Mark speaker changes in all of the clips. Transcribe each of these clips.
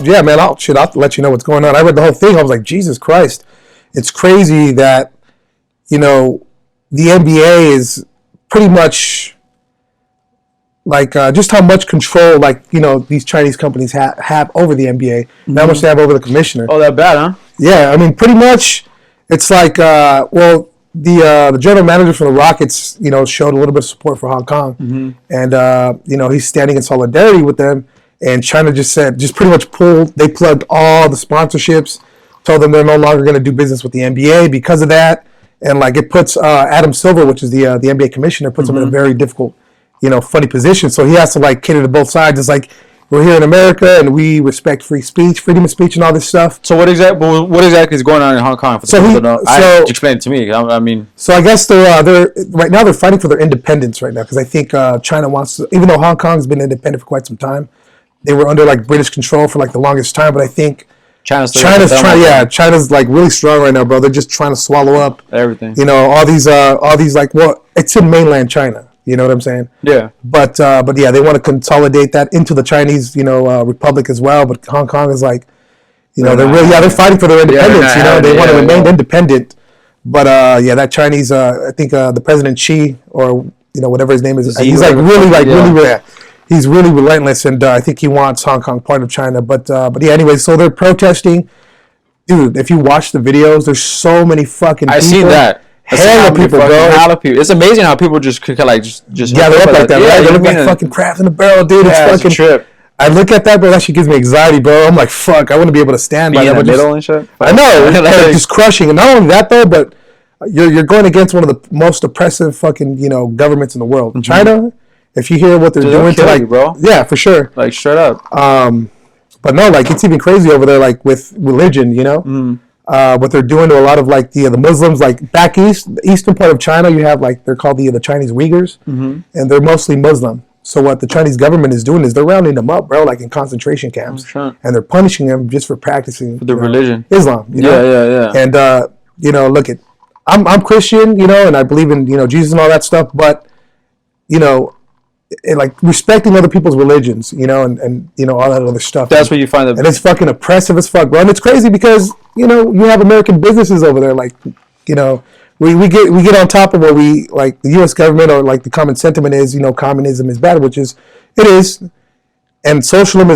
Speaker 1: Yeah, man. I'll let you know what's going on. I read the whole thing. I was like, Jesus Christ, it's crazy that the NBA is pretty much like just how much control these Chinese companies have over the NBA, and how much they have over the commissioner.
Speaker 2: Oh, that bad, huh?
Speaker 1: Yeah, I mean, pretty much. It's like the general manager for the Rockets, showed a little bit of support for Hong Kong, and he's standing in solidarity with them. And China just pretty much they plugged all the sponsorships, told them they're no longer going to do business with the NBA because of that. And it puts Adam Silver, which is the NBA commissioner, puts him in a very difficult, funny position. So he has to cater to both sides. It's like, we're here in America and we respect free speech, freedom of speech, and all this stuff.
Speaker 2: So what exactly is going on in Hong Kong? Explain it to me. I mean,
Speaker 1: so I guess they're right now they're fighting for their independence right now because I think China wants to, even though Hong Kong's been independent for quite some time. They were under British control for the longest time, but I think China's trying. Yeah, China's really strong right now, bro. They're just trying to swallow up
Speaker 2: everything.
Speaker 1: All these it's in mainland China. You know what I'm saying?
Speaker 2: Yeah.
Speaker 1: But yeah, they want to consolidate that into the Chinese republic as well. But Hong Kong is they're fighting for their independence. They want to remain independent. But that Chinese I think the President Xi or whatever his name is, he's really. He's really relentless, and I think he wants Hong Kong part of China. But yeah, anyway, so they're protesting. Dude, if you watch the videos, there's so many fucking people.
Speaker 2: I seen that.
Speaker 1: Hell of people, bro.
Speaker 2: It's amazing how people just
Speaker 1: gather up like that, right? They look like fucking crabs in a barrel, dude. It's fucking
Speaker 2: a trip.
Speaker 1: I look at that, bro. That shit gives me anxiety, bro. I'm like, fuck. I wouldn't be able to stand by that.
Speaker 2: In the middle and shit.
Speaker 1: I know, just crushing. And not only that, though, but you're going against one of the most oppressive fucking governments in the world, China. If you hear what they're doing to
Speaker 2: you, bro.
Speaker 1: Yeah, for sure.
Speaker 2: Straight up.
Speaker 1: But no, it's even crazy over there, with religion, what they're doing to a lot of the Muslims, back east, the eastern part of China, you have they're called the Chinese Uyghurs, and they're mostly Muslim. So what the Chinese government is doing is they're rounding them up, bro, in concentration camps, and they're punishing them just for practicing
Speaker 2: their religion,
Speaker 1: Islam.
Speaker 2: Yeah.
Speaker 1: And look I'm Christian, and I believe in Jesus and all that stuff, but respecting other people's religions, and all that other stuff.
Speaker 2: That's what you find.
Speaker 1: And it's fucking oppressive as fuck, bro. And it's crazy because you have American businesses over there, we get on top of where we the U.S. government or the common sentiment is, communism is bad, which is it is, and socialism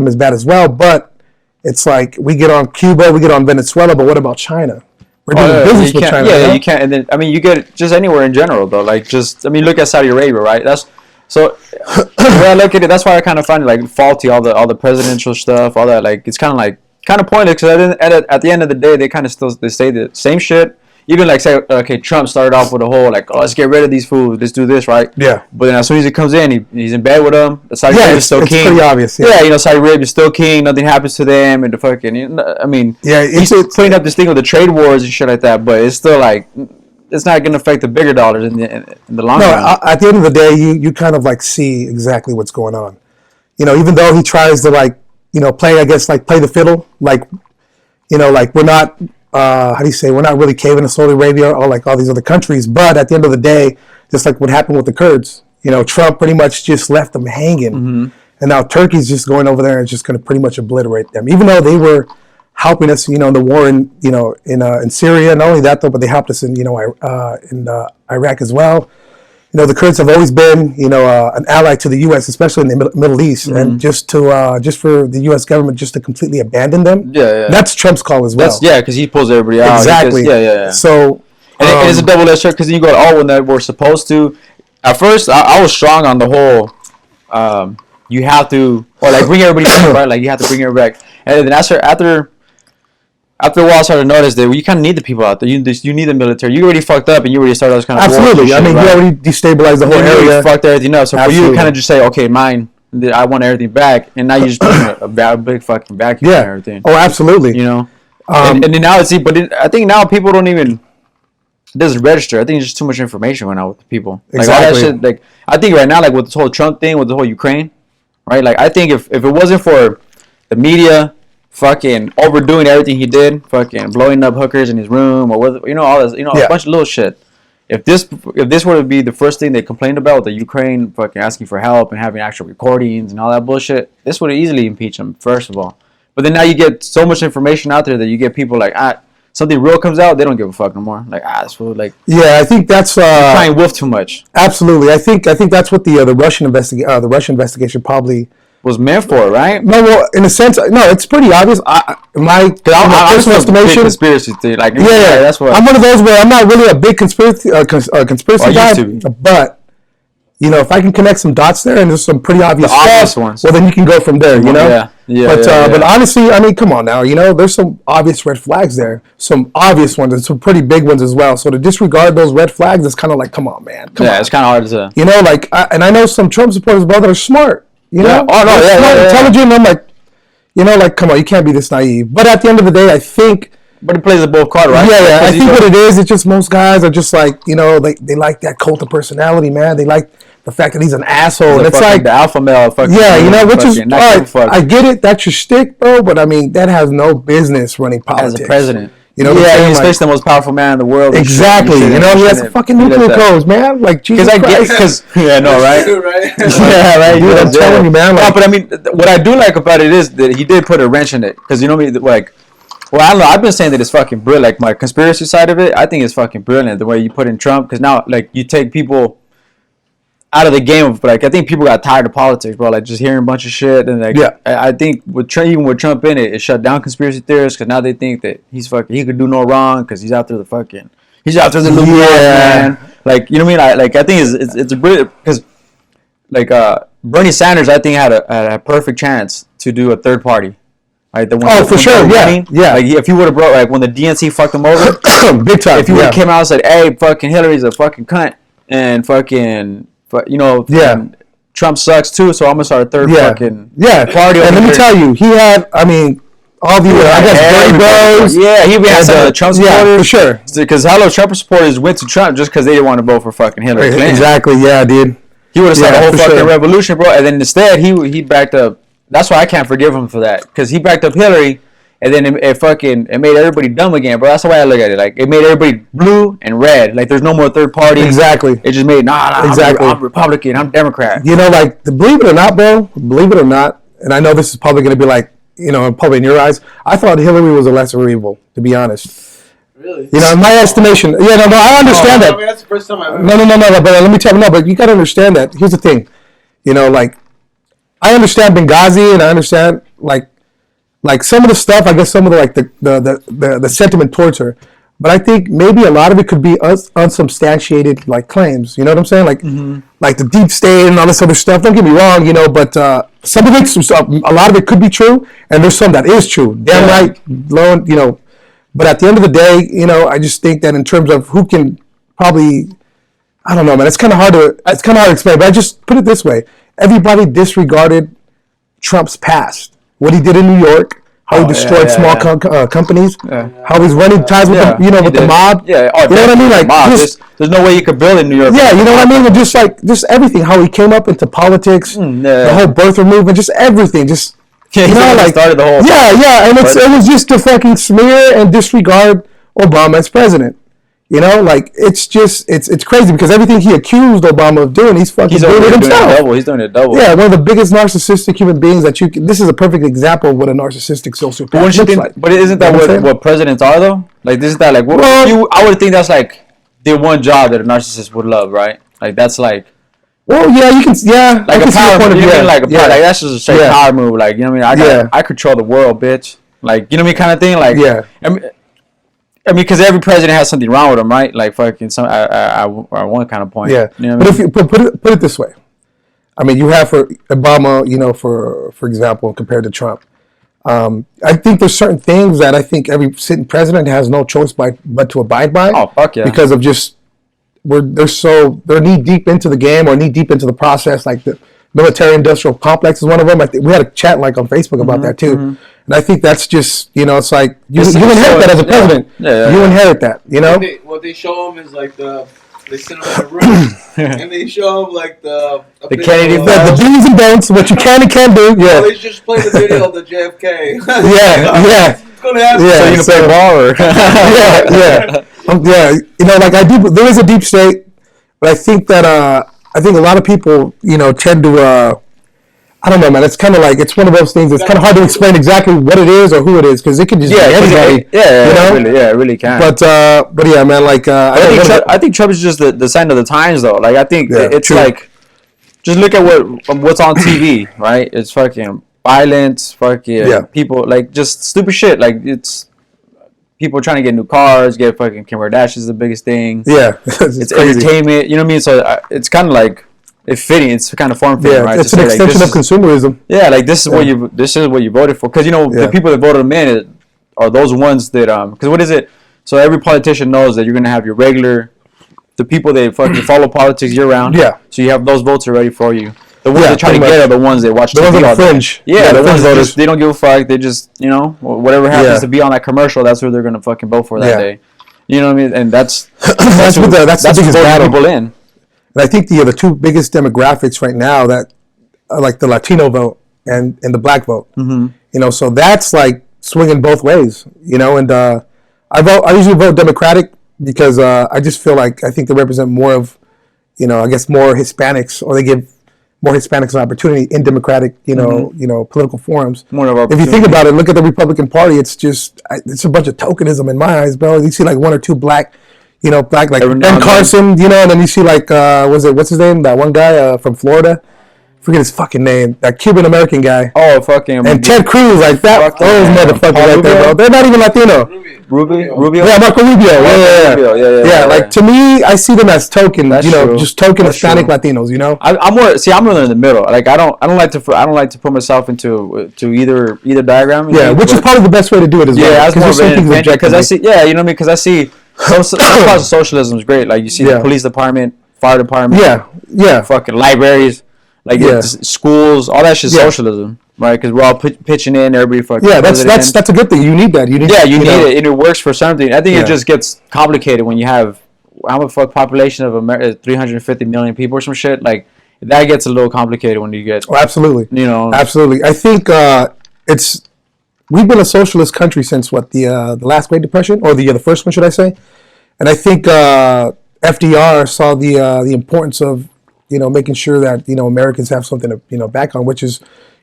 Speaker 1: is bad as well. But it's we get on Cuba, we get on Venezuela, but what about China? We're doing business with China.
Speaker 2: Yeah, you can't. And then you get it just anywhere in general, though. Look at Saudi Arabia, right? That's so. When I look at it, that's why I kind of find it faulty, all the presidential stuff, all that. It's kind of pointless because at the end of the day, they kind of they say the same shit. Even say, okay, Trump started off with a whole let's get rid of these fools, let's do this, right?
Speaker 1: Yeah.
Speaker 2: But then as soon as he comes in, he's in bed with them. Saudi Arabia's still king.
Speaker 1: It's pretty obvious.
Speaker 2: Yeah, Saudi Arabia's still king. Nothing happens to them, and the fucking. He's putting up this thing with the trade wars and shit like that. But it's still it's not going to affect the bigger dollars in the long run.
Speaker 1: No, at the end of the day, you kind of see exactly what's going on. Even though he tries to play, I guess play the fiddle, we're not. How do you say, we're not really caving to Saudi Arabia or all these other countries, but at the end of the day, just what happened with the Kurds, Trump pretty much just left them hanging, and now Turkey's just going over there and just going to pretty much obliterate them, even though they were helping us, in the war in Syria. Not only that though, but they helped us in Iraq as well. The Kurds have always been, an ally to the U.S., especially in the Middle East, and just for the U.S. government just to completely abandon them.
Speaker 2: Yeah.
Speaker 1: That's Trump's call as well.
Speaker 2: Because he pulls everybody out.
Speaker 1: Exactly.
Speaker 2: Yeah.
Speaker 1: So,
Speaker 2: and it's a double-edged sword because you go, when they were supposed to. At first, I was strong on the whole. You have to, or bring everybody back, right? You have to bring everybody back, and then after a while, I started to notice that you kind of need the people out there. You need the military. You already fucked up, and you already started those kind of
Speaker 1: absolutely.
Speaker 2: Wars
Speaker 1: you already destabilized the whole area.
Speaker 2: You fucked everything up. So for you to kind of just say, okay, mine, I want everything back, and now you just put a big fucking vacuum and everything.
Speaker 1: Oh, absolutely.
Speaker 2: And then now I think now people don't even. It doesn't register. I think it's just too much information right now with the people.
Speaker 1: Exactly.
Speaker 2: All that shit, I think right now, with this whole Trump thing, with the whole Ukraine, right? I think if it wasn't for the media fucking overdoing everything he did, fucking blowing up hookers in his room, or all this, a bunch of little shit. if this were to be the first thing they complained about, the Ukraine fucking asking for help and having actual recordings and all that bullshit, this would have easily impeached him, first of all. But then now you get so much information out there that you get people like, something real comes out, they don't give a fuck no more. Like, this fool, like,
Speaker 1: yeah, I think that's
Speaker 2: trying wolf too much.
Speaker 1: Absolutely. I think that's what the Russian investigation probably
Speaker 2: Was meant for, right?
Speaker 1: No, well, in a sense, no, it's pretty obvious. My personal estimation,
Speaker 2: conspiracy theory, like
Speaker 1: that's what I'm one of those where I'm not really a big conspiracy guy, but you know, if I can connect some dots there and there's some pretty obvious ones, well, then you can go from there, you know. But honestly, I mean, come on now, you know, there's some obvious red flags there, some obvious ones, and some pretty big ones as well. So to disregard those red flags is kind of like, come on, man, come on.
Speaker 2: It's kind of hard to,
Speaker 1: you know, like, and I know some Trump supporters, that are smart. You know, intelligent. I'm like, you know, like, come on, you can't be this naive. But at the end of the day, I think.
Speaker 2: But it plays a both card, right?
Speaker 1: Yeah. I think what it is, it's just most guys are just like, you know, they like that cult of personality, man. They like the fact that he's an asshole, and it's like
Speaker 2: the alpha male.
Speaker 1: Yeah, you know, which is all right. I get it. That's your shtick, bro. But I mean, that has no business running politics.
Speaker 2: As a president.
Speaker 1: You know,
Speaker 2: he's basically the most powerful man in the world.
Speaker 1: Exactly. You know, he has fucking nuclear codes, man. Like, Jesus Christ.
Speaker 2: Yeah, no, right? Yeah, right.
Speaker 1: Dude, I'm telling you, man.
Speaker 2: No, but I mean, what I do like about it is that he did put a wrench in it. Because, you know me, like, well, I don't know. I've been saying that it's fucking brilliant. Like, my conspiracy side of it, I think it's fucking brilliant the way you put in Trump. Because now, like, you take people out of the game of, like, I think people got tired of politics, bro. Like, just hearing a bunch of shit, and like, I think even with Trump in it, it shut down conspiracy theorists because now they think that he could do no wrong because he's out there he's out there the Illuminati, man. Like, you know what I mean? I think it's a brilliant, because like Bernie Sanders, I think had a perfect chance to do a third party. Right,
Speaker 1: for sure, yeah.
Speaker 2: Like, if he would have brought, like, when the DNC fucked him over,
Speaker 1: big time.
Speaker 2: If he would have came out and said, "Hey, fucking Hillary's a fucking cunt," and fucking. But, you know, Trump sucks too, so I'm gonna start a third fucking party.
Speaker 1: And let me tell you, he had, I mean, all the Bernie Bros.
Speaker 2: Yeah, he had some of the Trump supporters
Speaker 1: for sure.
Speaker 2: Because Trump supporters went to Trump just because they didn't want to vote for fucking Hillary Clinton.
Speaker 1: Exactly, yeah, dude.
Speaker 2: He would have started a whole fucking revolution, bro. And then instead, he backed up. That's why I can't forgive him for that, because he backed up Hillary. And then it made everybody dumb again, bro. That's the way I look at it. Like, it made everybody blue and red. Like, there's no more third party.
Speaker 1: Exactly.
Speaker 2: It just made, exactly. I'm Republican, I'm Democrat.
Speaker 1: You know, like, believe it or not, bro, and I know this is probably going to be like, you know, probably in your eyes, I thought Hillary was a lesser evil, to be honest.
Speaker 3: Really?
Speaker 1: You know, in my estimation. Yeah, no, I understand that.
Speaker 3: I mean, that's the first time I've ever.
Speaker 1: No, but let me tell you, but you got to understand that. Here's the thing. You know, like, I understand Benghazi, and I understand, like some of the stuff, I guess some of the sentiment towards her, but I think maybe a lot of it could be unsubstantiated, like, claims. You know what I'm saying? Like, like the deep state and all this other stuff. Don't get me wrong, you know, but some of it, a lot of it could be true, and there's some that is true. Damn right, you know. But at the end of the day, you know, I just think that in terms of who can probably, I don't know, man. It's kind of hard to explain. But I just put it this way: everybody disregarded Trump's past. What he did in New York, how he destroyed small companies, how he's running ties with the mob.
Speaker 2: Yeah,
Speaker 1: you know what I mean? Like,
Speaker 2: there's no way you could build in New York.
Speaker 1: Yeah, you know what I mean? And just everything, how he came up into politics, the whole birther movement, just everything, just
Speaker 2: you know, like, started the whole.
Speaker 1: And it was just to fucking smear and disregard Obama as president. You know, like, it's crazy because everything he accused Obama of doing, he's doing it himself.
Speaker 2: He's doing it double.
Speaker 1: Yeah, one of the biggest narcissistic human beings that this is a perfect example of what a narcissistic sociopath looks like.
Speaker 2: But isn't that what presidents are, though? Like, isn't that, like, I would think that's, like, the one job that a narcissist would love, right? Like, that's, like...
Speaker 1: Well, yeah, you can,
Speaker 2: like, a power move, like, that's just a straight power move. Like, you know what I mean? I control the world, bitch. Like, you know what I mean, kind of thing? Like, I mean, because every president has something wrong with him, right? Like, fucking at one kind of point.
Speaker 1: Yeah.
Speaker 2: You know
Speaker 1: but
Speaker 2: I mean?
Speaker 1: if you put it this way, I mean, you have for Obama, you know, for example, compared to Trump, I think there's certain things that I think every sitting president has no choice but to abide by.
Speaker 2: Oh, fuck yeah!
Speaker 1: Because of just they're knee deep into the game or knee deep into the process. Like, the military-industrial complex is one of them. I think we had a chat like on Facebook about that too. And I think that's just, you know, it's like you inherit that as a president. You inherit that, you know.
Speaker 3: What they show them is like they sit them in a room and they show them like the
Speaker 2: Kennedy,
Speaker 1: the do's and don'ts, what you can and can't do. Yeah.
Speaker 3: Well, they just play the video of the JFK.
Speaker 1: Yeah.
Speaker 3: It's gonna happen.
Speaker 1: Yeah.
Speaker 2: So you can play ball or
Speaker 1: Yeah, like I do. There is a deep state, but I think that I think a lot of people, tend to. I don't know, man. It's kind of like it's one of those things. It's kind of hard to explain exactly what it is or who it is because it could just be anybody.
Speaker 2: It really can.
Speaker 1: But yeah, man. Like
Speaker 2: I think Trump is just the sign of the times, though. Like I think it's true. Like just look at what's on TV, right? It's fucking violence, fucking people like just stupid shit. Like it's people trying to get new cars, get fucking Kim Kardashian is the biggest thing.
Speaker 1: Yeah,
Speaker 2: it's entertainment. You know what I mean? So it's kind of like. It's fitting. It's kind of form-fitting, right?
Speaker 1: It's an extension of consumerism.
Speaker 2: Yeah, like this is what you voted for, because the people that voted them in are those ones that because what is it? So every politician knows that you're gonna have the people that fucking follow politics year round.
Speaker 1: Yeah.
Speaker 2: So you have those votes already for you. The ones that try to get are the ones that watch
Speaker 1: the ones on the fringe.
Speaker 2: Yeah, the ones that they don't give a fuck. They just whatever happens to be on that commercial, that's who they're gonna fucking vote for that day. You know what I mean? And that's
Speaker 1: the biggest battle.
Speaker 2: People in.
Speaker 1: And I think the two biggest demographics right now that are like the Latino vote and the black vote. Mm-hmm. So that's like swinging both ways. And I usually vote Democratic because I just feel like I think they represent more of, I guess more Hispanics, or they give more Hispanics an opportunity in Democratic, political forums.
Speaker 2: More of
Speaker 1: if you think about it, look at the Republican Party. It's just it's a bunch of tokenism in my eyes, bro. You see like one or two black. Black like Ben Carson, and then you see like what's his name? That one guy from Florida. Forget his fucking name. That Cuban American guy.
Speaker 2: Oh, fucking.
Speaker 1: And Ted Cruz, like that. Those motherfuckers right there, bro. They're not even Latino.
Speaker 2: Rubio.
Speaker 1: Yeah, Marco Rubio. Yeah. Like to me, I see them as token. Just token Hispanic Latinos.
Speaker 2: I'm more. See, I'm really in the middle. Like I don't like to put myself into either diagram.
Speaker 1: Yeah, which is probably the best way to do it as well.
Speaker 2: Yeah, that's more because I see. Yeah, you know what I mean? Because I see. Socialism is great. Like you see the police department, fire department.
Speaker 1: Yeah.
Speaker 2: Fucking libraries, like schools, all that shit. Socialism, right? Because we're all pitching in. Everybody fucking.
Speaker 1: Yeah, that's a good thing. You need that. You need
Speaker 2: it, and it works for something. I think it just gets complicated when you have how much population of America, 350 million people or some shit. Like that gets a little complicated when you get.
Speaker 1: Oh, absolutely. Absolutely. I think it's. We've been a socialist country since the last Great Depression, or the first one, should I say? And I think FDR saw the importance of making sure that Americans have something to back on, which is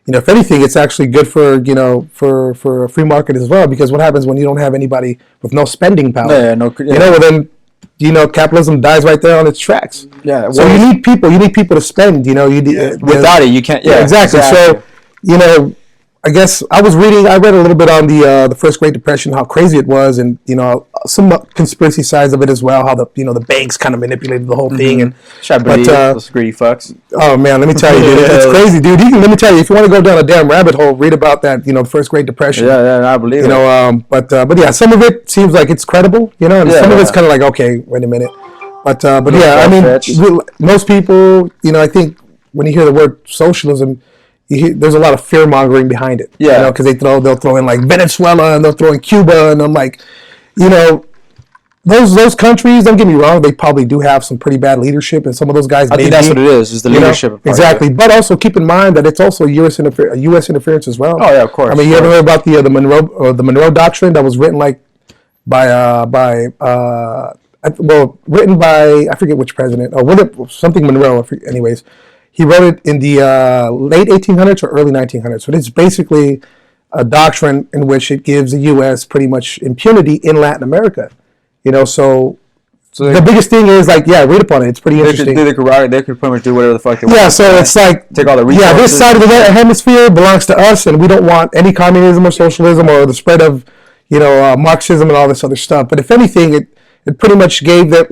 Speaker 1: if anything, it's actually good for for a free market as well, because what happens when you don't have anybody with no spending power? Well then capitalism dies right there on its tracks. Yeah. So you need people to spend.
Speaker 2: Without it, you can't.
Speaker 1: Yeah, exactly. So I guess I read a little bit on the first Great Depression, how crazy it was, and some conspiracy sides of it as well, how the banks kind of manipulated the whole thing. And
Speaker 2: those greedy fucks.
Speaker 1: Oh man, let me tell you, dude, it's crazy, dude. Let me tell you, if you want to go down a damn rabbit hole, read about that, the first Great Depression.
Speaker 2: Yeah, I believe it.
Speaker 1: But yeah, some of it seems like it's credible, and some of it's kind of like, okay, wait a minute. But yeah, I mean, most people, I think when you hear the word socialism, there's a lot of fear mongering behind it. Yeah, because they'll throw in like Venezuela, and they'll throw in Cuba, and I'm like, those countries. Don't get me wrong, they probably do have some pretty bad leadership, and some of those guys.
Speaker 2: I think that's what it is the leadership.
Speaker 1: Exactly, but also keep in mind that it's also U.S. interference as well.
Speaker 2: Oh yeah, of course.
Speaker 1: I mean, you ever heard about the Monroe Doctrine that was written like written by I forget which president or something Monroe. Anyways. He wrote it in the late 1800s or early 1900s. So it's basically a doctrine in which it gives the U.S. pretty much impunity in Latin America. So the biggest thing is like, read upon it. It's pretty interesting.
Speaker 2: They could pretty much do whatever the fuck they want.
Speaker 1: Yeah, so it's like,
Speaker 2: take all the resources.
Speaker 1: Yeah, this side of the hemisphere belongs to us, and we don't want any communism or socialism or the spread of, Marxism and all this other stuff. But if anything, it pretty much gave that,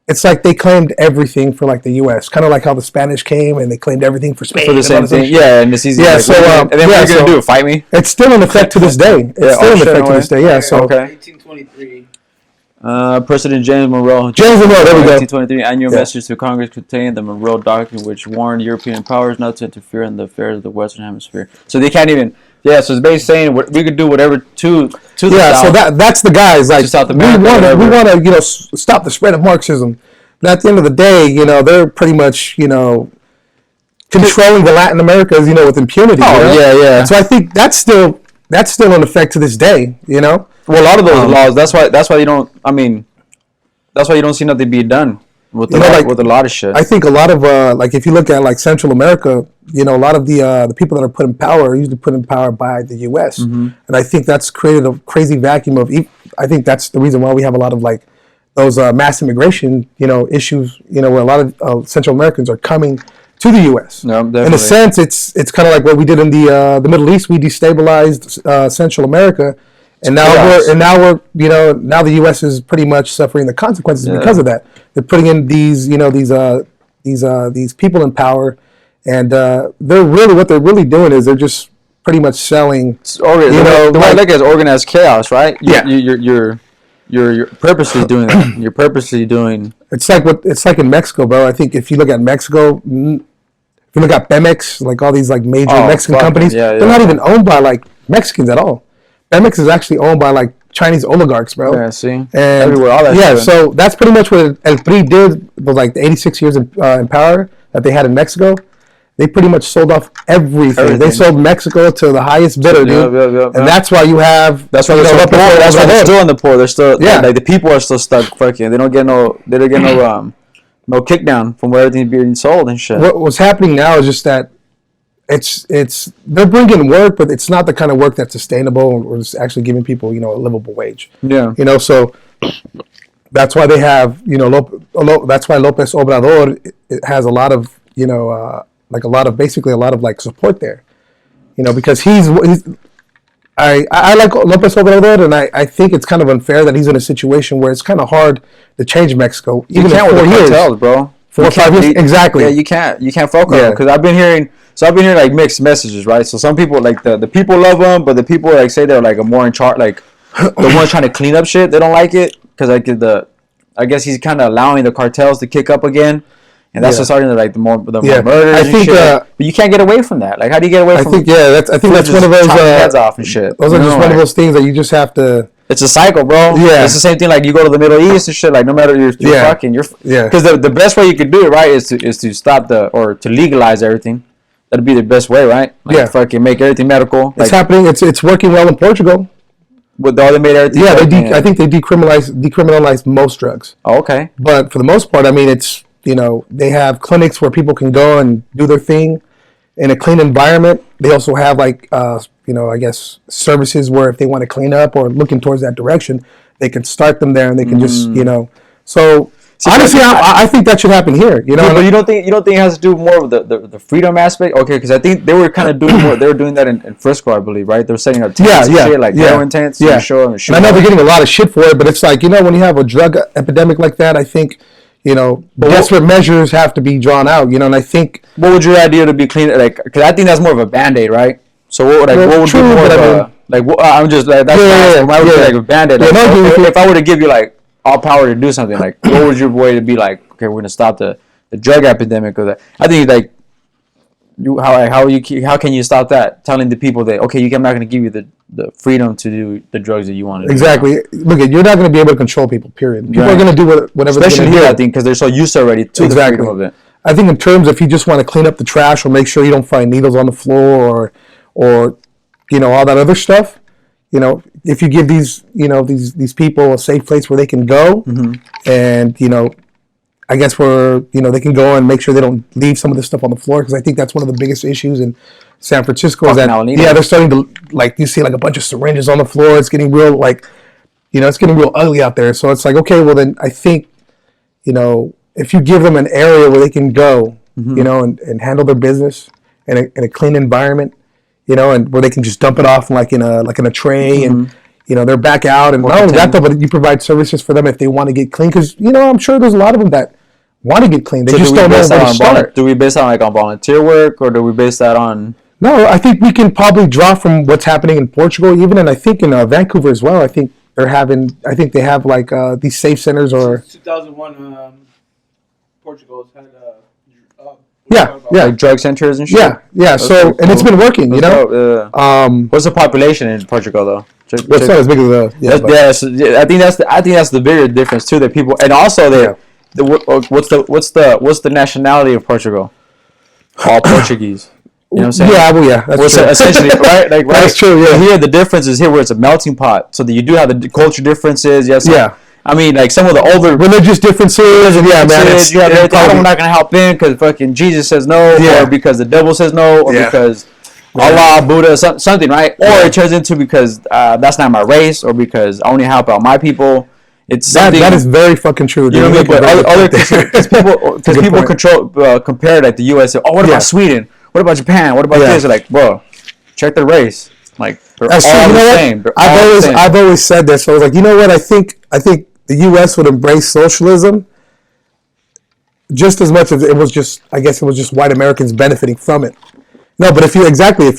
Speaker 1: it's like they claimed everything for like the U.S., kind of like how the Spanish came and they claimed everything for Spain.
Speaker 2: For the same thing, and it's easy.
Speaker 1: Yeah,
Speaker 2: and then what are you gonna do? Fight me?
Speaker 1: It's still in effect to this day. It's still in effect to this day. Yeah. So
Speaker 3: 1823.
Speaker 2: President James Monroe.
Speaker 1: There we go.
Speaker 2: 1823 annual message to Congress contained the Monroe Doctrine, which warned European powers not to interfere in the affairs of the Western Hemisphere. So they can't even. Yeah, so it's basically saying we could do whatever to the South.
Speaker 1: So that's the guys like
Speaker 2: South America,
Speaker 1: we want to stop the spread of Marxism, but at the end of the day, they're pretty much controlling the Latin Americas with impunity.
Speaker 2: Yeah.
Speaker 1: So I think that's still that's still in effect to this day. You know.
Speaker 2: Well, a lot of those laws. That's why you don't. I mean, that's why you don't see nothing being done with with a lot of shit.
Speaker 1: I think a lot of like if you look at like Central America, you know, a lot of the people that are put in power are usually put in power by the U.S. And I think that's created a crazy vacuum of. I think that's the reason why we have a lot of like those mass immigration, you know, issues. You know, where a lot of Central Americans are coming to the U.S.
Speaker 2: Yeah,
Speaker 1: in a sense, it's kind of like what we did in the Middle East. We destabilized Central America. And now we're now the U.S. is pretty much suffering the consequences because of that. They're putting in these people in power, and what they're really doing is they're just pretty much selling.
Speaker 2: The way I look at it is organized chaos, right? You're purposely doing that. You're purposely doing.
Speaker 1: It's like in Mexico, bro. I think if you look at Mexico, if you look at Pemex, like all these like major Mexican companies, they're not even owned by like Mexicans at all. Pemex is actually owned by like Chinese oligarchs, bro.
Speaker 2: Yeah, see,
Speaker 1: and
Speaker 2: everywhere, all that.
Speaker 1: Yeah, so that's pretty much what El PRI did with like the 86 years in power that they had in Mexico. They pretty much sold off everything. They sold Mexico to the highest bidder, dude. And that's why you have.
Speaker 2: That's why they're so poor. That's why they're still in the poor. They're still like the people are still stuck fucking. They don't get no kick down from where everything's being sold and shit.
Speaker 1: What's happening now is just that. They're bringing work, but it's not the kind of work that's sustainable or just actually giving people, a livable wage.
Speaker 2: Yeah.
Speaker 1: So that's why they have, that's why Lopez Obrador has a lot of, basically a lot of like support there, because he's I like Lopez Obrador, and I think it's kind of unfair that he's in a situation where it's kind of hard to change Mexico, even in 4 years,
Speaker 2: cartels, bro.
Speaker 1: 4 or 5 years, exactly.
Speaker 2: Yeah, you can't focus on because I've been hearing like mixed messages, right? So some people like the people love him, but the people like say they're like more in charge, like the ones trying to clean up shit. They don't like it because like I guess he's kind of allowing the cartels to kick up again, and that's just starting to like the more murders. I think, and shit. But you can't get away from that. Like, how do you get away from?
Speaker 1: I think that's one of those
Speaker 2: heads off and shit.
Speaker 1: Those are just one of those things that you just have to.
Speaker 2: It's a cycle, bro. Yeah, it's the same thing. Like you go to the Middle East and shit. Like no matter you're fucking, because the best way you could do it, right, is to stop or to legalize everything. That'd be the best way, right? Like, fucking make everything medical.
Speaker 1: It's happening. It's working well in Portugal.
Speaker 2: With all they made everything.
Speaker 1: Yeah, I think they decriminalized most drugs.
Speaker 2: Oh, okay.
Speaker 1: But for the most part, I mean, it's they have clinics where people can go and do their thing in a clean environment. They also have like I guess services where if they want to clean up or looking towards that direction, they can start them there and they can just So honestly, I think that should happen here.
Speaker 2: But you don't think it has to do more with the freedom aspect? Okay, because I think they were kind of doing more. They were doing that in Frisco, I believe, right? They were setting up tents and shit, like heroin tents.
Speaker 1: Yeah, and I know they're getting a lot of shit for it, but it's like when you have a drug epidemic like that, I think desperate measures have to be drawn out. And I think
Speaker 2: what would your idea to be clean? Like, because I think that's more of a Band-Aid, right? So what would be more of I'm just like that's my like a Band-Aid. Like, if I were to give you like all power to do something, like what would your way to be like? Okay, we're gonna stop the drug epidemic or that. I think like how can you stop that? Telling the people that I'm not gonna give you the freedom to do the drugs that you want to do.
Speaker 1: Exactly. Look, you're not gonna be able to control people. Period. People are gonna do whatever.
Speaker 2: Especially here, I think, because they're so used already to the freedom of it.
Speaker 1: I think in terms of if you just want to clean up the trash or make sure you don't find needles on the floor or all that other stuff. If you give these people a safe place where they can go, and I guess where they can go and make sure they don't leave some of this stuff on the floor, because I think that's one of the biggest issues in San Francisco is that they're starting to like you see like a bunch of syringes on the floor. It's getting real it's getting real ugly out there. So it's like, okay, well then I think if you give them an area where they can go, and handle their business in a clean environment. And where they can just dump it off in a tray, and they're back out. And not only that, though, but you provide services for them if they want to get clean. Because I'm sure there's a lot of them that want to get clean. They just don't know where to start.
Speaker 2: Do we base that on volunteer work, or do we base that on?
Speaker 1: No, I think we can probably draw from what's happening in Portugal, even, and I think in Vancouver as well. I think they have like these safe centers or.
Speaker 3: Since 2001, Portugal's had.
Speaker 2: Like drug centers and shit.
Speaker 1: Yeah. So and it's been working,
Speaker 2: What's the population in Portugal though?
Speaker 1: It's not as big as
Speaker 2: I think that's the bigger difference too. That people and also what's the nationality of Portugal? All Portuguese. You know what I'm saying?
Speaker 1: Yeah, well, yeah, that's true.
Speaker 2: Essentially, right? Like, right?
Speaker 1: That's true. Yeah.
Speaker 2: Here, the difference is here where it's a melting pot. So that you do have the culture differences. Yes.
Speaker 1: Yeah.
Speaker 2: I mean, like some of the older
Speaker 1: religious differences, and yeah, man,
Speaker 2: you have everything. I'm not gonna help in because fucking Jesus says no, or because the devil says no, or because Allah, Buddha, something, right? Or it turns into because that's not my race, or because I only help out my people. It's something
Speaker 1: that is very fucking true.
Speaker 2: You know what I mean? But other because people compare like the U.S. Oh, what about Sweden? What about Japan? What about this? They're like, bro, check their race. Like they're all the same.
Speaker 1: I've always said this. So I was like, you know what? I think the U.S. would embrace socialism just as much as it was just. I guess it was just white Americans benefiting from it. No, but if you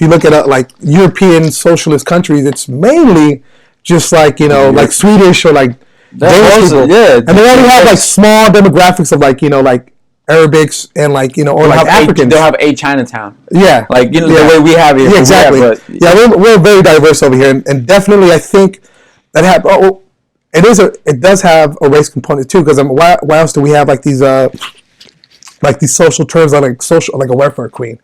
Speaker 1: look at like European socialist countries, it's mainly just like like Swedish or like Danish people. And they only have like small demographics of like like Arabics and like or like Africans.
Speaker 2: They'll have a Chinatown.
Speaker 1: Yeah,
Speaker 2: like the way we have it.
Speaker 1: Yeah, exactly. We're very diverse over here, and definitely I think that it does have a race component too. Because why else do we have like these social terms like a welfare queen?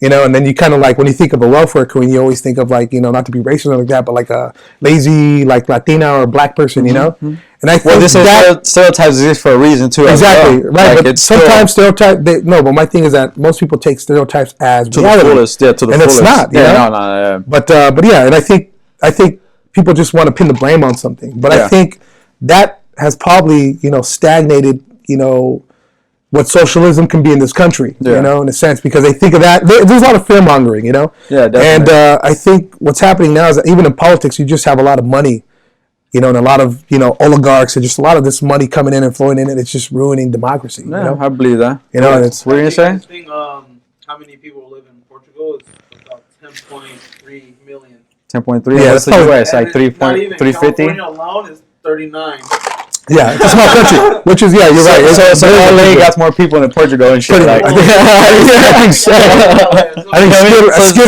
Speaker 1: And then you kind of like when you think of a welfare queen, you always think of like not to be racist or like that, but like a lazy like Latina or black person, And I think
Speaker 2: this stereotypes exist for a reason too.
Speaker 1: Exactly, right.
Speaker 2: Like
Speaker 1: but sometimes stereotypes. But my thing is that most people take stereotypes as
Speaker 2: to
Speaker 1: reality,
Speaker 2: the fullest, and
Speaker 1: fullest. It's not.
Speaker 2: No.
Speaker 1: But yeah, and I think people just want to pin the blame on something. But I think that has probably stagnated what socialism can be in this country, in a sense, because they think of that. There's a lot of fear mongering, Yeah, definitely. And I think what's happening now is that even in politics, you just have a lot of money, and a lot of oligarchs, and just a lot of this money coming in and flowing in, and it's just ruining democracy.
Speaker 2: Yeah, I believe that.
Speaker 1: It's
Speaker 2: what are you gonna say?
Speaker 3: How many people live in Portugal? It's about 10.3 million.
Speaker 2: 10.3. Yeah, that's the U.S. Like 3.350.
Speaker 3: California alone is 39.
Speaker 1: Yeah, it's a small country, which is you're right.
Speaker 2: So LA got more people than Portugal and shit. Like,
Speaker 1: I think Skid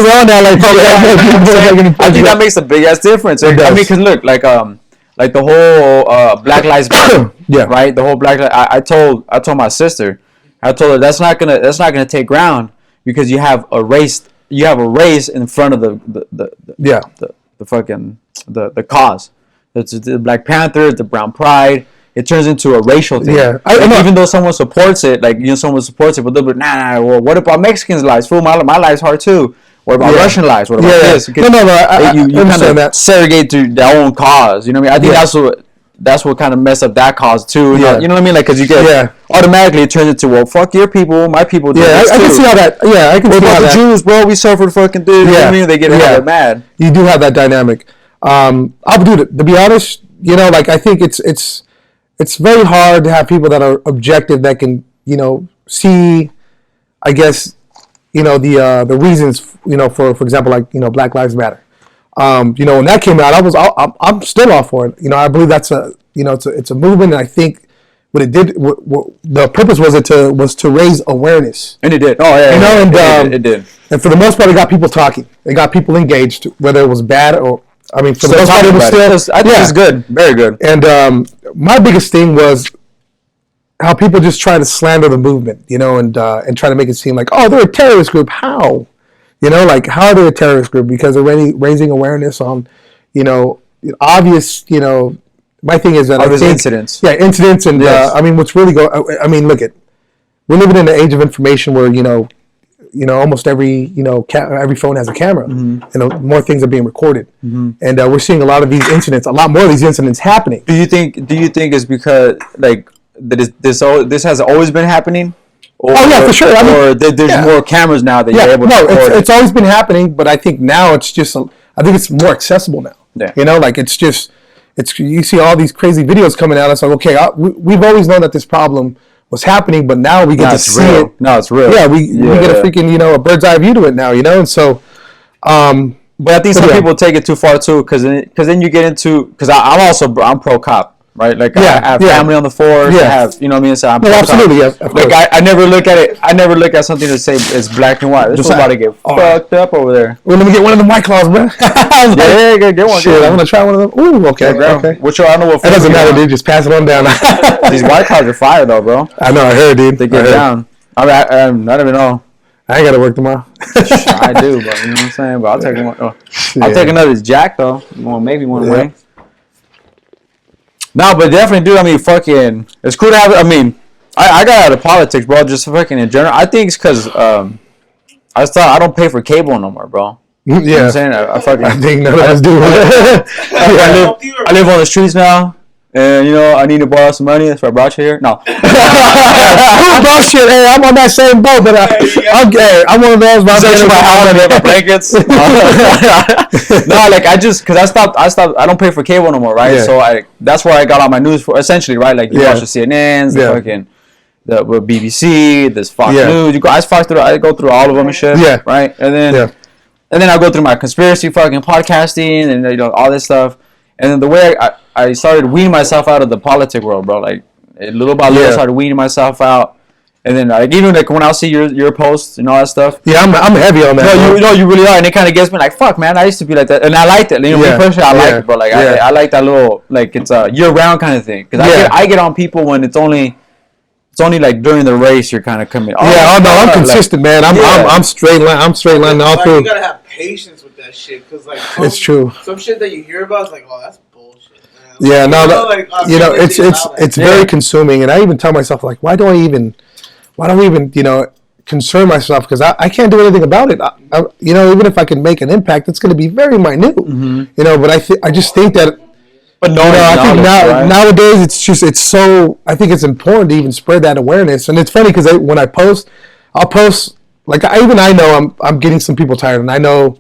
Speaker 1: Row now like
Speaker 2: I think that makes a big ass difference. I mean, because look, like the whole Black Lives Matter, right? The whole Black Lives. I told my sister, I told her that's not gonna take ground because you have a race in front of the fucking the cause. It's the Black Panthers, the Brown Pride. It turns into a racial thing.
Speaker 1: Yeah,
Speaker 2: even though someone supports it, like someone supports it, but they'll be nah. Well, what about Mexicans' lives? Fool, my life's hard too. What about Russian lives? What about this?
Speaker 1: No. You
Speaker 2: kind of segregate to their own cause. You know what I mean? I think that's what kind of messed up that cause too.
Speaker 1: Yeah.
Speaker 2: You know what I mean? Like, because you get automatically it turns into, well, fuck your people, my people.
Speaker 1: I can see how that. Yeah, I can see how that.
Speaker 2: The Jews, bro, we suffered fucking dude. You know what I mean? They get mad.
Speaker 1: You do have that dynamic. To be honest, like I think it's very hard to have people that are objective that can see, I guess, the reasons for example like Black Lives Matter. When that came out, I'm still all for it. I believe that's it's a movement, and I think what it did, the purpose was to raise awareness,
Speaker 2: and it did. Oh yeah, it did.
Speaker 1: And for the most part, it got people talking. It got people engaged, whether it was bad or. I mean, for the most part, it was still.
Speaker 2: I think it's good, very good.
Speaker 1: And my biggest thing was how people just try to slander the movement, and try to make it seem like, oh, they're a terrorist group. How? Like how are they a terrorist group? Because they're raising awareness on, obvious. My thing is that
Speaker 2: obvious incidents.
Speaker 1: Yeah, incidents, and I mean, what's really look at. We're living in an age of information where almost every every phone has a camera, and more things are being recorded, and we're seeing a lot more of these incidents happening.
Speaker 2: Do you think it's because like this has always been happening?
Speaker 1: For sure.
Speaker 2: There's more cameras now that you're able to record.
Speaker 1: It's always been happening, but I think now it's just I think it's more accessible now.
Speaker 2: Yeah.
Speaker 1: Like it's you see all these crazy videos coming out. It's like, okay, we've always known that this problem was happening, but now we get to see it.
Speaker 2: No, it's real.
Speaker 1: Yeah, we get a freaking a bird's eye view to it now, and so.
Speaker 2: But I think some people take it too far too, because then you get into because I'm pro cop, right? Like I have family on the force. I have I mean. So I'm
Speaker 1: absolutely. Yeah,
Speaker 2: like I never look at it. I never look at something to say it's black and white. This about to get fucked up over there.
Speaker 1: Well, let me get one of them White Claws, bro.
Speaker 2: Get one.
Speaker 1: Shit, I'm gonna try one of them. Ooh, okay.
Speaker 2: Which I don't know what.
Speaker 1: It doesn't matter, dude. Just pass it on down.
Speaker 2: These White Claws are fire though, bro.
Speaker 1: I know. I heard, dude.
Speaker 2: They get down. I don't even know.
Speaker 1: I ain't gotta work tomorrow.
Speaker 2: I do, but you know what I'm saying. But I'll take one. I'll take another Jack though. Well, maybe one way. No, but definitely, dude. I mean, fucking, it's cool to have. I mean, I got out of politics, bro. Just fucking in general. I think it's because I don't pay for cable no more, bro.
Speaker 1: Yeah,
Speaker 2: You know what I'm saying? I fucking.
Speaker 1: I think none of us do.
Speaker 2: I live on the streets now, and you know I need to borrow some money. That's why I brought you here. No.
Speaker 1: Bullshit. Hey, I'm on that same boat, but I'm one of those.
Speaker 2: My blankets. No, like because I stopped. I don't pay for cable no more, right?
Speaker 1: Yeah.
Speaker 2: So that's where I got all my news for, essentially, right? Like you watch the CNNs, the fucking the BBC, this Fox News. I go through all of them and shit.
Speaker 1: Yeah.
Speaker 2: Right, and then I go through my conspiracy fucking podcasting and you know all this stuff. And then the way I started weaning myself out of the politic world, bro. Like little by little, started weaning myself out. And then even like when I see your posts and all that stuff.
Speaker 1: Yeah, I'm heavy on that.
Speaker 2: No, you really are, and it kind of gets me like, fuck, man, I used to be like that, and I liked it. You know, me personally, I like it, bro. Like I like that little like it's a year round kind of thing. Because I get on people when it's only like during the race you're kind of coming.
Speaker 1: I'm consistent, man. I'm straight line. I'm straight line all through.
Speaker 3: You gotta have patience with that shit, because like
Speaker 1: it's true.
Speaker 3: Some shit that you hear about is like, oh, that's bullshit. Man.
Speaker 1: Yeah, it's very consuming, and I even tell myself like, why do I even concern myself, because I can't do anything about it. Even if I can make an impact, it's going to be very minute. Mm-hmm. But I just think that. But I think nowadays it's so. I think it's important to even spread that awareness, and it's funny because when I post, I'll post like I know I'm getting some people tired, and I know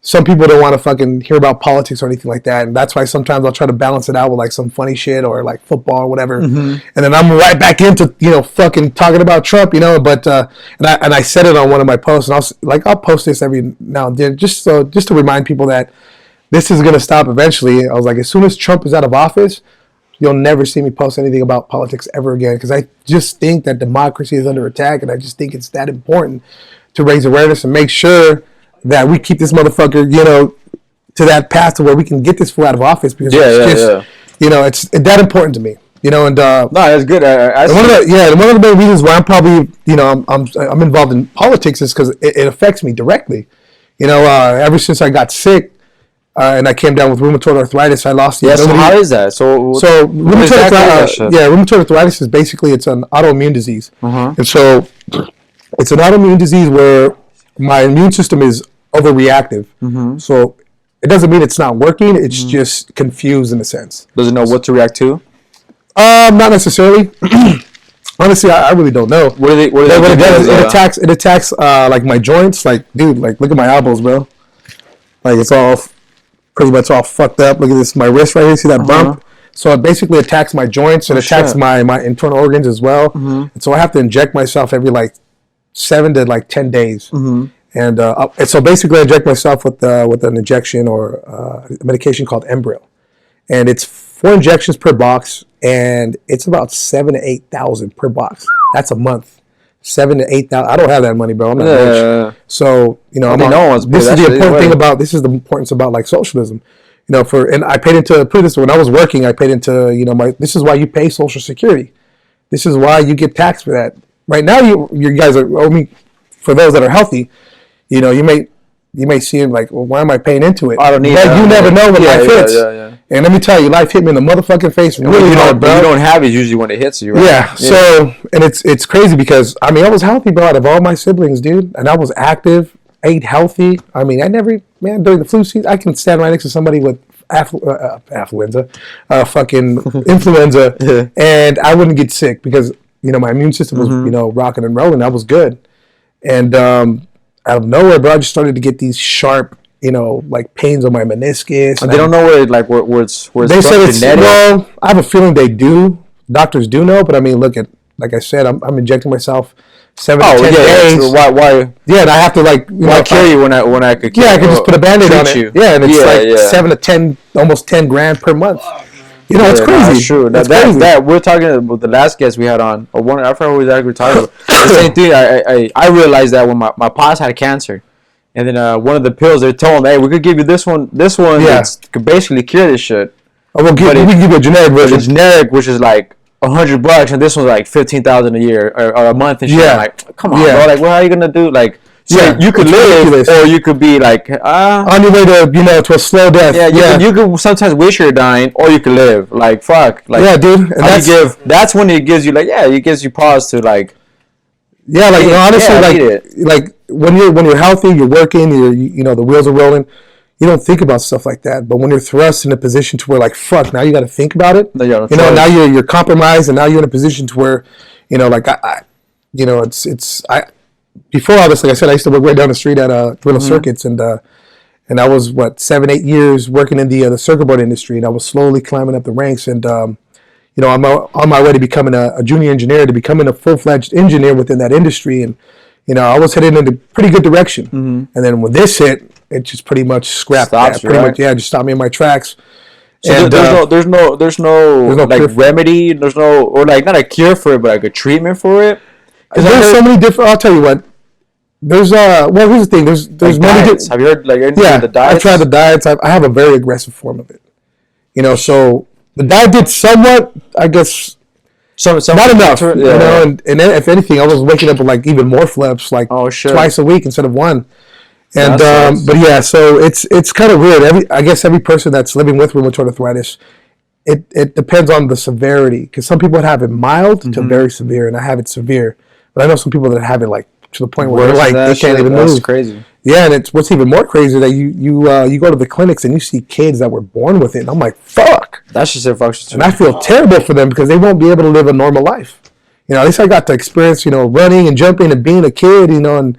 Speaker 1: some people don't want to fucking hear about politics or anything like that, and that's why sometimes I'll try to balance it out with like some funny shit or like football or whatever, and then I'm right back into fucking talking about Trump, But and I said it on one of my posts, and I'll post this every now and then just to remind people that this is gonna stop eventually. I was like, as soon as Trump is out of office, you'll never see me post anything about politics ever again, because I just think that democracy is under attack, and I just think it's that important to raise awareness and make sure that we keep this motherfucker, to that path to where we can get this fool out of office, because it's that important to me, and no,
Speaker 2: that's good.
Speaker 1: One of the main reasons why I'm probably, I'm involved in politics is because it affects me directly. Ever since I got sick, and I came down with rheumatoid arthritis, I lost the ability.
Speaker 2: So how is that? So
Speaker 1: rheumatoid arthritis is basically, it's an autoimmune disease, and so it's an autoimmune disease where my immune system is overreactive. So it doesn't mean it's not working. It's just confused in a sense.
Speaker 2: Does it know what to react to?
Speaker 1: Not necessarily. Honestly, I really don't know. What it does, it attacks like my joints. Like, dude, like look at my elbows, bro. Like it's all pretty much all fucked up. Look at this, my wrist right here. See that bump? So it basically attacks my joints and attacks my internal organs as well. And so I have to inject myself every like 7 to like 10 days. And so basically I inject myself with an injection or a medication called Embryo. And it's 4 injections per box, and it's about 7,000 to 8,000 per box. That's a month. 7,000 to 8,000. I don't have that money, bro. I'm not rich. So, this is the importance about like socialism. And I paid into, put this, when I was working, I paid into, this is why you pay Social Security. This is why you get taxed for that. Right now, you guys owe me, for those that are healthy, you may see it like, well, why am I paying into it?
Speaker 2: I don't need
Speaker 1: that. You never know when life hits. And let me tell you, life hit me in the motherfucking face really hard, bro.
Speaker 2: You don't have it usually when it hits you, right?
Speaker 1: Yeah. So, and it's crazy because, I was healthy, bro, out of all my siblings, dude. And I was active, ate healthy. during the flu season, I can stand right next to somebody with influenza, and I wouldn't get sick because, my immune system was, rocking and rolling. I was good. And out of nowhere, bro, I just started to get these sharp, like pains on my meniscus.
Speaker 2: And they don't know where it's
Speaker 1: they said it's genetic. Well, I have a feeling they do. Doctors do know, but like I said, I'm injecting myself 7 to 10 days.
Speaker 2: So why?
Speaker 1: Yeah, and I have to
Speaker 2: why carry you when I could?
Speaker 1: Yeah, I could just put a Band-Aid on it. Yeah, and it's 7 to 10, almost 10 grand per month. It's crazy.
Speaker 2: That's true. That we're talking about the last guest we had on, or one. I forgot what we were talking about. The same thing. I realized that when my pops had cancer, and then one of the pills they told him, hey, we could give you this one. This one could basically cure this shit.
Speaker 1: We can give you a generic version.
Speaker 2: The generic, which is like $100 and this one's like 15,000 a year or a month and shit.
Speaker 1: Yeah.
Speaker 2: I'm like, come on,
Speaker 1: Yeah.
Speaker 2: bro. Like, what are you gonna do? Like, so
Speaker 1: Yeah,
Speaker 2: you could
Speaker 1: it's
Speaker 2: live,
Speaker 1: ridiculous.
Speaker 2: or you could be like,
Speaker 1: on your way to to a slow death.
Speaker 2: yeah, you could sometimes wish you're dying, or you could live. Like, fuck. Like,
Speaker 1: yeah, dude. And
Speaker 2: that's when it gives you like, yeah, it gives you pause to like,
Speaker 1: yeah, like honestly,
Speaker 2: I need it.
Speaker 1: like when you're healthy, you're working, the wheels are rolling. You don't think about stuff like that, but when you're thrust in a position to where like fuck, now you got to think about it. Now you're compromised, and now you're in a position to where, like before all this, like I said, I used to work right down the street at Thrill Circuits, and I was 7-8 years working in the circuit board industry, and I was slowly climbing up the ranks, and I'm on my way to becoming a junior engineer, to becoming a full-fledged engineer within that industry, and I was heading in a pretty good direction, and then when this hit, it just pretty much scrapped that. Pretty much, just stopped me in my tracks.
Speaker 2: So and, there's no like remedy. There's no, or like not a cure for it, but like a treatment for it.
Speaker 1: There's so many different. I'll tell you what. There's here's the thing. There's
Speaker 2: like
Speaker 1: many
Speaker 2: diets. Have you heard like the diets?
Speaker 1: I've tried the diets. I have a very aggressive form of it. So the diet did somewhat, I guess. Not enough, and then if anything, I was waking up with like even more flips, like twice a week instead of one. And but yeah, so it's kind of weird. I guess every person that's living with rheumatoid arthritis, it depends on the severity, because some people have it mild to very severe, and I have it severe. But I know some people that have it like to the point where like they can't even move.
Speaker 2: That's crazy.
Speaker 1: Yeah, and it's what's even more crazy that you go to the clinics and you see kids that were born with it, and I'm like, fuck.
Speaker 2: That's just a function.
Speaker 1: And I feel terrible for them because they won't be able to live a normal life. At least I got to experience, running and jumping and being a kid, and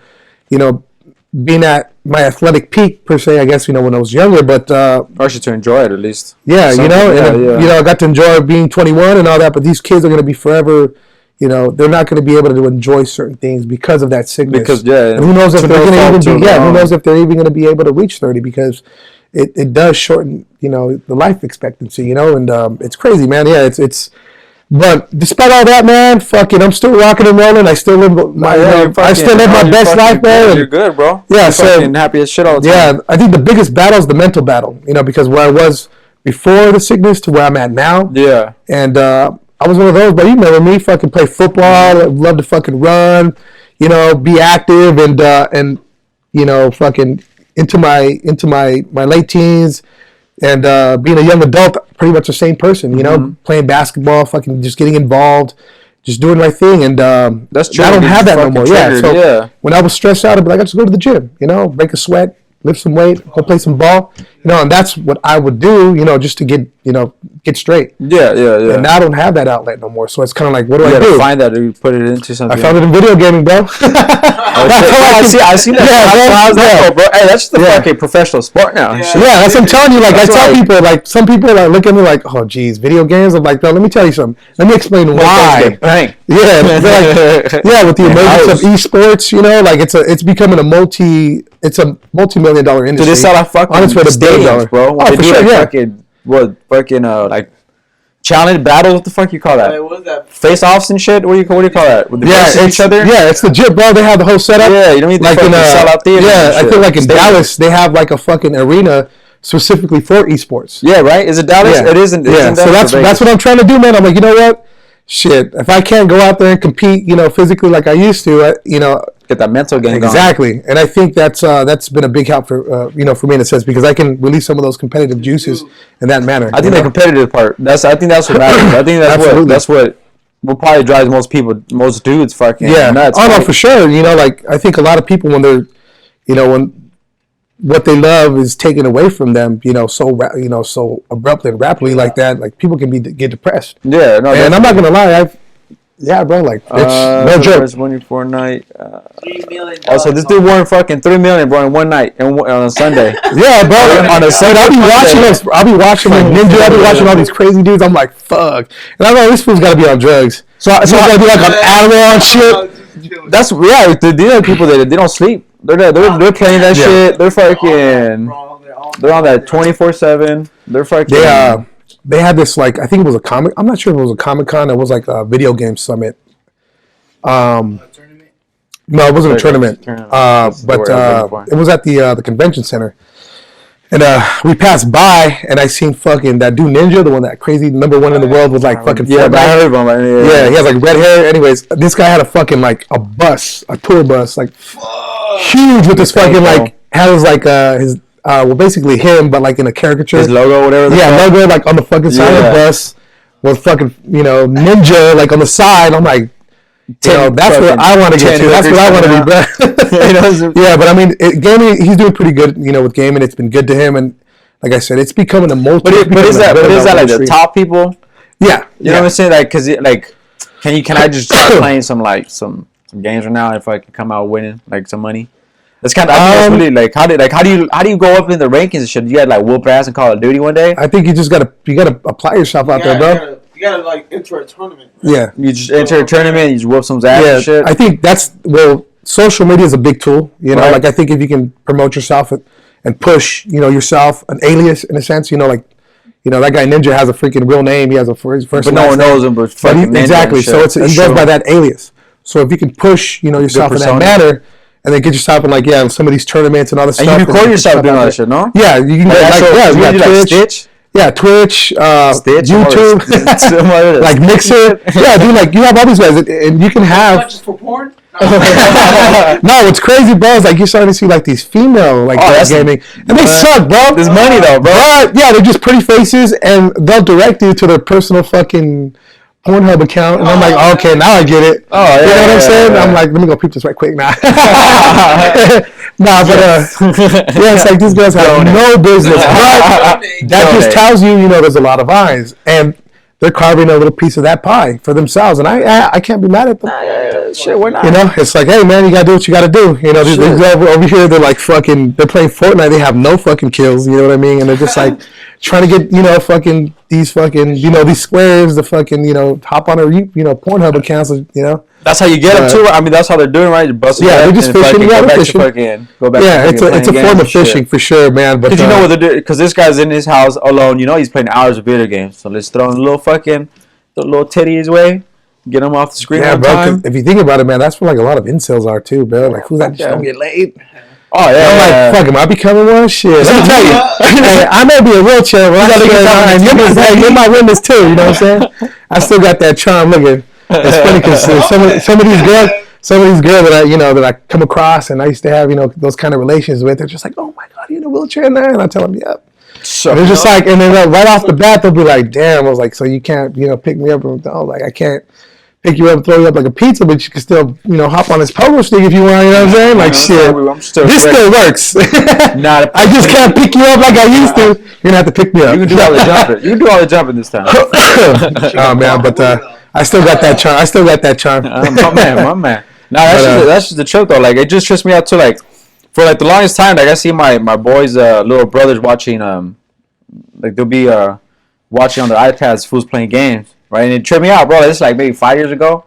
Speaker 1: being at my athletic peak per se, I guess, when I was younger, but
Speaker 2: actually to enjoy it at least.
Speaker 1: Yeah, I got to enjoy being 21 and all that, but these kids are going to be forever, they're not going to be able to enjoy certain things because of that sickness.
Speaker 2: Because
Speaker 1: and who knows if they're going to even be who knows if they're even going to be able to reach 30, because it does shorten, the life expectancy, and it's crazy, man. Yeah, it's but despite all that, man, fucking, I'm still rocking and rolling. I still live my, I still live my best life, man.
Speaker 2: You're good, bro.
Speaker 1: Yeah,
Speaker 2: you're
Speaker 1: so
Speaker 2: fucking happy as shit all the time.
Speaker 1: Yeah, I think the biggest battle is the mental battle. Because where I was before the sickness to where I'm at now.
Speaker 2: Yeah.
Speaker 1: And I was one of those, but you remember me, fucking play football, love to fucking run, be active, and fucking into my late teens. And being a young adult, pretty much the same person, playing basketball, fucking just getting involved, just doing my thing. And
Speaker 2: that's true.
Speaker 1: I don't have that no more.
Speaker 2: Triggered.
Speaker 1: Yeah, so when I was stressed out, I'd be like, I just go to the gym, break a sweat, lift some weight, go play some ball, and that's what I would do, just to get straight.
Speaker 2: Yeah.
Speaker 1: And now I don't have that outlet no more, so it's kind of like, what do I do?
Speaker 2: You find that, or put it into something.
Speaker 1: I found it in video gaming, bro.
Speaker 2: I see that. Yeah, bro. Hey, that's the fucking professional sport now.
Speaker 1: Yeah, that's what I'm telling you. Like, I tell people, like, some people like look at me like, oh, geez, video games. I'm like, no, let me tell you something. Let me explain why. Yeah, with the emergence of esports, like it's becoming a multi-million dollar industry.
Speaker 2: Dude, they sell a fucking stadiums, bro.
Speaker 1: Oh, for sure, yeah.
Speaker 2: Fucking like challenge battles. What the fuck you call that?
Speaker 3: What is that?
Speaker 2: Face offs and shit. What do you call that? With the
Speaker 1: each
Speaker 2: other?
Speaker 1: Yeah, it's legit, bro. They have the whole setup.
Speaker 2: Yeah, you don't need to fucking sell out theaters.
Speaker 1: Yeah, I feel like in Dallas they have like a fucking arena specifically for esports.
Speaker 2: Yeah, right. Is it Dallas?
Speaker 1: Yeah.
Speaker 2: It isn't.
Speaker 1: Yeah, so that's what I'm trying to do, man. I'm like, you know what? Shit, if I can't go out there and compete, physically like I used to,
Speaker 2: get that mental game
Speaker 1: exactly
Speaker 2: going.
Speaker 1: And I think that's been a big help for for me in a sense, because I can release some of those competitive juices in that manner.
Speaker 2: I think the competitive part, I think that's what matters. I think that's what probably drives most dudes fucking nuts.
Speaker 1: Oh, no, for sure. Like, I think a lot of people, when they're when what they love is taken away from them, so abruptly and rapidly like that, like people can get depressed.
Speaker 2: Yeah, no,
Speaker 1: and I'm not gonna lie, bro, like it's no joke.
Speaker 2: Winning for a night.
Speaker 3: $3 million.
Speaker 2: Also, this dude won fucking $3 million, bro, in one night on a Sunday.
Speaker 1: Yeah, bro.
Speaker 2: On a Sunday,
Speaker 1: I'll be watching like Ninja. I'll be watching all these crazy dudes. I'm like, fuck. And I'm like, this fool's got to be on drugs. So I gotta be like on Adderall and shit.
Speaker 2: That's the other people that they don't sleep. They're playing that shit. They're fucking. They're on that 24/7. They're fucking.
Speaker 1: They had this, like, I think it was a comic. I'm not sure if it was a Comic-Con. It was like a video game summit. No, it wasn't a tournament. But it was at the convention center. And we passed by, and I seen fucking that dude Ninja, the one that crazy #1 in the world was like fucking.
Speaker 2: Yeah, but I heard about it.
Speaker 1: Yeah, he has like red hair. Anyways, this guy had a fucking like a bus, a tour bus, like huge with this fucking like has like his well basically him, but like in a caricature.
Speaker 2: His logo, whatever.
Speaker 1: Logo like on the fucking side of the bus with fucking Ninja like on the side. I'm like. That's where I want to get to. That's what I want to be, bro. Yeah, but I mean, gaming. He's doing pretty good, with gaming. It's been good to him, and like I said, it's becoming a multi.
Speaker 2: But is that like the top people?
Speaker 1: Yeah,
Speaker 2: you know what I'm saying? Like, cause can I just start playing some games right now if I can come out winning like some money? That's kind of I think that's really how do you go up in the rankings and shit? You got like whoop ass in Call of Duty one day?
Speaker 1: I think you just gotta apply yourself out there, bro.
Speaker 3: You gotta like enter a tournament.
Speaker 1: Right? Yeah,
Speaker 2: you just enter a tournament, you just whoop some ass and shit.
Speaker 1: I think social media is a big tool. Right. Like I think if you can promote yourself and push, yourself, an alias in a sense, that guy Ninja has a freaking real name. He has a first.
Speaker 2: But no one knows him. But fucking
Speaker 1: exactly. So he goes by that alias. So if you can push, yourself in that manner. And then get yourself in some of these tournaments and all this stuff.
Speaker 2: And you record yourself doing all that shit, no?
Speaker 1: Yeah, you can get Twitch.
Speaker 2: Stitch?
Speaker 1: Yeah, Twitch,
Speaker 2: Stitch,
Speaker 1: YouTube, like Mixer. Yeah, dude, you have all these guys, and you can have.
Speaker 3: Just for porn?
Speaker 1: No, what's crazy, bro, is you're starting to see these female gaming, and they suck, bro.
Speaker 2: There's money though, bro.
Speaker 1: Yeah, they're just pretty faces, and they'll direct you to their personal fucking Pornhub account, and I'm like, okay, now I get it.
Speaker 2: Oh, yeah,
Speaker 1: you know what I'm saying? I'm like, let me go peep this right quick now. It's like these guys have no business. But that just tells you, there's a lot of eyes, and they're carving a little piece of that pie for themselves, and I can't be mad at them.
Speaker 2: Shit, why not?
Speaker 1: It's like, hey man, you gotta do what you gotta do. These guys over here, they're like fucking, they're playing Fortnite, they have no fucking kills. You know what I mean? And they're just like trying to get fucking these fucking these squares to fucking hop on their Pornhub accounts.
Speaker 2: That's how you get them too. I mean, that's how they're doing, right?
Speaker 1: They're just fishing. Go back it's a form of fishing for sure, man. But
Speaker 2: you know what they're doing? Because this guy's in his house alone. He's playing hours of video games. So let's throw in a little titty his way, get him off the screen.
Speaker 1: Yeah, bro. Time. If you think about it, man, that's where a lot of incels are too, bro. Like, who's that? Just don't get laid.
Speaker 2: Oh yeah,
Speaker 1: I'm like, fuck, am I becoming one? Shit, let me tell you, I may be a wheelchair, but you're my witness too. You know what I'm saying? I still got that charm. Look, it's funny because some of these girls that I come across and I used to have those kind of relations with, they're just like, oh my god, you in a wheelchair now? And I tell them, yep. So they're just like, and then right off the bat they'll be like, damn. I was like, so you can't pick me up? And I was like, I can't pick you up and throw you up like a pizza, but you can still, hop on this pogo stick if you want, you know what I'm saying? Like, shit, this still works. I just can't pick you up like I used to. You're going to have to pick me up.
Speaker 2: You can do all the jumping. You can do all the jumping this time.
Speaker 1: Oh, man, but I still got that charm.
Speaker 2: My man. No, that's just the trip, though. Like, it just trips me out, too. Like, for, the longest time, I see my boys' little brothers watching, they'll be watching on their iPads, fools playing games. Right, and it tripped me out, bro. This is maybe 5 years ago.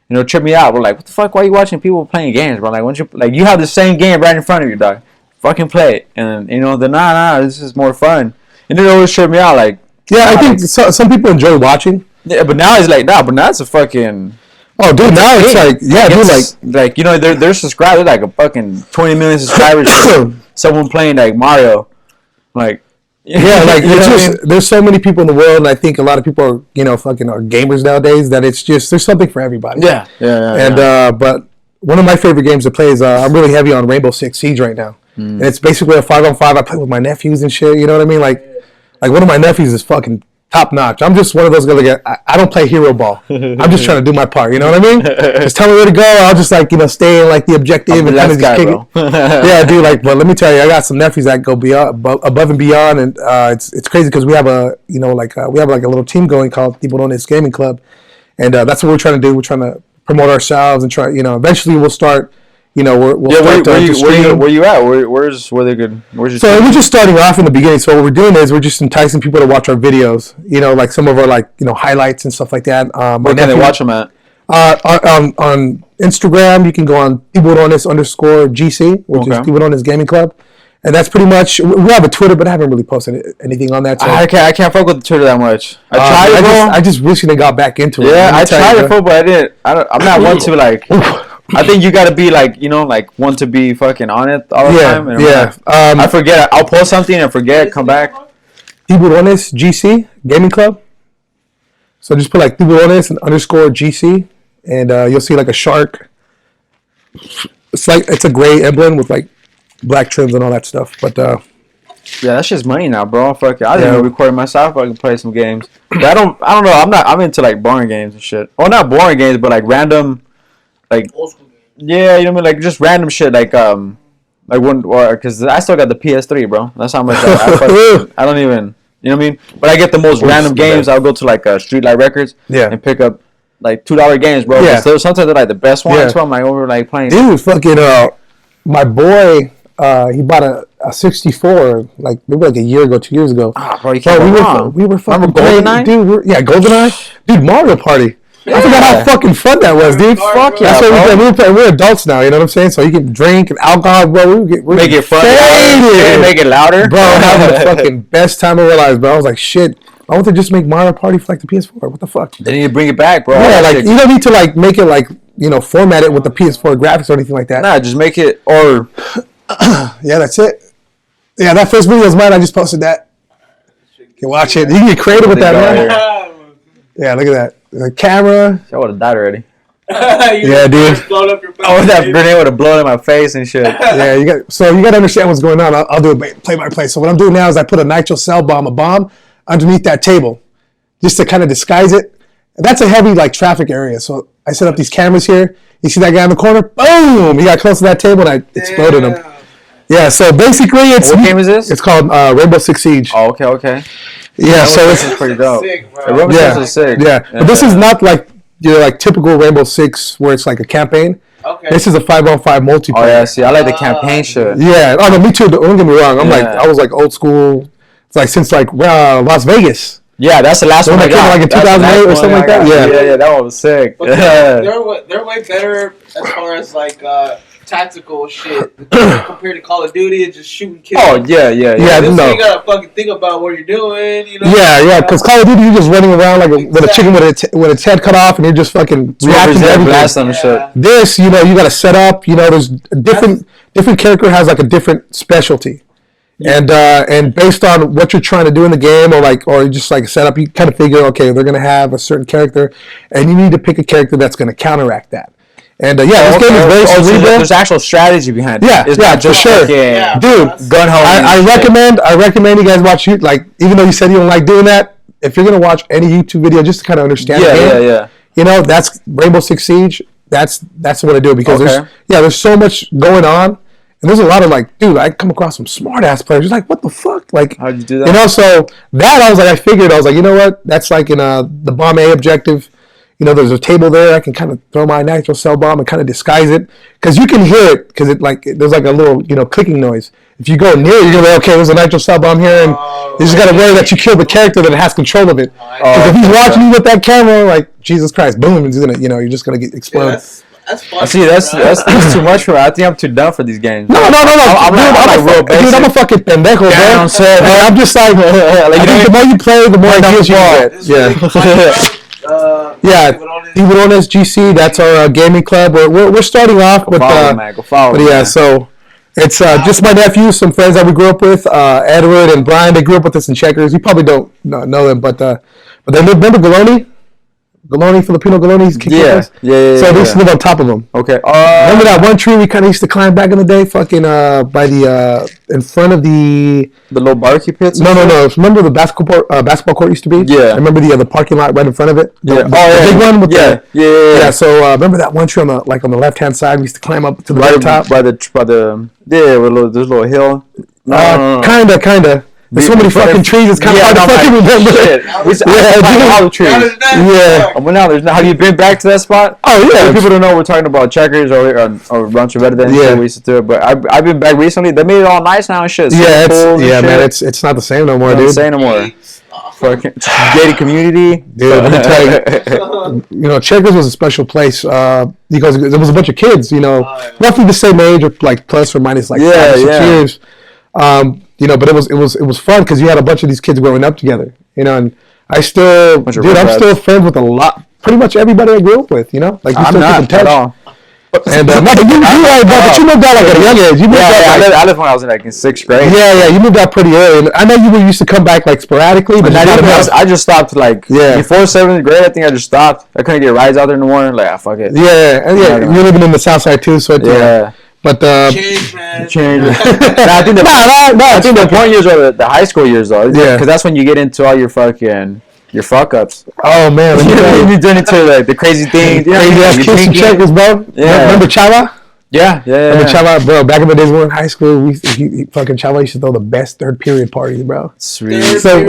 Speaker 2: It tripped me out. We're like, what the fuck? Why are you watching people playing games, bro? You have the same game right in front of you, dog. Fucking play it. And this is more fun. And it always tripped me out,
Speaker 1: I think some people enjoy watching.
Speaker 2: Yeah, but now it's but now it's a fucking.
Speaker 1: Oh, dude, now it's
Speaker 2: they're subscribed. They're a fucking 20 million subscribers. Someone playing Mario,
Speaker 1: there's so many people in the world, and I think a lot of people are are gamers nowadays, that it's just there's something for everybody.
Speaker 2: Yeah.
Speaker 1: And but one of my favorite games to play is I'm really heavy on Rainbow Six Siege right now, and it's basically a 5-on-5. I play with my nephews and shit. You know what I mean? Like one of my nephews is fucking top notch. I'm just one of those guys. I don't play hero ball. I'm just trying to do my part. You know what I mean? Just tell me where to go. I'll just stay in the objective and kind of just kick it. Yeah, dude. But let me tell you, I got some nephews that go above and beyond, and it's crazy because we have a we have a little team going called Tiburones Gaming Club, and that's what we're trying to do. We're trying to promote ourselves and try. Eventually we'll start. Where
Speaker 2: you at? Where's your
Speaker 1: so we're just starting off in the beginning. So what we're doing is we're just enticing people to watch our videos. Some of our highlights and stuff like that.
Speaker 2: Where can they watch them at?
Speaker 1: On Instagram, you can go on Tiburones_GC, which is Tiburones Gaming Club. And that's pretty much. We have a Twitter, but I haven't really posted anything on that. So.
Speaker 2: I can't fuck with the Twitter that much. I
Speaker 1: just recently got back into it.
Speaker 2: Yeah, I tried it, but I didn't. I'm not one to I think you gotta be like, like want to be fucking on it all the time. And I forget. I'll post something and forget. Come back.
Speaker 1: Tiburones GC Gaming Club. So just put like Tiburones and _ GC, and you'll see like a shark. It's a gray emblem with like black trims and all that stuff. But
Speaker 2: yeah, that's just money now, bro. Fuck it. I didn't even record myself. I can play some games. But I don't know. I'm into like boring games and shit. Well, not boring games, but like random, like
Speaker 3: Old school games.
Speaker 2: yeah, you know what I mean? Like just random shit. Like one, because I still got the PS3, bro. That's how much I don't even. You know what I mean? But I get the most random games. I'll go to like Streetlight Records and pick up like $2 games, bro. Yeah. So sometimes they're like the best ones. So I'm like over like playing.
Speaker 1: Dude, fucking my boy, he bought a 64 like maybe like a year ago, 2 years ago.
Speaker 2: Ah, bro, you can't
Speaker 1: we were fucking
Speaker 2: GoldenEye?
Speaker 1: Dude, GoldenEye. Dude, Mario Party. I forgot how fucking fun that was, dude.
Speaker 2: Fuck yeah,
Speaker 1: that's what we were playing. We're adults now, you know what I'm saying? So you can drink and alcohol, bro. We
Speaker 2: make it fun, make it louder,
Speaker 1: bro. Having the fucking best time of our lives, bro. I was like, shit. I want to just make Mario Party for like the PS4. What the fuck?
Speaker 2: They need to bring it back, bro.
Speaker 1: Yeah, like you don't need to like make it like format it with the PS4 graphics or anything like that.
Speaker 2: Nah, just make it or.
Speaker 1: Yeah, that's it. Yeah, that first video is mine. I just posted that. You can watch it. You can get creative with that, man. Yeah, look at that. The camera.
Speaker 2: I would have died already.
Speaker 1: Yeah, dude.
Speaker 2: That grenade would have blown in my face and shit.
Speaker 1: Yeah, you got to understand what's going on. I'll do it play by play. So what I'm doing now is I put a nitro cell bomb, a bomb, underneath that table, just to kind of disguise it. And that's a heavy like traffic area. So I set up these cameras here. You see that guy in the corner? Boom! He got close to that table and I exploded him. Yeah. So basically,
Speaker 2: what game is this?
Speaker 1: It's called Rainbow Six Siege.
Speaker 2: Oh, okay.
Speaker 1: Yeah, so
Speaker 2: it's pretty dope.
Speaker 3: Rainbow
Speaker 2: Six is sick.
Speaker 1: Yeah, but this is not like like typical Rainbow Six where it's like a campaign.
Speaker 3: Okay.
Speaker 1: This is a 5-on-5 multiplayer.
Speaker 2: Oh yeah, see, I like the campaign shit.
Speaker 1: Yeah. Oh no, me too. Don't get me wrong. I was like old school. It's like since like Las Vegas.
Speaker 2: Yeah, that's the last one I got.
Speaker 1: Like in 2008 or something like that.
Speaker 2: Yeah, that one was sick.
Speaker 3: But they're way better as far as like tactical shit compared to Call of Duty and just shooting kills.
Speaker 2: Oh yeah.
Speaker 3: This you gotta fucking think about what you're doing.
Speaker 1: Yeah. Because Call of Duty, you're just running around like with a chicken with its head cut off, and you're just fucking reacting to everything.
Speaker 2: Shit.
Speaker 1: This, you got to set up. There's different character has like a different specialty. Yeah. And based on what you're trying to do in the game, or just like set up, you kind of figure, okay, they're gonna have a certain character, and you need to pick a character that's gonna counteract that. And this game is very cerebral.
Speaker 2: There's actual strategy behind it.
Speaker 1: Yeah, for sure, dude.
Speaker 2: Gun ho.
Speaker 1: I recommend you guys watch even though you said you don't like doing that, if you're gonna watch any YouTube video just to kind of understand the game, that's Rainbow Six Siege. That's what I do because there's so much going on. And there's a lot of dude, I come across some smart ass players. Just like, what the fuck? Like,
Speaker 2: how'd you do that?
Speaker 1: So that I was like, I was like, you know what? That's like in the bomb A objective. There's a table there. I can kind of throw my nitro cell bomb and kind of disguise it because you can hear it because there's like a little clicking noise. If you go near, you're gonna be like, okay, there's a nitro cell bomb here, and you just gotta worry that you kill the character that has control of it. Because if he's watching you with that camera, like Jesus Christ, boom, it's gonna, you're just gonna get exploded.
Speaker 3: That's fun.
Speaker 2: See, that's too much for me. I think I'm too dumb for these games.
Speaker 1: No. I'm a fucking pendejo, bro. I'm just like the more you play, the more ideas you get. Yeah. Tiburones GC. That's our gaming club. We're starting off with. So it's just my nephews, some friends that we grew up with, Edward and Brian. They grew up with us in Checkers. You probably don't know them, but they remember Galoni. Filipino Galoni, he's kicked us. Yeah. So they used to live on top of them.
Speaker 2: Okay.
Speaker 1: Remember that one tree we kind of used to climb back in the day, fucking by the in front of the
Speaker 2: little barbecue pits.
Speaker 1: No. Remember the basketball court used to be? Yeah. I remember the parking lot right in front of it.
Speaker 2: Yeah.
Speaker 1: The big one with
Speaker 2: Yeah.
Speaker 1: So remember that one tree on the left hand side? We used to climb up to the very top
Speaker 2: by the there's a little hill.
Speaker 1: Kinda. There's so many fucking trees. It's kind of hard to fucking remember.
Speaker 2: All the trees. Well, now there's not. Have you been back to that spot?
Speaker 1: Oh yeah.
Speaker 2: People don't know we're talking about Checkers or Rancho Verde. Yeah, we used to do it. But I've been back recently. They made it all nice now and shit.
Speaker 1: Man. It's not the same no more, dude.
Speaker 2: It's not the same no more. Fucking gated community,
Speaker 1: dude. Let me tell you, Checkers was a special place because there was a bunch of kids, roughly the same age, or like plus or minus 5 or 6 years. But it was fun because you had a bunch of these kids growing up together, and I'm still friends with pretty much everybody I grew up with, like I'm not at all. And no, but you right, but you moved out like at a young age. You moved out.
Speaker 2: I lived when I was in like in 6th grade.
Speaker 1: Yeah, you moved out pretty early. And I know you used to come back like sporadically, but
Speaker 2: I just stopped like before 7th grade. I think I just stopped. I couldn't get rides out there in the morning. Like, fuck it.
Speaker 1: Yeah, you're living in the South Side too, so But
Speaker 3: change, man.
Speaker 2: I think the point years are the high school years though. Yeah, because that's when you get into all your fuck ups.
Speaker 1: Oh man,
Speaker 2: you turn into like the crazy things.
Speaker 1: Crazy ass kicks and checkers, bro. Yeah. Remember Chava?
Speaker 2: Yeah.
Speaker 1: Remember Chava, bro? Back in the days when we were in high school, fucking Chava used to throw the best third period parties, bro.
Speaker 2: Sweet.
Speaker 1: So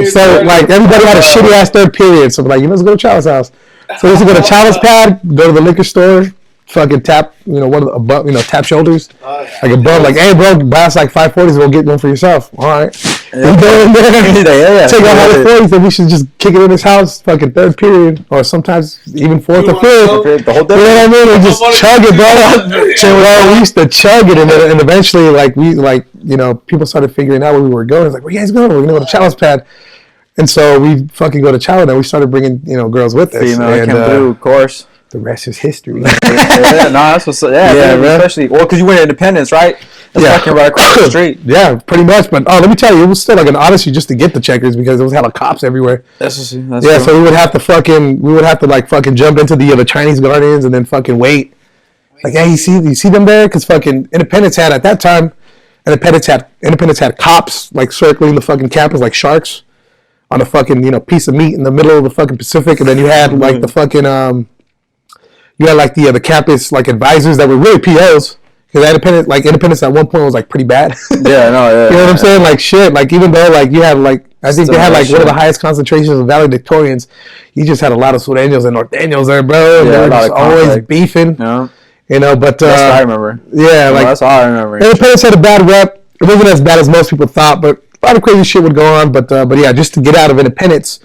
Speaker 1: like everybody had a shitty ass third period. So like, let's go to Chava's house. So we used to go to Chava's pad, go to the liquor store. Fucking tap, one of the tap shoulders, like a bum, like, hey, bro, buy us like 540s, we'll get one for yourself. All right, we go in there, take out 540s, and we should just kick it in his house, fucking third period, or sometimes even fourth or fifth. The whole day. You know what I mean? And just chug it, bro. We used to chug it, and eventually, people started figuring out where we were going. It's like, where you guys going? We're gonna go to Chalice Pad. And so we fucking go to Chalice, and we started bringing girls with us.
Speaker 2: Female came through, of course.
Speaker 1: The rest is history.
Speaker 2: That's what's especially because you went to Independence, right? That's fucking right across the street.
Speaker 1: Yeah, pretty much. But let me tell you, it was still like an odyssey just to get the Checkers because there was hella cops everywhere.
Speaker 2: That's
Speaker 1: so we would have to fucking jump into the Chinese gardens and then fucking wait. Like, hey, you see them there? Because fucking Independence had at that time, Independence had cops like circling the fucking campus like sharks on a fucking piece of meat in the middle of the fucking Pacific, and then you had like the fucking you had like the campus like advisors that were really POs because Independence at one point was like pretty bad.
Speaker 2: You know what
Speaker 1: I'm saying? Like shit. Like even though like you had like I think they had like one of the highest concentrations of valedictorians, you just had a lot of Sureños and Norteños there, bro. And they were just always beefing.
Speaker 2: Yeah.
Speaker 1: But
Speaker 2: that's what I remember.
Speaker 1: Yeah,
Speaker 2: that's all I remember.
Speaker 1: Independence had a bad rep. It wasn't as bad as most people thought, but a lot of crazy shit would go on. But yeah, just to get out of Independence.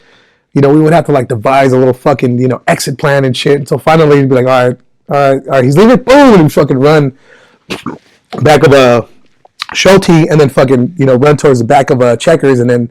Speaker 1: We would have to like devise a little fucking, exit plan and shit. So finally we'd be like, all right, he's leaving, boom, and we fucking run back of a Schulte and then fucking, run towards the back of a Checkers. And then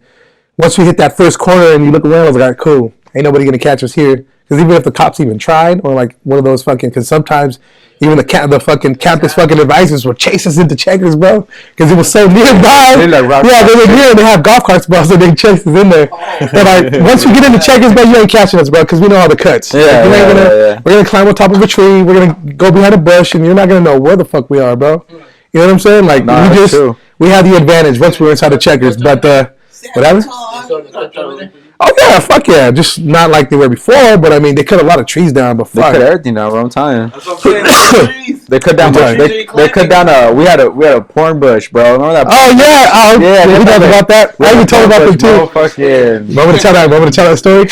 Speaker 1: once we hit that first corner and you look around, I was like, all right, cool. Ain't nobody going to catch us here. Because even if the cops even tried or like one of those fucking, because sometimes even the fucking campus fucking advisors would chase us into Checkers, bro, because it was so nearby. They were near and they have golf carts, bro, so they chase us in there. But like once we get into Checkers, bro, you ain't catching us, bro, because we know all the cuts. We're gonna climb on top of a tree. We're gonna go behind a bush, and you're not gonna know where the fuck we are, bro. You know what I'm saying? Like we had the advantage once we were inside the Checkers, but whatever. Oh yeah, fuck yeah! Just not like they were before, but I mean they cut a lot of trees down. But
Speaker 2: they cut everything down, bro. I'm telling you. They cut down. They cut down. We had a porn bush, bro. Remember that?
Speaker 1: Oh yeah. We talked about that. I even told about them too.
Speaker 2: Fuck yeah.
Speaker 1: Want me to tell that story?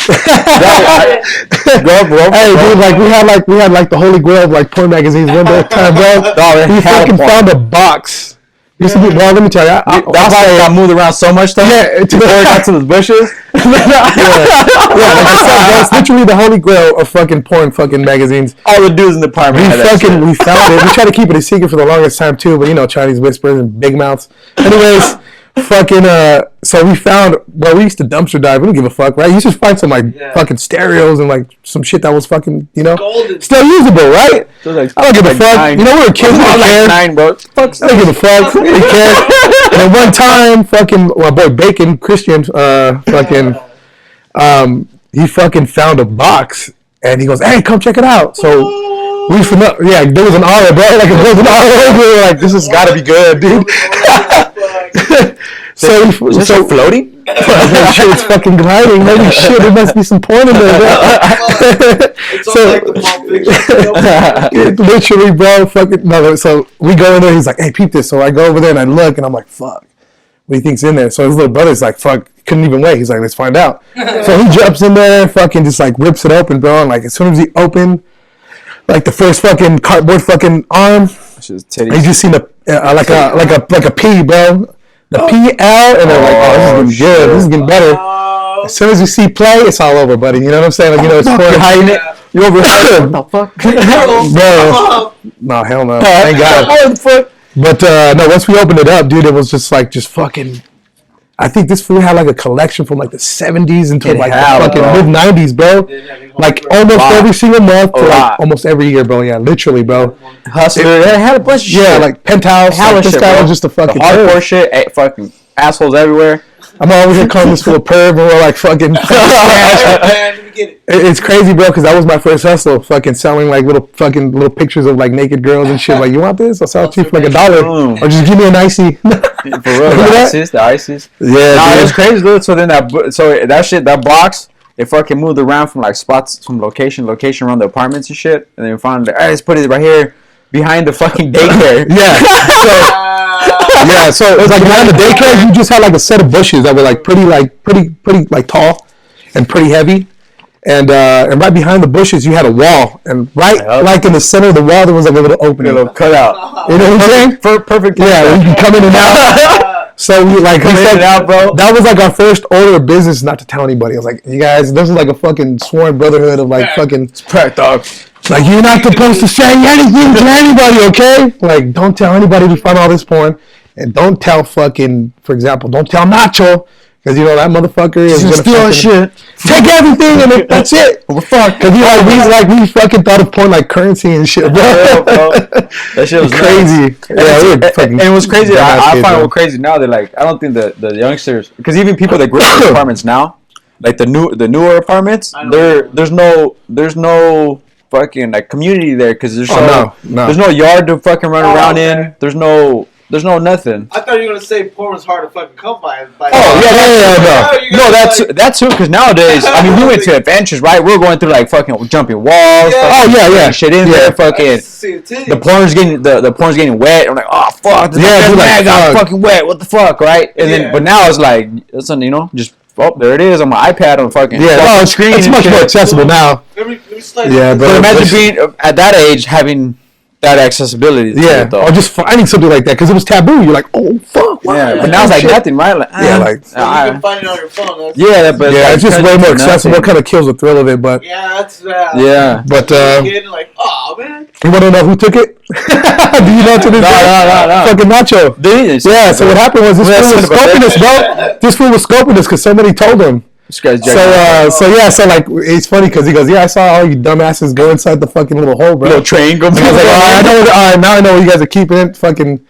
Speaker 2: Bro.
Speaker 1: Hey, dude, like we had like the holy grail of like porn magazines one day time, bro. We fucking found a box. Well, let me tell you, that
Speaker 2: box got moved around so much though. Yeah, before it got to the bushes.
Speaker 1: That's literally the holy grail of fucking porn fucking magazines.
Speaker 2: All the dudes in the apartment.
Speaker 1: We found it. We tried to keep it a secret for the longest time too, but Chinese whispers and big mouths. Anyways, fucking so we found. Well, we used to dumpster dive. We didn't give a fuck, right? You used to find some fucking stereos and like some shit that was fucking
Speaker 3: golden.
Speaker 1: Still usable, right?
Speaker 2: Like,
Speaker 1: I don't give a fuck. We were kids. We didn't care.
Speaker 2: Bro.
Speaker 1: I don't give a fuck. We didn't care. And one time, fucking my boy Bacon Christian, he fucking found a box and he goes, "Hey, come check it out." So. There was an aura, bro. Like it was an aura. We were like, "This has got to be good, dude." so
Speaker 2: floating?
Speaker 1: Shit, it's fucking gliding. Holy shit, there must be some porn in there, bro. Literally, bro. Fucking no. So we go in there. He's like, "Hey, peep this." So I go over there and I look, and I'm like, "Fuck." What do you think's in there? So his little brother's like, "Fuck." Couldn't even wait. He's like, "Let's find out." So he jumps in there and fucking just like rips it open, bro. And like as soon as he opened. Like the first fucking cardboard fucking arm, you just seen like a P, bro. The PL, and they're like, this is getting good. This is getting better. As soon as you see play, it's all over, buddy. You know what I'm saying? Like it's pouring hiding it. You over here? What the fuck, bro? No, hell no. Thank God. But no, once we opened it up, dude, it was just fucking. I think this fool had like a collection from like the 70s until
Speaker 2: It
Speaker 1: like
Speaker 2: had,
Speaker 1: the fucking
Speaker 2: bro.
Speaker 1: mid 90s, bro. Like almost every single month to like almost every year, bro. Yeah, literally, bro.
Speaker 2: Hustler. They had a bunch of shit.
Speaker 1: Yeah, like Penthouse.
Speaker 2: Hella
Speaker 1: Like, this
Speaker 2: shit,
Speaker 1: guy
Speaker 2: bro.
Speaker 1: was just a fucking
Speaker 2: the hardcore
Speaker 1: perv.
Speaker 2: shit. Fucking assholes everywhere.
Speaker 1: I'm always here calling this fool a perv, and we're like fucking.
Speaker 3: Man, let me get it.
Speaker 1: It's crazy, bro, because that was my first hustle. Fucking selling like little pictures of like naked girls and shit. Like, you want this? I'll sell it to you for like $1, or just give me an icy.
Speaker 2: For real, the ISIS.
Speaker 1: Yeah,
Speaker 2: Nah,
Speaker 1: dude.
Speaker 2: it was crazy, dude. So then that box, it fucking moved around from like spots, from location around the apartments and shit. And then we found, like, all right, let's put it right here behind the fucking daycare.
Speaker 1: Yeah, so it was like behind the daycare, you just had like a set of bushes that were like pretty like tall and pretty heavy. And right behind the bushes, you had a wall, and like in the center of the wall, there was like a little opening,
Speaker 2: A little cutout.
Speaker 1: You know what I'm saying?
Speaker 2: Perfect.
Speaker 1: Yeah, you can come in and out. So we said,
Speaker 2: bro.
Speaker 1: that was like our first order of business, not to tell anybody. I was like, you guys, this is like a fucking sworn brotherhood of like fucking
Speaker 2: Crack dog.
Speaker 1: like, you're not supposed to say anything to anybody, okay? Like, don't tell anybody we found all this porn, and don't tell fucking, for example, don't tell Nacho. Because, you know, that motherfucker is going to
Speaker 2: steal shit.
Speaker 1: Take everything, and that's it.
Speaker 2: Well, fuck.
Speaker 1: Because we fucking thought of porn like currency and shit, bro.
Speaker 2: Yeah, bro. That shit was
Speaker 1: crazy.
Speaker 2: nuts.
Speaker 1: Yeah, we were fucking.
Speaker 2: And it was crazy. I
Speaker 1: kids,
Speaker 2: find
Speaker 1: bro.
Speaker 2: it crazy now that, like, I don't think the youngsters, because even people that grew up in apartments now, like the newer apartments, there's no fucking like community there, because there's there's no yard to fucking run around in. There's no nothing.
Speaker 3: I thought you were gonna say porn was hard to fucking come by.
Speaker 2: No, that's too. Because nowadays, I mean, we went to adventures, right? We're going through like fucking jumping walls.
Speaker 1: Yeah.
Speaker 2: Shit in there, fucking. The porn's getting wet. I'm like, oh fuck, this man got fucking wet. What the fuck, right? And then, but now it's like, it's just. Oh, there it is on my iPad on fucking screen.
Speaker 1: It's much more accessible now.
Speaker 3: Let me slide
Speaker 1: Yeah,
Speaker 3: it.
Speaker 1: bro.
Speaker 2: But imagine being at that age having that accessibility.
Speaker 1: Yeah, or just finding something like that because it was taboo. You're like, oh fuck.
Speaker 2: Yeah, but now it's like nothing, right? Like,
Speaker 1: yeah, like
Speaker 3: So you can find it on your phone.
Speaker 2: but
Speaker 1: it's just way more accessible. It kind of kills the thrill of it, but
Speaker 3: that's
Speaker 1: but
Speaker 3: like, oh man,
Speaker 1: you want to know who took it? Do you know to this day?
Speaker 2: No.
Speaker 1: Fucking Nacho. Yeah. So what happened was this fool was scoping us, bro. This fool was scoping us because somebody told him. So like it's funny because he goes, yeah, I saw all you dumbasses go inside the fucking little hole, bro.
Speaker 2: Little train go.
Speaker 1: I was like, now I know what you guys are keeping it. Fucking.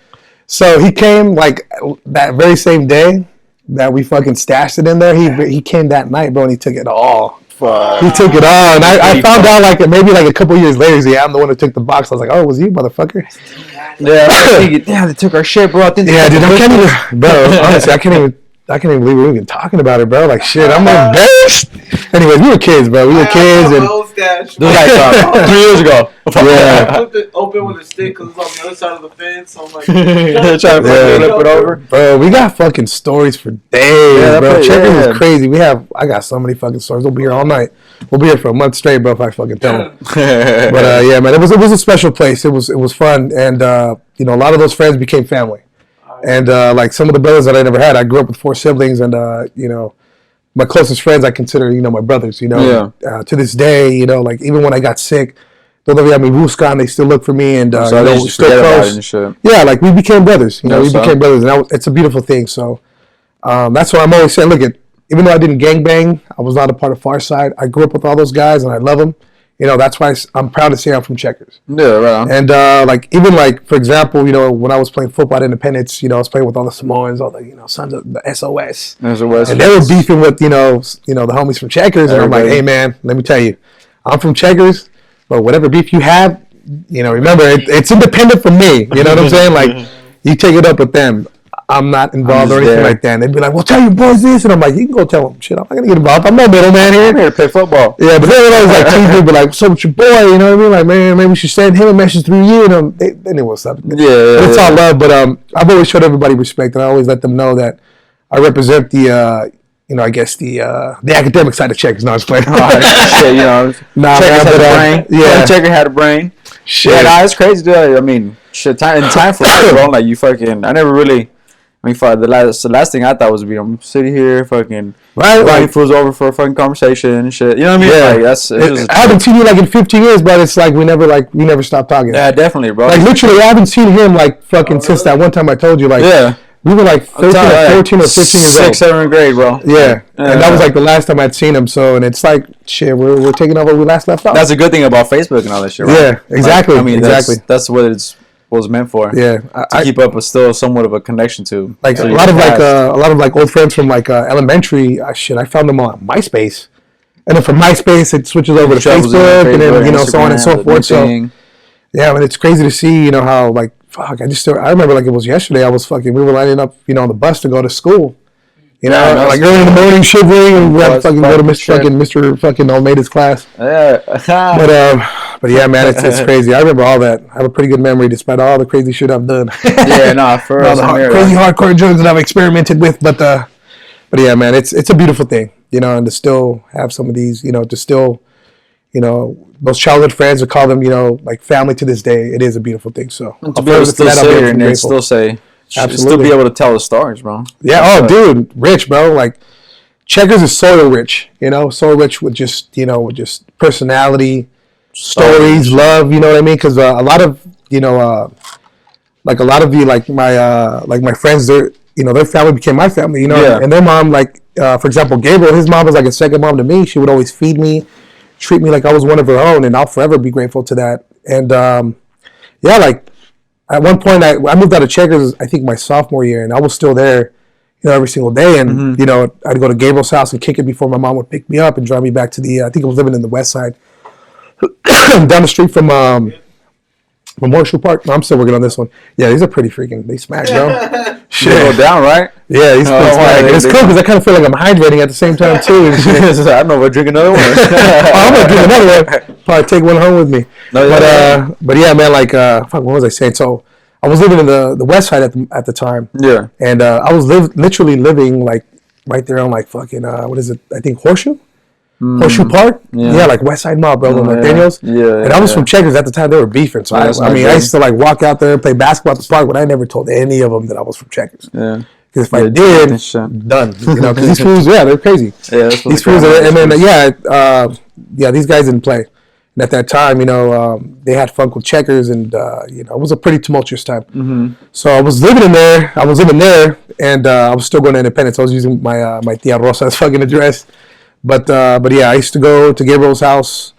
Speaker 1: So he came like that very same day that we fucking stashed it in there. He came that night, bro, and he took it all. He took it all, and I found out like maybe like a couple years later. So yeah, I'm the one who took the box. I was like, oh, it was you, motherfucker?
Speaker 2: Yeah, they took our shit, bro.
Speaker 1: Yeah, dude, I can't even, bro. Honestly, I can't even believe we're even talking about it, bro. Like, shit, I'm embarrassed. Anyways, we were kids, bro. We were kids, and
Speaker 2: this was like 3 years ago.
Speaker 1: Yeah.
Speaker 3: I flipped it open with a stick because it's on the other side of the fence. So I'm like,
Speaker 2: trying to flip it over.
Speaker 1: Bro, we got fucking stories for days, bro. Checkers is crazy. I got so many fucking stories. We'll be here all night. We'll be here for a month straight, bro, if I fucking tell them. But yeah, man, it was a special place. It was fun, and you know, a lot of those friends became family. And like some of the brothers that I never had, I grew up with 4 siblings, and you know, my closest friends I consider, you know, my brothers. You know, to this day, you know, like even when I got sick, though they had me Buscan, they still look for me, and
Speaker 2: so
Speaker 1: you know,
Speaker 2: they still close. And shit.
Speaker 1: Yeah, like we became brothers. You know, we became brothers, and it's a beautiful thing. So that's why I'm always saying, look, even though I didn't gangbang, I was not a part of Far Side. I grew up with all those guys, and I love them. You know, that's why I'm proud to say I'm from Checkers.
Speaker 2: Yeah, right on.
Speaker 1: And like even like for example, you know, when I was playing football at Independence, you know, I was playing with all the Samoans, all the, you know, sons of the SOS. And they were beefing with, you know, the homies from Checkers, and I'm like, hey man, let me tell you, I'm from Checkers, but whatever beef you have, you know, remember it's independent from me. You know what I'm saying? Like you take it up with them. I'm not involved or anything like that. And they'd be like, well, tell your boys this. And I'm like, you can go tell them. Shit, I'm not going to get involved. I'm no middleman here.
Speaker 2: I'm here to play football.
Speaker 1: Yeah, but they would always like tease me, but like, what's up with your boy? You know what I mean? Like, man, maybe we should send him a message through you. And they knew what's up. But it's all love. But I've always showed everybody respect. And I always let them know that I represent the, you know, I guess the academic side of Checkers. No, I was playing.
Speaker 2: Shit, you know. Checkers had a brain. Yeah. Checker had a brain.
Speaker 1: Shit.
Speaker 2: Yeah, nah, it's crazy, dude. I mean, shit, time for life, bro. Like, you fucking, I never really... I mean, the last thing I thought was I'm sitting here, fucking, inviting fools over for a fucking conversation and shit. You know what I mean?
Speaker 1: Yeah.
Speaker 2: Like,
Speaker 1: I haven't seen you like in 15 years, but it's like we never stopped talking.
Speaker 2: Yeah, definitely, bro.
Speaker 1: Like literally, I haven't seen him like fucking since that one time I told you. Like, We were like 13 or 14 or 15 years old.
Speaker 2: 6th, 7th grade, bro.
Speaker 1: Yeah, and that was like the last time I'd seen him. So, and it's like, shit, we're taking over where we last left off.
Speaker 2: That's a good thing about Facebook and all that shit, right?
Speaker 1: Yeah, exactly.
Speaker 2: Like, I mean,
Speaker 1: exactly.
Speaker 2: That's what it was meant for.
Speaker 1: Yeah,
Speaker 2: to keep up with still somewhat of a connection to.
Speaker 1: Like a lot of like old friends from like elementary. I found them on MySpace, and then from MySpace it switches over to Facebook, and then so on and so forth. So yeah, I mean, it's crazy to see how like fuck. I remember like it was yesterday. We were lining up on the bus to go to school. Like early in the morning, shivering, and we had to fucking go to Mr. fucking Almeida's class.
Speaker 2: Yeah.
Speaker 1: But yeah, man, it's crazy. I remember all that. I have a pretty good memory despite all the crazy shit I've done.
Speaker 2: Yeah, no, for
Speaker 1: all the crazy hardcore drugs that I've experimented with. But yeah, man, it's a beautiful thing, and to still have some of these, to still, those childhood friends, to call them, like family to this day. It is a beautiful thing. So
Speaker 2: and to be able to still sit here and still say, absolutely, still be able to tell the stories, bro.
Speaker 1: Yeah. Oh, dude, rich, bro. Like Checkers is soil rich, soil rich with just, with just personality. Stories, love, you know what I mean? Because a lot of, like a lot of like my friends, their family became my family, and their mom, like, for example, Gabriel, his mom was like a second mom to me. She would always feed me, treat me like I was one of her own, and I'll forever be grateful to that. And yeah, like at one point I moved out of Checkers, I think my sophomore year, and I was still there, every single day, and I'd go to Gabriel's house and kick it before my mom would pick me up and drive me back to I think I was living in the West Side. Down the street from Horseshoe Park. No, I'm still working on this one. Yeah, these are pretty freaking. They smack, bro.
Speaker 2: Shit, go down, right?
Speaker 1: Yeah, these smack. It's cool because I kind of feel like I'm hydrating at the same time too.
Speaker 2: I don't know if I drink another one.
Speaker 1: I'm gonna drink another one. Probably take one home with me. No, but yeah, man. Like, fuck, what was I saying? So I was living in the West Side at the time.
Speaker 2: Yeah.
Speaker 1: And I was literally living like right there on like fucking what is it? I think Horseshoe Park. Yeah, like West Side Mall, bro. Daniels.
Speaker 2: Yeah.
Speaker 1: And I was from Checkers at the time. They were beefing. So I used to like walk out there and play basketball at the park, but I never told any of them that I was from Checkers.
Speaker 2: Yeah.
Speaker 1: Because if I did, done. Because these fools, they're crazy.
Speaker 2: Yeah,
Speaker 1: these fools, and then these guys didn't play. And at that time, they had funk with Checkers, and it was a pretty tumultuous time.
Speaker 2: Mm-hmm.
Speaker 1: So I was living there, and I was still going to Independence. I was using my Tia Rosa's fucking address. But yeah, I used to go to Gabriel's house,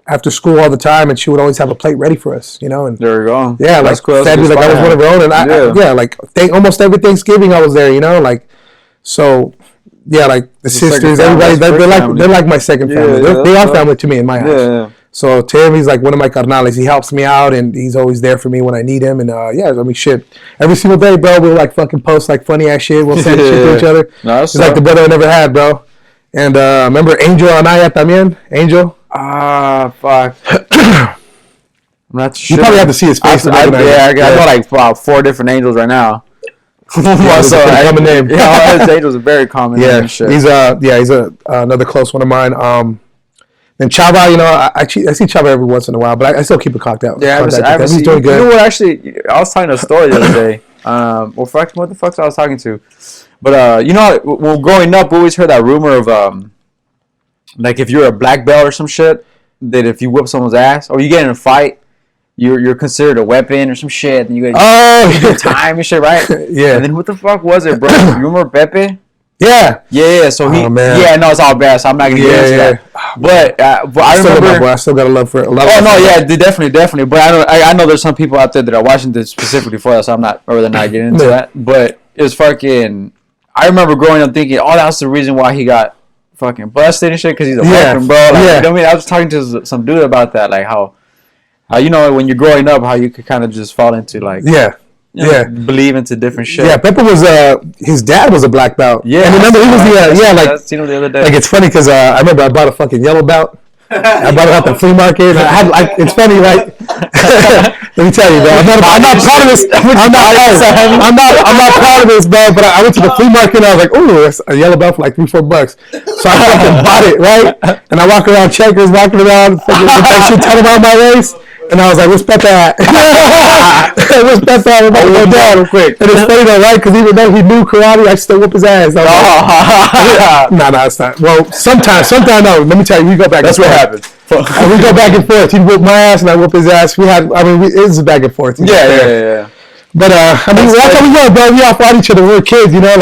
Speaker 1: after school all the time, and she would always have a plate ready for us, and
Speaker 2: there we go.
Speaker 1: Yeah, like fed me like I was one of her own, and almost every Thanksgiving I was there, like, so yeah, like the sisters, everybody, they're like my second family. They are family to me in my house.
Speaker 2: Yeah.
Speaker 1: So Tim, he's like one of my carnales. He helps me out, and he's always there for me when I need him. And I mean, shit, every single day, bro, we'll like fucking post like funny ass shit. We'll send shit to each other. He's like the brother I never had, bro. And remember Angel Anaya también? Angel?
Speaker 2: Fuck. I'm not sure.
Speaker 1: You probably have to see his face.
Speaker 2: I know like 4 different angels right now.
Speaker 1: Common name.
Speaker 2: Yeah, his angels are very common.
Speaker 1: Yeah,
Speaker 2: and shit.
Speaker 1: he's another close one of mine. And Chava, I see Chava every once in a while, but I still keep it cocked out.
Speaker 2: Yeah, he's doing good. You know what? Actually, I was telling a story the other day. What the fuck I was talking to? But well, growing up, we always heard that rumor of like if you're a black belt or some shit, that if you whip someone's ass or you get in a fight, you're considered a weapon or some shit, and you get time and shit, right?
Speaker 1: Yeah.
Speaker 2: And then what the fuck was it, bro? You remember Pepe?
Speaker 1: Yeah.
Speaker 2: So it's all bad. So I'm not gonna get into that. But I remember.
Speaker 1: I still got a love for it.
Speaker 2: Definitely. But I know there's some people out there that are watching this specifically for that, so I'm not rather not getting into that. But it was fucking. I remember growing up thinking, that's the reason why he got fucking busted and shit, because he's a weapon, bro. Like, you know what I mean? I was talking to some dude about that, like how when you're growing up, how you could kind of just fall into like believe into different shit.
Speaker 1: Yeah, Pepper was his dad was a black belt. Yeah, and remember he was
Speaker 2: I seen him the other day.
Speaker 1: Like it's funny because I remember I bought a fucking yellow belt. I bought it at the flea market. I had it's funny, like let me tell you, bro. I'm not proud of this. I'm not proud of this, bro. But I went to the flea market and I was like, ooh, it's a yellow belt for like $3-4. So I fucking bought it, right? And I walk around Checkers, walking around, fucking with that shit tied around my waist. And I was like, respect that. Respect that. We're about to go down real quick. And it's funny though, right? Because even though he knew karate, I still whoop his ass. Like, no, it's not. Well, sometimes no. Let me tell you, we go back.
Speaker 2: That's what happened.
Speaker 1: We go back and forth. He'd whoop my ass and I whoop his ass. It was back and forth.
Speaker 2: Yeah.
Speaker 1: But I mean, that's how we go, bro. We all fought each other. We were kids, you know.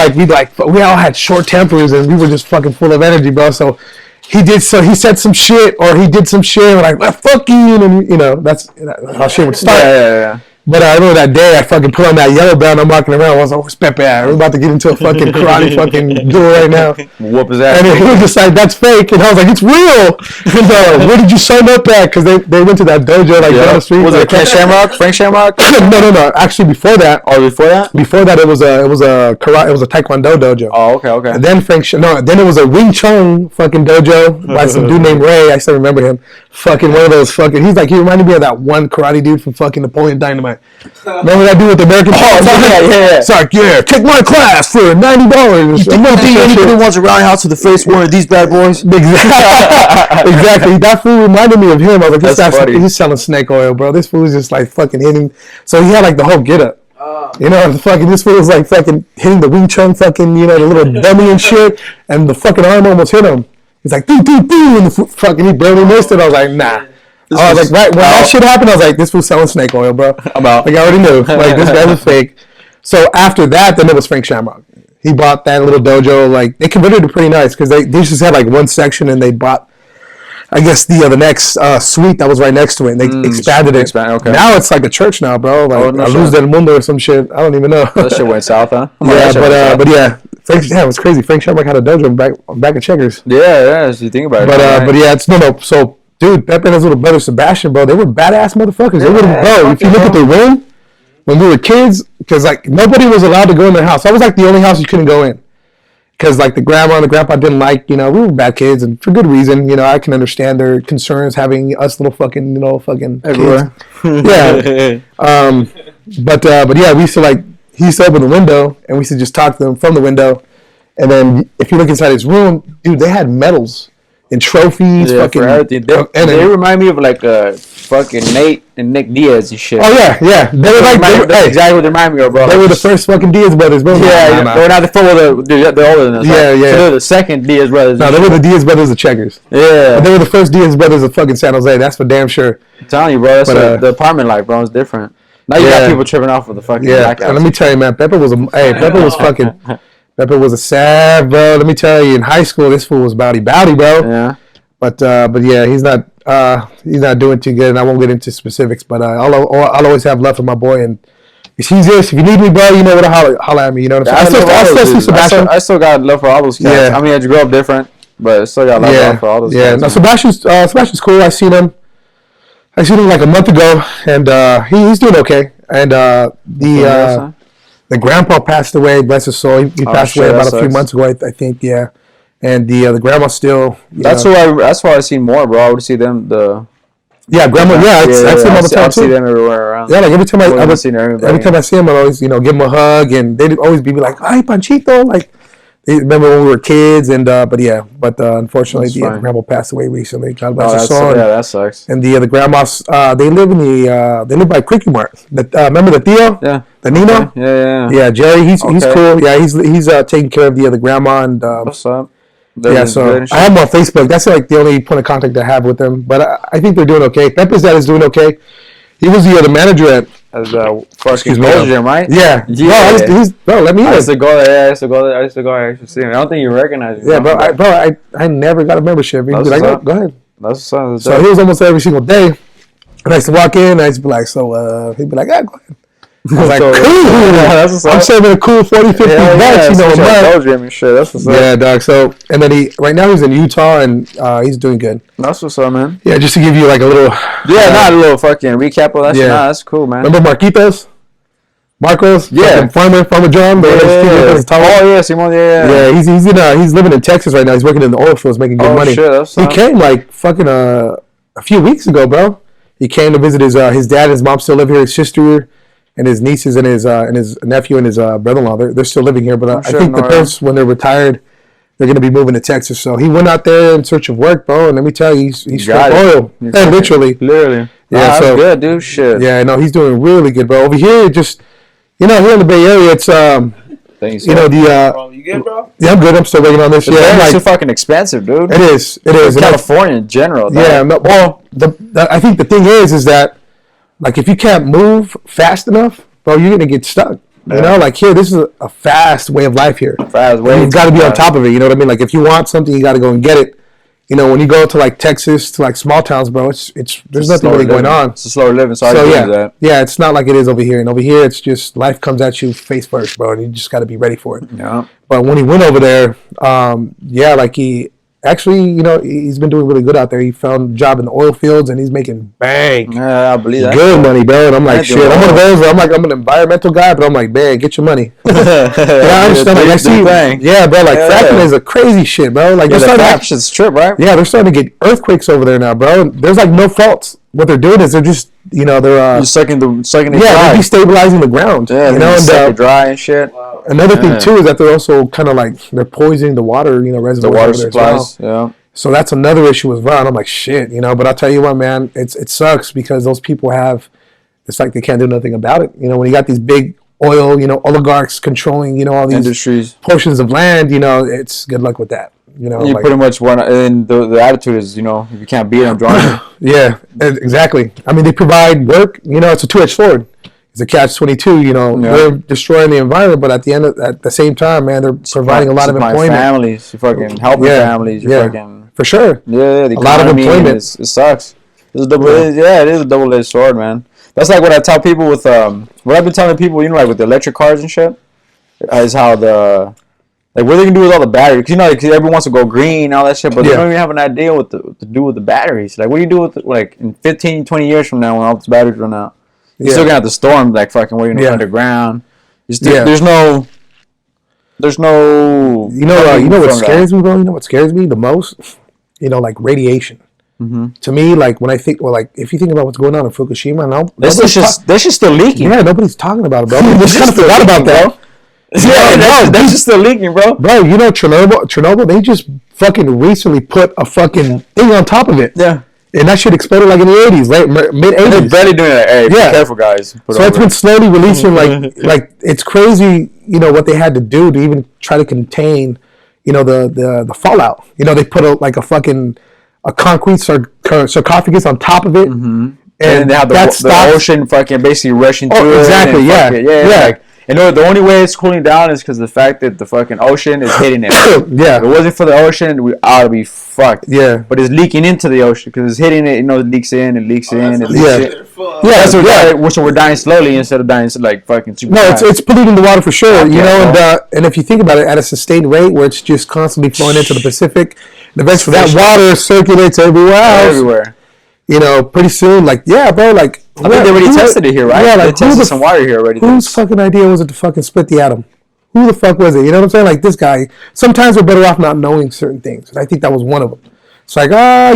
Speaker 1: We all had short tempers, and we were just fucking full of energy, bro. So he said some shit, or he did some shit. And we're like, fuck you, and you know, that's how shit would start.
Speaker 2: Yeah.
Speaker 1: But I remember that day, I fucking put on that yellow belt, and I'm walking around. I was like, where's Pepe at? We're about to get into a fucking karate fucking duel right now.
Speaker 2: Whoop his ass.
Speaker 1: And he was just like, that's fake. And I was like, it's real. And where did you sign up at? Because they went to that dojo down the street.
Speaker 2: Was it Frank Shamrock?
Speaker 1: No. Actually, before that.
Speaker 2: Oh, before that?
Speaker 1: Before that, it was a Taekwondo dojo.
Speaker 2: Oh, okay.
Speaker 1: And then then it was a Wing Chun fucking dojo by some dude named Ray. I still remember him. Fucking one of those fucking. He reminded me of that one karate dude from fucking Napoleon Dynamite. Remember that dude with the American?
Speaker 2: Yeah.
Speaker 1: It's like, take my class for $90.
Speaker 2: You think anybody wants a roundhouse to the face one of these bad boys?
Speaker 1: Exactly. That fool reminded me of him. I was like, he's selling snake oil, bro. This fool is just like fucking hitting. So he had like the whole get up. You know, this fool was like fucking hitting the Wing Chun fucking, you know, the little dummy and shit, and the fucking arm almost hit him. He's like, doo, doo, doo, and the fucking, he barely missed it. I was like, nah. I was like, right when that shit happened, I was like, this fool's selling snake oil, bro. I'm out. Like, I already knew. Like, this guy was fake. So after that, then it was Frank Shamrock. He bought that little dojo. Like, they converted it pretty nice because they just had like one section, and they bought, I guess, the next suite that was right next to it, and they expanded it.
Speaker 2: Okay.
Speaker 1: Now it's like a church now, bro. Like, Luz del Mundo or some shit. I don't even know.
Speaker 2: That shit went south, huh?
Speaker 1: But yeah. It was crazy. Frank Shamrock had a dojo back at Checkers.
Speaker 2: Yeah, as you think about it.
Speaker 1: But yeah, it's no. So, dude, Pepe and his little brother Sebastian, bro, they were badass motherfuckers. They would, bro. If you look at the room when we were kids, because like nobody was allowed to go in their house. That was like the only house you couldn't go in, because like the grandma and the grandpa didn't like. You know, we were bad kids, and for good reason. You know, I can understand their concerns having us little fucking, fucking
Speaker 2: everywhere.
Speaker 1: Yeah. But yeah, we used to he used to open the window, and we used to just talk to them from the window. And then if you look inside his room, dude, they had medals and trophies, fucking
Speaker 2: for everything. They remind me of like fucking Nate and Nick Diaz and shit.
Speaker 1: Oh yeah. They were
Speaker 2: that's exactly what they remind me of, bro.
Speaker 1: They were the first fucking Diaz brothers, bro.
Speaker 2: Yeah, they were not the full of they're older than us.
Speaker 1: Yeah.
Speaker 2: So they're the second Diaz brothers.
Speaker 1: No, they were the Diaz brothers of Checkers.
Speaker 2: Yeah.
Speaker 1: But they were the first Diaz brothers of fucking San Jose. That's for damn sure.
Speaker 2: I'm telling you, bro. The apartment life, bro, is different. Now you got people tripping off with the fucking blackouts.
Speaker 1: And let me tell you, man, Pepe was a sad, bro. Let me tell you, in high school, this fool was bowdy, bro.
Speaker 2: Yeah.
Speaker 1: But yeah, he's not doing too good, and I won't get into specifics. But I'll always have love for my boy, and if he's this, if you need me, bro, you know where to holler at me. You know what I'm saying? I still see Sebastian.
Speaker 2: I still got love for all those guys. Yeah. I mean, I just grew up different, but I still got love for all those guys.
Speaker 1: Yeah, no, Sebastian's cool. I seen him like a month ago, and he's doing okay. And the grandpa passed away. Bless his soul. He passed away about a few months ago, I think. Yeah, and the grandma still. That's
Speaker 2: why I seen more, bro. I would see them. Grandma.
Speaker 1: Yeah, I see them all the time too.
Speaker 2: I see them everywhere around.
Speaker 1: Yeah, like every time I see him, I always give him a hug, and they'd always be like, "Ay, Panchito!" Like. They remember when we were kids, but unfortunately, the grandma passed away recently. God bless her soul.
Speaker 2: Yeah, that sucks.
Speaker 1: And the grandmas, they live by Quickie Mart. Remember the Theo?
Speaker 2: Yeah.
Speaker 1: The Nino?
Speaker 2: Okay. Yeah.
Speaker 1: Yeah, Jerry. He's cool. Yeah, he's taking care of the grandma and.
Speaker 2: What's up?
Speaker 1: So I have him on Facebook. That's like the only point of contact I have with them. But I think they're doing okay. Pepe's dad is doing okay. He was the manager at.
Speaker 2: Fucking Gold Gym, right?
Speaker 1: Yeah. Bro, let me in.
Speaker 2: I used to go there. I used to actually see him. I don't think you recognize me.
Speaker 1: Yeah, I never got a membership. He'd be like, go ahead.
Speaker 2: That's
Speaker 1: so he was almost every single day. And I used to walk in, and I used to be like, he'd be like, go ahead. I was like, cool. I'm saving a cool 40, 50 bucks,
Speaker 2: Gold Gym and shit. That's what's up.
Speaker 1: Yeah, dog. So, and then right now he's in Utah, and he's doing good.
Speaker 2: That's what's up, man.
Speaker 1: Yeah, just to give you like a little.
Speaker 2: Yeah, not a little fucking recap of that shit. Nah, that's cool, man.
Speaker 1: Remember Marcos? Yeah. Farmer John.
Speaker 2: Oh, yeah, Simon,
Speaker 1: yeah. Yeah, he's living in Texas right now. He's working in the oil fields, making good money.
Speaker 2: Shit,
Speaker 1: he came like fucking a few weeks ago, bro. He came to visit his dad and his mom still live here. His sister and his nieces and his nephew and his brother-in-law, they're still living here. But I think the parents, when they're retired, they're going to be moving to Texas. So he went out there in search of work, bro. And let me tell you, he's straight oil. Yeah, literally.
Speaker 2: Yeah,
Speaker 1: that's
Speaker 2: good, dude. Shit.
Speaker 1: Yeah, no, he's doing really good, bro. Over here, just, here in the Bay Area, it's,
Speaker 2: Thanks,
Speaker 1: you
Speaker 3: good, bro?
Speaker 1: Yeah, I'm good. I'm still working on this.
Speaker 2: It's too fucking expensive, dude.
Speaker 1: It is.
Speaker 2: California in general.
Speaker 1: Yeah, I think the thing is that, like, if you can't move fast enough, bro, you're gonna get stuck. You know, like here, this is a fast way of life here.
Speaker 2: Fast way.
Speaker 1: You've got to be on top of it. You know what I mean? Like if you want something, you got to go and get it. You know, when you go to like Texas, to like small towns, bro, there's nothing really going on.
Speaker 2: It's a slower living, so I
Speaker 1: So
Speaker 2: agree
Speaker 1: yeah,
Speaker 2: with that.
Speaker 1: yeah, it's not like it is over here. And over here, it's just life comes at you face first, bro, and you just got to be ready for it.
Speaker 2: Yeah.
Speaker 1: But when he went over there, yeah, like he actually, you know, he's been doing really good out there. He found a job in the oil fields, and he's making bang.
Speaker 2: Yeah, I believe that.
Speaker 1: Good money, bro. And I'm like, shit. I'm one of those where I'm an environmental guy, but I'm like, man, get your money. Yeah, I understand. Like, I see, yeah, bro. Like fracking is a crazy shit, bro. Like
Speaker 2: Yeah, the fraction's trip, right?
Speaker 1: yeah, they're starting to get earthquakes over there now, bro. There's like no faults. What they're doing is they're just, you know, they're
Speaker 2: You're sucking it
Speaker 1: yeah,
Speaker 2: dry.
Speaker 1: they're destabilizing the ground.
Speaker 2: Yeah,
Speaker 1: you know,
Speaker 2: suck it
Speaker 1: and
Speaker 2: dry and shit.
Speaker 3: Wow.
Speaker 1: another thing too is that they're also kind of like they're poisoning the water, you know,
Speaker 2: The
Speaker 1: reservoirs
Speaker 2: water
Speaker 1: over there as well.
Speaker 2: supplies. Yeah.
Speaker 1: So that's another issue as well. And I'm like, shit, you know. But I'll tell you what, man, it sucks because those people it's like they can't do nothing about it. You know, when you got these big oil, you know, oligarchs controlling, you know, all these
Speaker 2: Industries.
Speaker 1: portions of land, you know, it's good luck with that. You know,
Speaker 2: You
Speaker 1: like,
Speaker 2: pretty much want, and the attitude is, you know, if you can't beat them, join them.
Speaker 1: yeah, exactly. I mean, they provide work. You know, it's a two-edged sword. It's a catch-22. You know,
Speaker 2: Yeah.
Speaker 1: they're destroying the environment, but at the same time, man, they're providing a lot of employment.
Speaker 2: Families, you fucking helping families, you fucking
Speaker 1: for sure.
Speaker 2: yeah, the
Speaker 1: A lot of
Speaker 2: economy,
Speaker 1: employment.
Speaker 2: It sucks. It's a double. It is a double-edged sword, man. That's like what I tell people with what I've been telling people, you know, like with the electric cars and shit, is how like what they can do with all the batteries. Because, you know, like, everyone wants to go green and all that shit, but they don't even have an idea what to do with the batteries. Like, what do you do with like in 15, 20 years from now when all these batteries run out? You're still gonna have to store them, like fucking where you're underground. There's no. You
Speaker 1: know what scares me, bro? You know what scares me the most? You know, like radiation. Mm-hmm. To me, like when I think, well, like if you think about what's going on in Fukushima now,
Speaker 2: this is still leaking.
Speaker 1: Yeah, nobody's talking about it, bro. They just kind of forgot about that.
Speaker 2: Yeah, that's just still leaking, bro.
Speaker 1: Bro, you know Chernobyl, they just fucking recently put a fucking thing on top of it.
Speaker 2: Yeah.
Speaker 1: And that shit exploded like in the 80s, like mid-80s.
Speaker 2: They're barely doing it. Hey, be careful, guys.
Speaker 1: So it's been slowly releasing, like it's crazy, you know, what they had to do to even try to contain, you know, the fallout. You know, they put a concrete sarcophagus on top of it. Mm-hmm. And
Speaker 2: they have the ocean fucking basically rushing through it.
Speaker 1: Exactly, yeah.
Speaker 2: Like, you know, the only way it's cooling down is because the fact that the fucking ocean is hitting it.
Speaker 1: Yeah.
Speaker 2: If it wasn't for the ocean, we ought to be fucked.
Speaker 1: Yeah.
Speaker 2: But it's leaking into the ocean because it's hitting it. You know, it leaks in, it leaks in, it leaks in.
Speaker 1: Yeah,
Speaker 2: So we're dying slowly instead of dying like fucking super fast.
Speaker 1: It's polluting the water for sure. You know, and if you think about it, at a sustained rate where it's just constantly flowing into the Pacific, and eventually that water circulates everywhere else.
Speaker 2: Everywhere.
Speaker 1: You know, pretty soon, like, yeah, bro, like...
Speaker 2: I think they already tested it here, right?
Speaker 1: Yeah, like,
Speaker 2: they tested some water here already.
Speaker 1: Whose fucking idea was it to fucking split the atom? Who the fuck was it? You know what I'm saying? Like, this guy, sometimes we're better off not knowing certain things. And I think that was one of them. It's like,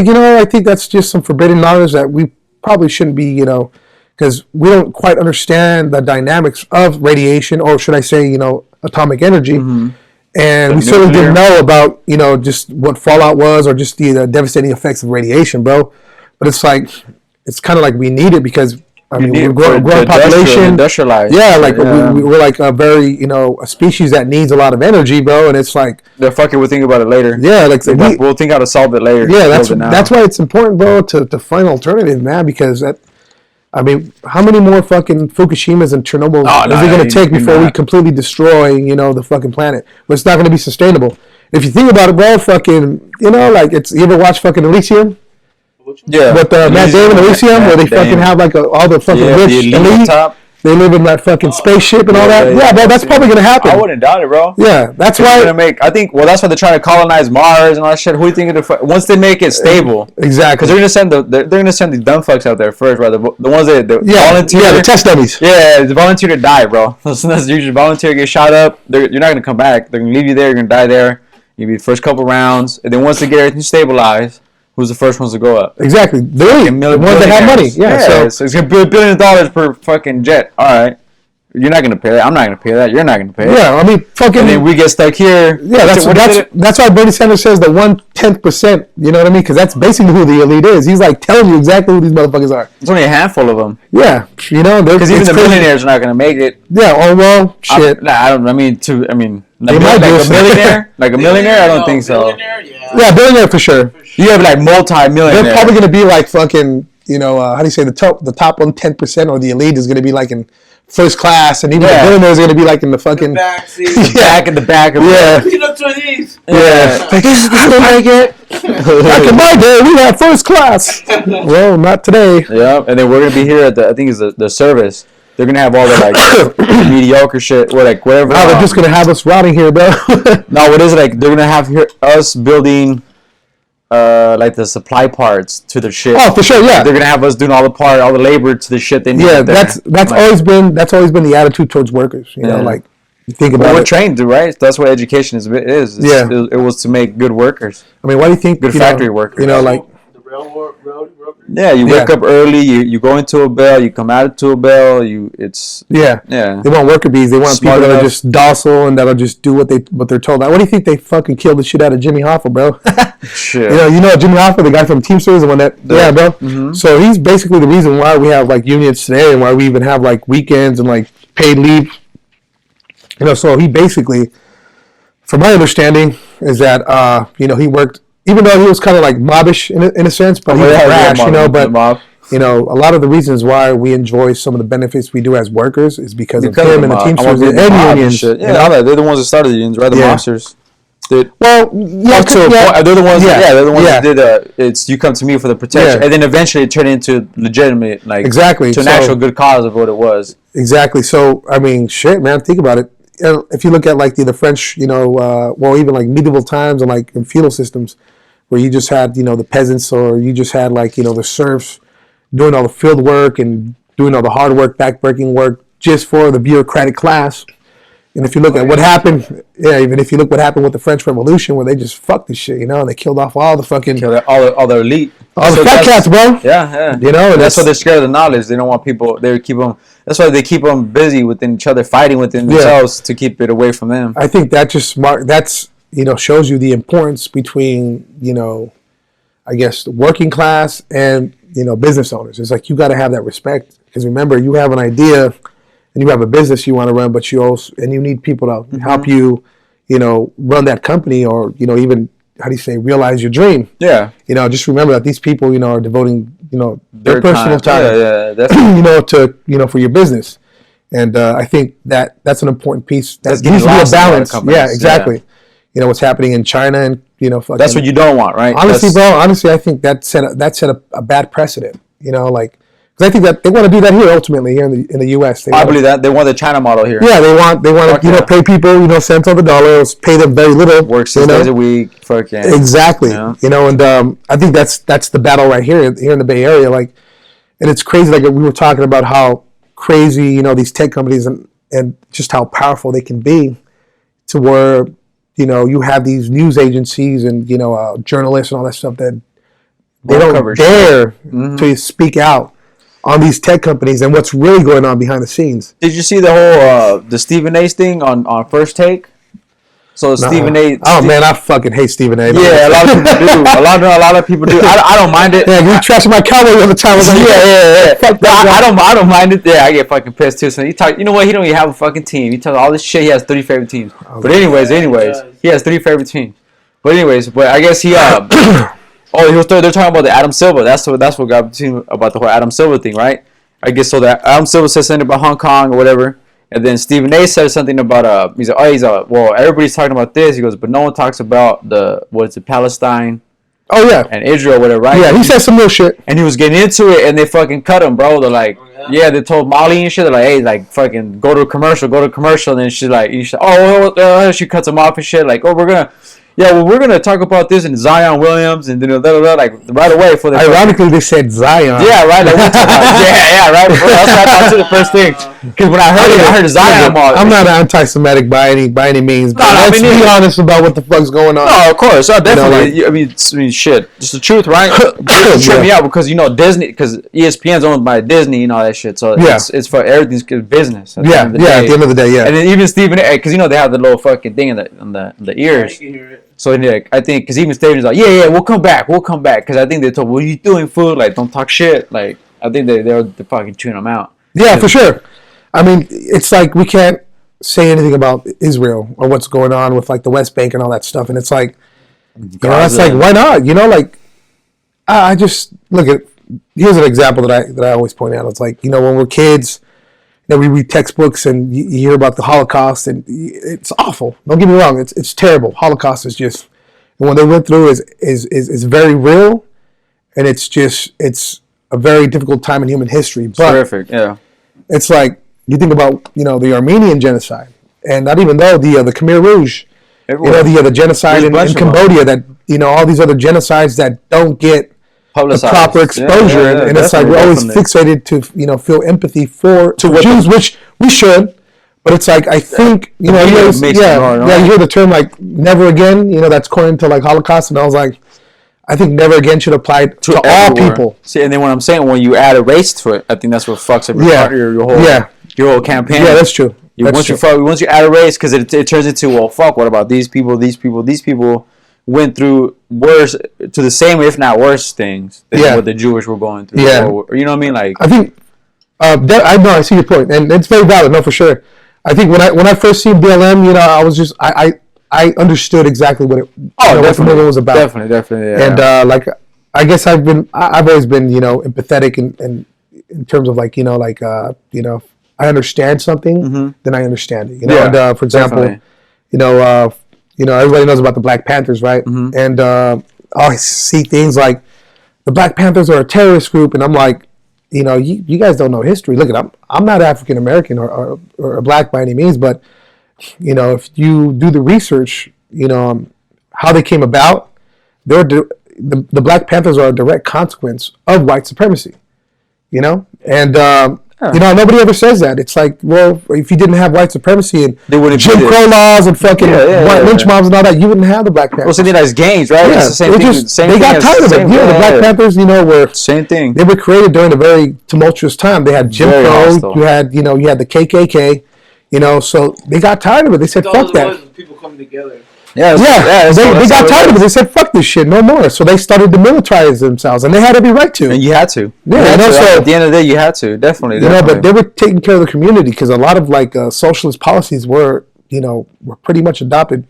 Speaker 1: you know, I think that's just some forbidden knowledge that we probably shouldn't be, you know, because we don't quite understand the dynamics of radiation, or should I say, you know, atomic energy. Mm-hmm. And we certainly didn't know about, you know, just what fallout was or just the devastating effects of radiation, bro. But it's like, it's kind of like we need it because, I mean, we're growing population.
Speaker 2: Industrialized.
Speaker 1: Yeah, like we're like a very, you know, a species that needs a lot of energy, bro. And it's like...
Speaker 2: The fucking we'll think about it later.
Speaker 1: Yeah, like...
Speaker 2: We'll think how to solve it later.
Speaker 1: Yeah, that's why it's important, bro, to find an alternative, man, because I mean, how many more fucking Fukushimas and Chernobyl is it going to take before we completely destroy, you know, the fucking planet? But it's not going to be sustainable. If you think about it, bro, fucking, you know, like you ever watch fucking Elysium?
Speaker 2: Yeah.
Speaker 1: With Matt Damon, Elysium, where they fucking have like all the fucking rich elite. They live in that fucking spaceship and all that. Yeah, bro, that's probably going to happen.
Speaker 2: I wouldn't doubt it, bro.
Speaker 1: Yeah, that's why.
Speaker 2: That's why they're trying to colonize Mars and all that shit. Who do you think once they make it stable?
Speaker 1: Exactly.
Speaker 2: Because they're gonna send these dumb fucks out there first, right? The ones that volunteer.
Speaker 1: Yeah, the test dummies.
Speaker 2: Yeah, the volunteer to die, bro. You just volunteer, get shot up. You're not gonna come back. They're gonna leave you there. You're gonna die there. You'll be the first couple rounds, and then once they get everything stabilized, who's the first ones to go up?
Speaker 1: Exactly. The ones that have money. Yeah.
Speaker 2: So it's gonna be $1 billion per fucking jet. All right. You're not gonna pay that. I'm not gonna pay that. You're not gonna pay it.
Speaker 1: Yeah, I mean, fucking.
Speaker 2: And then we get stuck here.
Speaker 1: Yeah, that's why Bernie Sanders says the 1/10%. You know what I mean? Because that's basically who the elite is. He's like telling you exactly who these motherfuckers are.
Speaker 2: There's only a handful of them.
Speaker 1: Yeah, you know,
Speaker 2: because even the millionaires are not gonna make it.
Speaker 1: Yeah. Oh well, shit.
Speaker 2: I mean, like a millionaire. Like a millionaire, I don't think so.
Speaker 1: Yeah, billionaire for sure.
Speaker 2: You have like multi-millionaires.
Speaker 1: They're probably gonna be like fucking. You know, how do you say the top 1/10% or the elite is gonna be like in first class, and even the billionaire is going to be like in the fucking
Speaker 3: back seat.
Speaker 2: Back in the back of
Speaker 3: Peanuts are these.
Speaker 1: Like, this is I get. Back in my day, we had first class. Well, not today.
Speaker 2: Yeah, and then we're gonna be here at the I think it's the service. They're gonna have all the like mediocre shit or like whatever.
Speaker 1: Now they're just gonna have us rotting here, bro.
Speaker 2: No, what is it like? They're gonna have us building, like the supply parts to the shit.
Speaker 1: Oh, for sure, yeah.
Speaker 2: They're gonna have us doing all the labor to the shit they need.
Speaker 1: Yeah, that's like, always been the attitude towards workers. You know, like you think about
Speaker 2: we're
Speaker 1: it.
Speaker 2: trained to, right? That's what education is. It was to make good workers.
Speaker 1: I mean, why do you think
Speaker 2: good factory workers?
Speaker 1: You know, like
Speaker 3: the railroad workers.
Speaker 2: Yeah, you wake up early. You go into a bell. You come out to a bell. They
Speaker 1: want worker bees. They want
Speaker 2: Smart
Speaker 1: people that
Speaker 2: enough.
Speaker 1: are just docile and that'll just do what they're told. Like, what do you think they fucking killed the shit out of Jimmy Hoffa, bro?
Speaker 2: Shit.
Speaker 1: You know Jimmy Hoffa, the guy from Teamsters, the one that bro.
Speaker 2: Mm-hmm.
Speaker 1: So he's basically the reason why we have like unions today and why we even have like weekends and like paid leave. You know, so he basically, from my understanding, is that he worked. Even though he was kind of like mobbish in a sense, but he was rash, you know. But you know, a lot of the reasons why we enjoy some of the benefits we do as workers is because of him and the Teamsters and unions.
Speaker 2: Yeah, they're the ones that started the unions, right? The mobsters.
Speaker 1: They're the ones.
Speaker 2: They're the ones that did. It's you come to me for the protection, and then eventually it turned into legitimate, like
Speaker 1: exactly
Speaker 2: to an actual good cause of what it was.
Speaker 1: Exactly. So I mean, shit, man, think about it. If you look at like the French, even like medieval times and like in feudal systems, where you just had, the peasants, or you just had like, the serfs doing all the field work and doing all the hard work, backbreaking work just for the bureaucratic class. And if you look at what happened, even if you look what happened with the French Revolution, where they just fucked this shit, and they killed off all the fucking...
Speaker 2: all the elite.
Speaker 1: All the fat cats, bro.
Speaker 2: Yeah.
Speaker 1: And
Speaker 2: that's why they're scared of the knowledge. They don't want people... That's why they keep them busy within each other, fighting within themselves to keep it away from them.
Speaker 1: I think that just... That's... shows you the importance between, I guess, the working class and, business owners. It's like you got to have that respect. Because remember, you have an idea and you have a business you want to run, but you need people to help you, run that company, or, even, realize your dream.
Speaker 2: Yeah.
Speaker 1: Just remember that these people, are devoting, their personal time,
Speaker 2: definitely.
Speaker 1: For your business. And I think that's an important piece. That
Speaker 2: needs
Speaker 1: to be a balance.
Speaker 2: Yeah,
Speaker 1: exactly.
Speaker 2: Yeah.
Speaker 1: What's happening in China and fucking,
Speaker 2: that's what you don't want, right?
Speaker 1: Honestly, I think that set a bad precedent. Because I think that they want to do that here ultimately here in the U.S.
Speaker 2: I believe that they want the China model here.
Speaker 1: Yeah, they want to pay people cents on the dollar, pay them very little,
Speaker 2: work 6 days a week, fucking
Speaker 1: exactly. And I think that's the battle right here in the Bay Area. Like, and it's crazy. Like we were talking about how crazy these tech companies and just how powerful they can be, to where you have these news agencies and, journalists and all that stuff that they don't dare to speak out on these tech companies and what's really going on behind the scenes.
Speaker 2: Did you see the whole the Stephen A. thing on First Take? So Stephen A.
Speaker 1: Oh man, I fucking hate Stephen A.
Speaker 2: Yeah, a lot of people do. A lot of people do. I don't mind it.
Speaker 1: Yeah, you trashing my cowboy all the time. I was like,
Speaker 2: yeah.
Speaker 1: Fuck that
Speaker 2: I don't mind it. Yeah, I get fucking pissed too. So you know what? He don't even have a fucking team. He tells all this shit. He has 30 favorite teams. But anyways, he has 3 favorite teams. But I guess he they're talking about the Adam Silva. That's what got to about the whole Adam Silva thing, right? I guess so. That Adam Silva said something about Hong Kong or whatever. And then Stephen A. said something about everybody's talking about this. He goes, but no one talks about Palestine.
Speaker 1: Oh yeah.
Speaker 2: And Israel, whatever, right?
Speaker 1: Yeah, he said some real shit.
Speaker 2: And he was getting into it, and they fucking cut him, bro. They're like, they told Molly and shit. They're like, hey, like fucking go to a commercial. And then she's like, she cuts him off and shit. Like, we're gonna talk about this in Zion Williams, and then like right away for the.
Speaker 1: Ironically, they said Zion.
Speaker 2: Yeah, right. Like, right. That's what I thought to the first thing. Because when I heard Zion,
Speaker 1: I'm not anti-Semitic by any means. But let's be honest about what the fuck's going on.
Speaker 2: No, of course, definitely. I mean, shit. Just the truth, right? It tripped me out because Disney, because ESPN's owned by Disney and all that shit. So it's for everything's business. At the end of the day, yeah. And then even Stephen A. Because they have the little fucking thing in the ears. So I think because even Stephen's like, we'll come back. Because I think they told, what are you doing, fool? Like, don't talk shit. Like, I think they're fucking chewing them out.
Speaker 1: Yeah, for sure. I mean, it's like we can't say anything about Israel or what's going on with like the West Bank and all that stuff. And it's like, it's like, why not? Like, I just look at. Here's an example that I always point out. It's like, when we're kids, we read textbooks and you hear about the Holocaust, and it's awful. Don't get me wrong, it's terrible. Holocaust is just, and what they went through is very real, and it's a very difficult time in human history. But
Speaker 2: terrific, yeah.
Speaker 1: It's like you think about the Armenian genocide, and not even though the Khmer Rouge,
Speaker 2: Everywhere.
Speaker 1: the genocide in Cambodia, that all these other genocides that don't get the proper exposure, and it's like we're always fixated to feel empathy for Jews, which we should, but it's like I think you hear the term like never again, that's according to like Holocaust, and I was like, I think never again should apply to all people.
Speaker 2: See, and then what I'm saying, when you add a race to it, I think that's what fucks up your whole campaign.
Speaker 1: Yeah, that's true.
Speaker 2: Once you add a race, because it turns into, well, fuck, what about these people? These people went through worse, to the same, if not worse, things than what the Jewish were going through.
Speaker 1: Yeah.
Speaker 2: Or, you know what I mean? Like,
Speaker 1: I think I see your point, and it's very valid. No, for sure. I think when I first seen BLM, I was just I understood exactly what what the movie was about.
Speaker 2: Definitely. Yeah.
Speaker 1: And like I guess I've always been empathetic and in terms of like I understand something, then I understand it. And for example, everybody knows about the Black Panthers, right? Mm-hmm. And I see things like the Black Panthers are a terrorist group, and I'm like, you guys don't know history. Look, I'm not African American or black by any means, but if you do the research, how they came about, the Black Panthers are a direct consequence of white supremacy. And nobody ever says that. It's like, well, if you didn't have white supremacy and Jim Crow laws and fucking white lynch mobs and all that, you wouldn't have the Black Panthers.
Speaker 2: Well, something that's gangs, right?
Speaker 1: Yeah,
Speaker 2: it's the same thing.
Speaker 1: They got tired of it. The Black Panthers, were
Speaker 2: same thing.
Speaker 1: They were created during a very tumultuous time. They had Jim Crow. You had the KKK. So they got tired of it. They said, "Fuck that."
Speaker 3: People coming together.
Speaker 1: They got tired of it. They said, "Fuck this shit, no more." So they started to militarize themselves, and they had every right to.
Speaker 2: And you had to.
Speaker 1: Yeah,
Speaker 2: so at the end of the day, you had to definitely.
Speaker 1: But they were taking care of the community because a lot of like socialist policies were pretty much adopted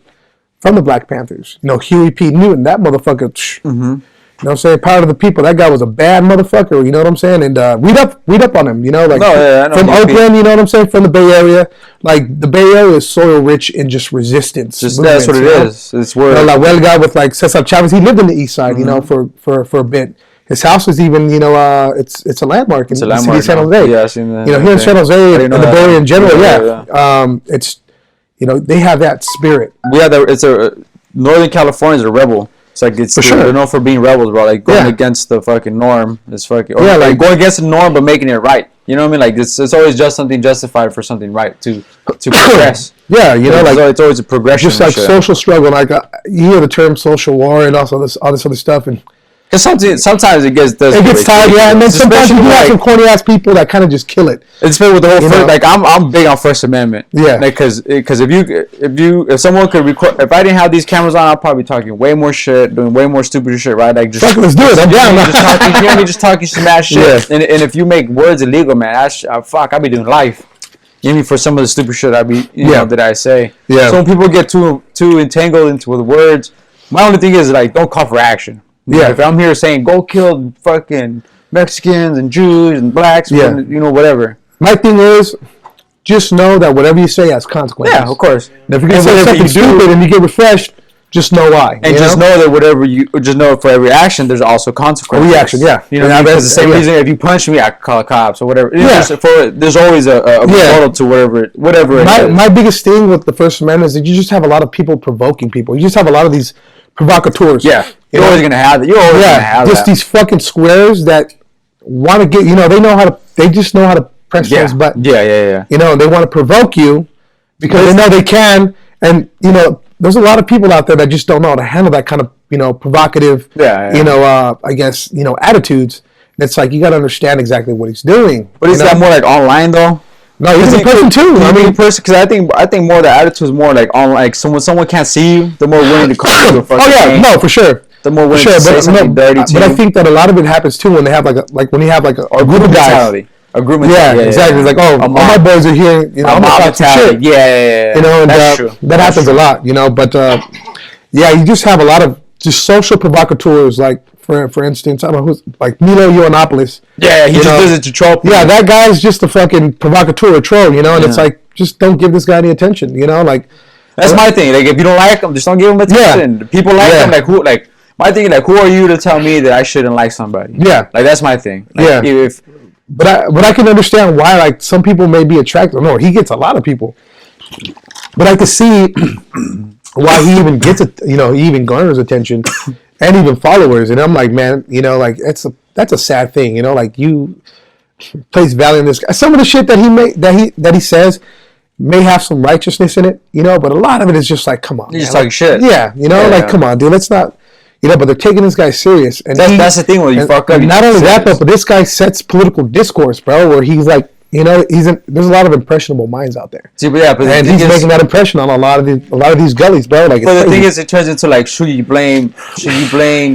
Speaker 1: from the Black Panthers. Huey P. Newton, that motherfucker. Mm-hmm. Power to the people. That guy was a bad motherfucker. You know what I'm saying? And read up on him. From Oakland. You know what I'm saying? From the Bay Area. Like the Bay Area is soil rich in just resistance.
Speaker 2: That's what it is. It's where
Speaker 1: La Huelga with like Cesar Chavez. He lived in the East Side. Mm-hmm. For a bit. His house is even it's a landmark in the city of San Jose.
Speaker 2: Yeah, I seen that.
Speaker 1: Here in San Jose and the Bay Area in general. Yeah. It's they have that spirit.
Speaker 2: It's a Northern California is a rebel. It's like they're known for being rebels, bro. Like going against the fucking norm. It's fucking like going against the norm but making it right. You know what I mean? Like it's always just something justified for something right to progress.
Speaker 1: Yeah,
Speaker 2: it's always a progression.
Speaker 1: Just like social struggle. Like you hear the term social war and also all this other stuff, and
Speaker 2: because sometimes it gets
Speaker 1: tired, and then sometimes you have some corny ass people that kind of just kill it.
Speaker 2: It's with the whole like I'm big on First Amendment. Yeah, because if someone could record, if I didn't have these cameras on, I'd probably be talking way more shit, doing way more stupid shit, right? Like just
Speaker 1: let's do it. I'm down.
Speaker 2: Just talking some ass shit. Yeah. And if you make words illegal, man, I'd be doing life. You know, for some of the stupid shit that I say. Yeah. So when people get too entangled into the words, my only thing is like don't call for action. Yeah, if I'm here saying go kill fucking Mexicans and Jews and blacks, whatever. My thing is, just know that whatever you say has consequences. Yeah, of course.
Speaker 1: And if you're gonna say something stupid and you get refreshed, just know why.
Speaker 2: And just know that for every action, there's also consequences.
Speaker 1: A reaction, yeah.
Speaker 2: Because the same reason if you punch me, I call the cops or whatever. Yeah. There's always a rebuttal to whatever it is.
Speaker 1: My biggest thing with the First Amendment is that you just have a lot of people provoking people. You just have a lot of these provocateurs.
Speaker 2: Yeah. You're always gonna have that. You're always gonna have
Speaker 1: just these fucking squares that want to get. They just know how to press those buttons.
Speaker 2: Yeah.
Speaker 1: They want to provoke you because they know they can. And there's a lot of people out there that just don't know how to handle that kind of provocative. I guess attitudes. And it's like you got to understand exactly what he's doing.
Speaker 2: But is that more like online though?
Speaker 1: No, he's in person too.
Speaker 2: Because I think more the attitude is more like on like someone can't see you, the more willing to call you a fucking
Speaker 1: name. No, for sure.
Speaker 2: The more willing to say something dirty to you.
Speaker 1: But I think that a lot of it happens too when they have a group of guys.
Speaker 2: A group mentality.
Speaker 1: Yeah, exactly. It's like, all my boys are here. I'm gonna talk some shit.
Speaker 2: Yeah.
Speaker 1: And
Speaker 2: that's true.
Speaker 1: That happens a lot. But you just have a lot of just social provocateurs like for instance, I don't know who's like Milo Yiannopoulos.
Speaker 2: Yeah, he just does it to troll people.
Speaker 1: Yeah, that guy's just a fucking provocateur or troll, you know. And it's like, just don't give this guy any attention, you know. Like
Speaker 2: that's my thing. Like if you don't like him, just don't give him attention. People like him. Like who? Like my thing. Like who are you to tell me that I shouldn't like somebody?
Speaker 1: Yeah,
Speaker 2: like that's my thing. Like,
Speaker 1: but I can understand why like some people may be attracted. No, he gets a lot of people. But I can see why he even gets it. You know, he even garners attention and even followers. And I'm like, man, you know, like that's a sad thing. You know, like you place value in this guy. Some of the shit that he says may have some righteousness in it. You know, but a lot of it is just like, come on,
Speaker 2: he's just talking shit.
Speaker 1: Yeah, you know, like come on, dude, let's not. You know, but they're taking this guy serious, and
Speaker 2: that's the thing when you fuck up.
Speaker 1: Not only that, though, but this guy sets political discourse, bro. Where he's like, you know, there's a lot of impressionable minds out there.
Speaker 2: See, but
Speaker 1: and he's making that impression on a lot of these gullies, bro. Like,
Speaker 2: but the thing is, it turns into like, should you blame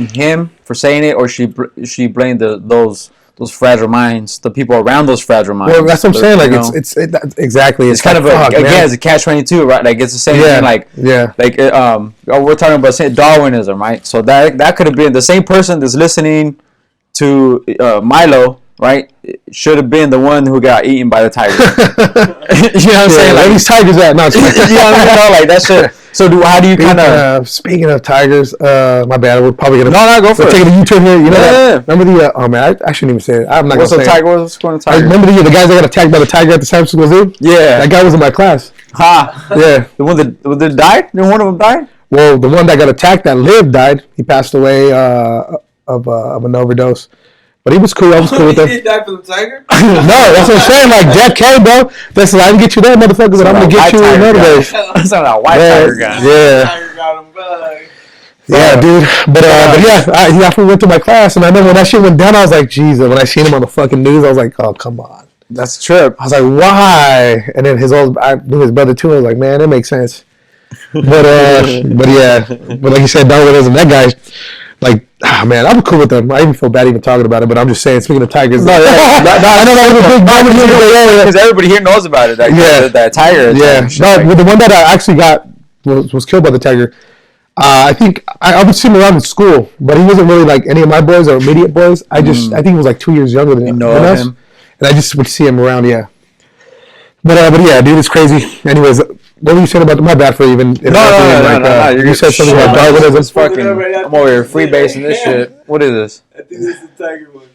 Speaker 2: him for saying it, or should you blame those fragile minds, the people around those fragile minds?
Speaker 1: Well, that's what I'm saying. Like, it's exactly.
Speaker 2: It's kind of it's a catch-22, right? Like it's the same thing. Like we're talking about saying Darwinism, right? So that could have been the same person that's listening to Milo, right? Should have been the one who got eaten by the tiger. You know what I'm saying? Like,
Speaker 1: where these tigers at? No,
Speaker 2: you know what I mean? Like that shit. So how do you kind of?
Speaker 1: Speaking of tigers, my bad. We're probably gonna
Speaker 2: go for it.
Speaker 1: Taking a U-turn here. You know that? Remember the? Oh man, I shouldn't even say it. I'm not gonna say it.
Speaker 2: What's going on tiger?
Speaker 1: Remember the guys that got attacked by the tiger at the San Francisco Zoo?
Speaker 2: Yeah,
Speaker 1: that guy was in my class. Yeah,
Speaker 2: the one that died. One of them died.
Speaker 1: Well, the one that got attacked that lived died. He passed away of an overdose. But he was cool. I was cool with him.
Speaker 3: He died from the tiger?
Speaker 1: No, that's what I'm saying. Like, Jack K, bro. Listen, I didn't get you there, motherfucker, but I'm going to get you another day.
Speaker 2: That's not a white tiger guy.
Speaker 1: Yeah.
Speaker 3: Tiger got him back.
Speaker 1: Yeah, dude. But yeah, he actually went to my class, and I remember when that shit went down, I was like, Jesus. When I seen him on the fucking news, I was like, oh, come on.
Speaker 2: That's a trip.
Speaker 1: I was like, why? And then I knew his brother, too. I was like, man, that makes sense. But yeah. But like you said, Darwinism, that guy... Like, man, I'm cool with them. I even feel bad even talking about it, but I'm just saying, speaking of tigers. I know that was a big problem
Speaker 2: because everybody here knows about it. Like, that tiger.
Speaker 1: Yeah. No, the one that I actually got was killed by the tiger. I think I would see him around in school, but he wasn't really like any of my boys or immediate boys. I think he was like 2 years younger than us. Him. And I just would see him around, yeah. But yeah, dude, it's crazy. Anyways, what were you saying about my bad for even?
Speaker 2: No.
Speaker 1: You said something about Darwinism.
Speaker 2: I'm over here freebasing this shit. What is this?
Speaker 3: I think this is the tiger one.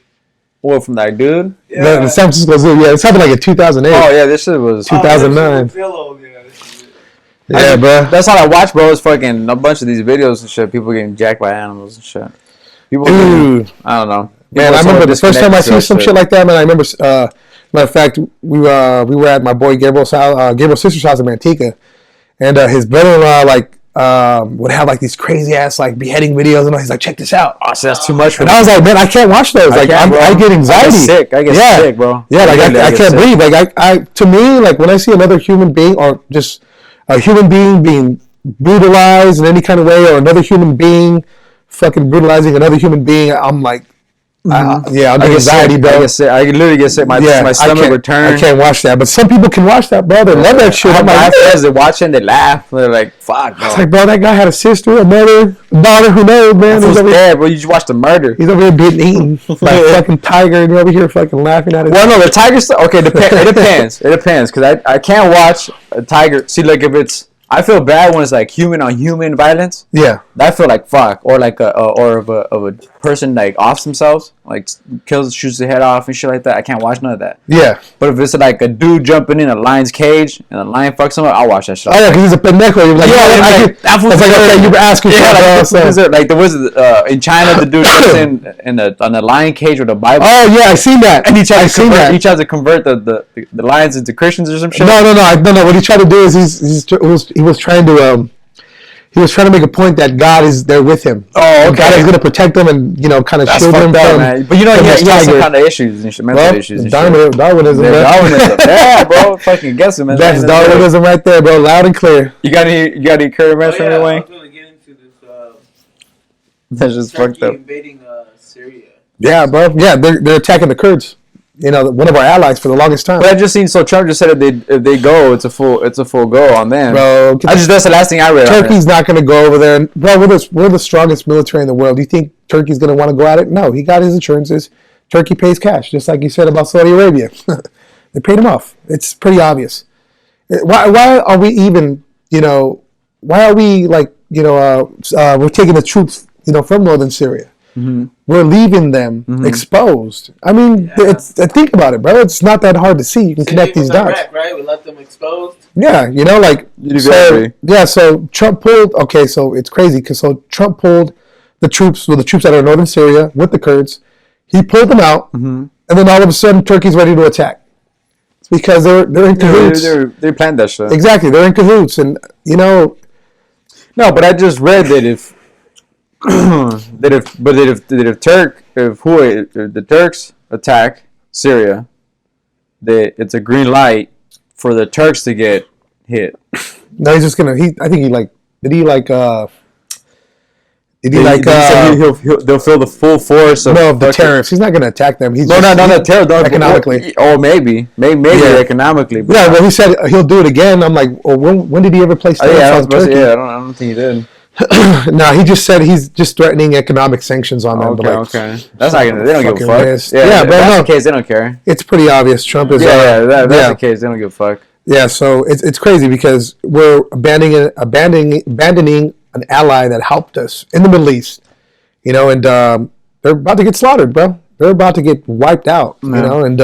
Speaker 2: What, from that dude?
Speaker 1: Yeah. The San Francisco Zoo. Yeah, it's happened like in 2008.
Speaker 2: Oh yeah, this shit was
Speaker 1: 2009. Yeah, bro.
Speaker 2: That's all I watch, bro. Is fucking a bunch of these videos and shit. People getting jacked by animals and shit. People, I don't know.
Speaker 1: Man, I remember the first time I see some shit like that. Man, I remember. Matter of fact, we were at my boy Gabriel's house, Gabriel's sister's house in Manteca, and his brother-in-law would have like these crazy ass like beheading videos, and he's like, check this out.
Speaker 2: Oh, so that's too much for me.
Speaker 1: And I was like, man, I can't watch those. Like, I get anxiety.
Speaker 2: I get sick, bro.
Speaker 1: Yeah, like I can't breathe. Like I to me, like when I see another human being or just a human being being brutalized in any kind of way, or another human being fucking brutalizing another human being, I'm like. I'll get anxiety, bro.
Speaker 2: I literally get sick. My stomach would turn.
Speaker 1: I can't watch that, but some people can watch that, bro. They love that shit.
Speaker 2: My friends that watch it, they laugh. They're like, "Fuck, bro."
Speaker 1: It's like, bro, that guy had a sister, a mother, a daughter. Who knows, man?
Speaker 2: He's over there, bro. You just watched the murder.
Speaker 1: He's over here being eaten by a fucking tiger, and you're over here fucking laughing at it.
Speaker 2: Well, no, the tiger stuff. Okay, it depends. It depends because I can't watch a tiger. See, like if it's. I feel bad when it's like human on human violence.
Speaker 1: Yeah,
Speaker 2: I feel like fuck, or like of a person like offs themselves, like shoots the head off and shit like that. I can't watch none of that.
Speaker 1: Yeah,
Speaker 2: but if it's like a dude jumping in a lion's cage and a lion fucks him up, I'll watch that shit.
Speaker 1: Oh yeah, because he's a pendejo. You're like, that's like okay, you were asking.
Speaker 2: Yeah, like there was in China, the dude jumps in a lion cage with a Bible.
Speaker 1: Oh yeah, I seen that.
Speaker 2: And he tried to convert the lions into Christians or some shit.
Speaker 1: No. What he tried to do is he was trying to make a point that God is there with him.
Speaker 2: Oh, okay.
Speaker 1: God is going to protect him and kind of shield him from.
Speaker 2: Man. But he has some kind of issues and mental issues. And
Speaker 1: Darwinism.
Speaker 2: Yeah, bro. Fucking guess it, man.
Speaker 1: That's Darwinism right there, bro. Loud and clear.
Speaker 2: You got any encouragement from your way?
Speaker 3: I was going to get into this.
Speaker 2: That's just fucked up.
Speaker 3: Invading Syria.
Speaker 1: Yeah, bro. Yeah, they're attacking the Kurds. one of our allies for the longest time.
Speaker 2: But I just seen Trump just said if they go, it's a full go on them.
Speaker 1: Bro,
Speaker 2: that's the last thing I read.
Speaker 1: Turkey's not going to go over there. And, bro, we're the strongest military in the world. Do you think Turkey's going to want to go at it? No, he got his insurances. Turkey pays cash, just like you said about Saudi Arabia. They paid him off. It's pretty obvious. Why are we even, why are we like, we're taking the troops, from northern Syria. Mm-hmm. We're leaving them exposed. I mean, think about it, bro. It's not that hard to see. You can connect these dots.
Speaker 3: Iraq, right? We left them exposed.
Speaker 1: Yeah, so Trump pulled. Okay, so it's crazy because Trump pulled the troops that are in northern Syria with the Kurds. He pulled them out, and then all of a sudden Turkey's ready to attack. It's because they're in cahoots.
Speaker 2: They planned that shit.
Speaker 1: Exactly, they're in cahoots, and No,
Speaker 2: but I just read that if the Turks attack Syria, it's a green light for the Turks to get hit.
Speaker 1: No, he's just gonna.
Speaker 2: They'll feel the full force of
Speaker 1: the tariffs. He's not gonna attack them.
Speaker 2: Not the tariff
Speaker 1: economically.
Speaker 2: Or maybe economically.
Speaker 1: But well, he said he'll do it again. I'm like, well, when did he ever place tariffs on Turkey?
Speaker 2: I don't think he did.
Speaker 1: No, he just said he's just threatening economic sanctions on them.
Speaker 2: Okay. That's not gonna. They don't give a fuck.
Speaker 1: List.
Speaker 2: Yeah,
Speaker 1: but
Speaker 2: that's the case. They don't care.
Speaker 1: It's pretty obvious. Trump is.
Speaker 2: That's the case. They don't give a fuck.
Speaker 1: Yeah, so it's crazy because we're abandoning an ally that helped us in the Middle East, and they're about to get slaughtered, bro. They're about to get wiped out, and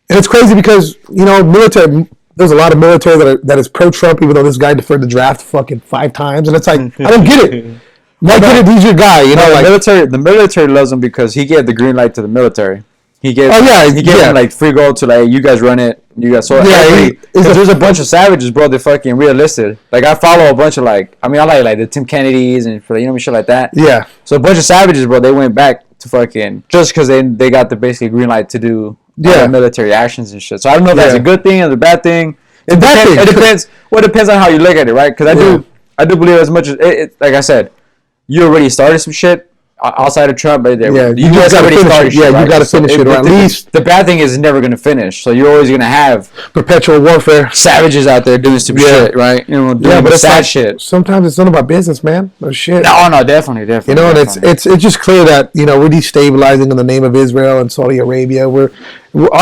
Speaker 1: it's crazy because military. There's a lot of military that is pro-Trump, even though this guy deferred the draft fucking 5 times, and it's like I don't get it. He's your guy,
Speaker 2: The military loves him because he gave the green light to the military. He gave them like free goal to like you guys run it. You guys there's a bunch of savages, bro. They're fucking realistic. Like I follow a bunch of I like the Tim Kennedys and shit like that.
Speaker 1: Yeah.
Speaker 2: So a bunch of savages, bro. They went back to fucking just because they got the basically green light to do military actions and shit. So I don't know if that's a good thing or the bad thing. It depends. Well, it depends on how you look at it, right? Because I do believe as much as like I said, you already started some shit. Outside of Trump, but
Speaker 1: you guys already started. You got to finish it, or at least
Speaker 2: the bad thing is it's never going to finish. So you're always going to have
Speaker 1: perpetual warfare,
Speaker 2: savages out there doing some shit, right? Doing but it's sad shit.
Speaker 1: Sometimes it's not about business, man. No shit.
Speaker 2: No, definitely.
Speaker 1: And it's just clear that we're destabilizing in the name of Israel and Saudi Arabia. Our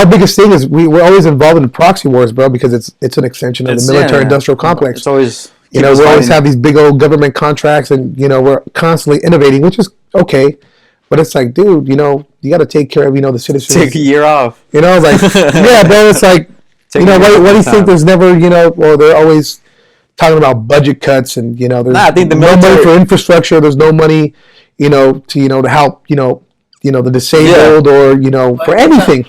Speaker 1: biggest thing is we're always involved in proxy wars, bro, because it's an extension of the military-industrial complex.
Speaker 2: It's always.
Speaker 1: We always have these big old government contracts, and we're constantly innovating, which is okay. But it's like, dude, you got to take care of the citizens.
Speaker 2: Take a year off.
Speaker 1: Bro. It's like, what do you think? There's never, or they're always talking about budget cuts, and there's
Speaker 2: I think the
Speaker 1: no money for infrastructure. There's no money, to help, the disabled or for anything.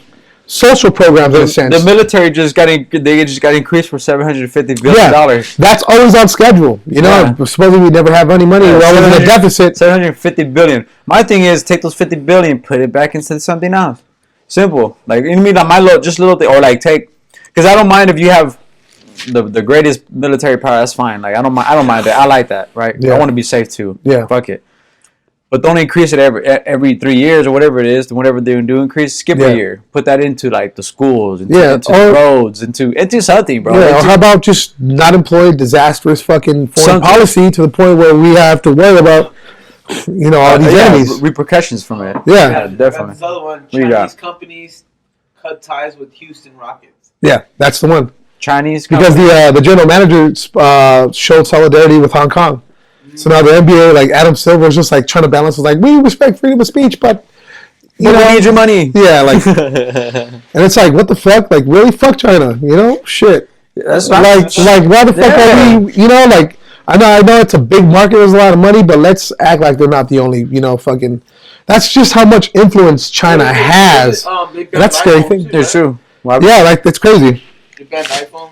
Speaker 1: Social programs in a sense.
Speaker 2: The military just got increased for $750 billion.
Speaker 1: That's always on schedule. Supposedly we never have any money. We're always in a deficit.
Speaker 2: $750 billion. My thing is take those $50 billion, put it back into something else. Simple. Like my little thing, or take because I don't mind if you have the greatest military power. That's fine. Like I don't mind that. I like that. Right. Yeah. I want to be safe too.
Speaker 1: Yeah.
Speaker 2: Fuck it. But don't increase it every 3 years or whatever it is. Whatever they do increase, skip a year. Put that into the schools, into the roads, into something, bro.
Speaker 1: Yeah. Or how about just not employ disastrous fucking foreign policy to the point where we have to worry about all these enemies,
Speaker 2: repercussions from it.
Speaker 1: Yeah,
Speaker 2: definitely.
Speaker 3: This other one, Chinese companies cut ties with Houston Rockets.
Speaker 1: Yeah, that's the one.
Speaker 2: Chinese
Speaker 1: because the general manager showed solidarity with Hong Kong. So now the NBA, like Adam Silver, is just trying to balance. It's like we respect freedom of speech, but
Speaker 2: we need your money.
Speaker 1: Yeah, and it's like what the fuck? Like really, fuck China. Shit.
Speaker 2: That's
Speaker 1: like why the fuck are we? I know it's a big market. There's a lot of money, but let's act like they're not the only. Fucking. That's just how much influence China has. That's scary thing.
Speaker 2: It's true.
Speaker 1: Yeah, that's crazy.
Speaker 3: They banned iPhones.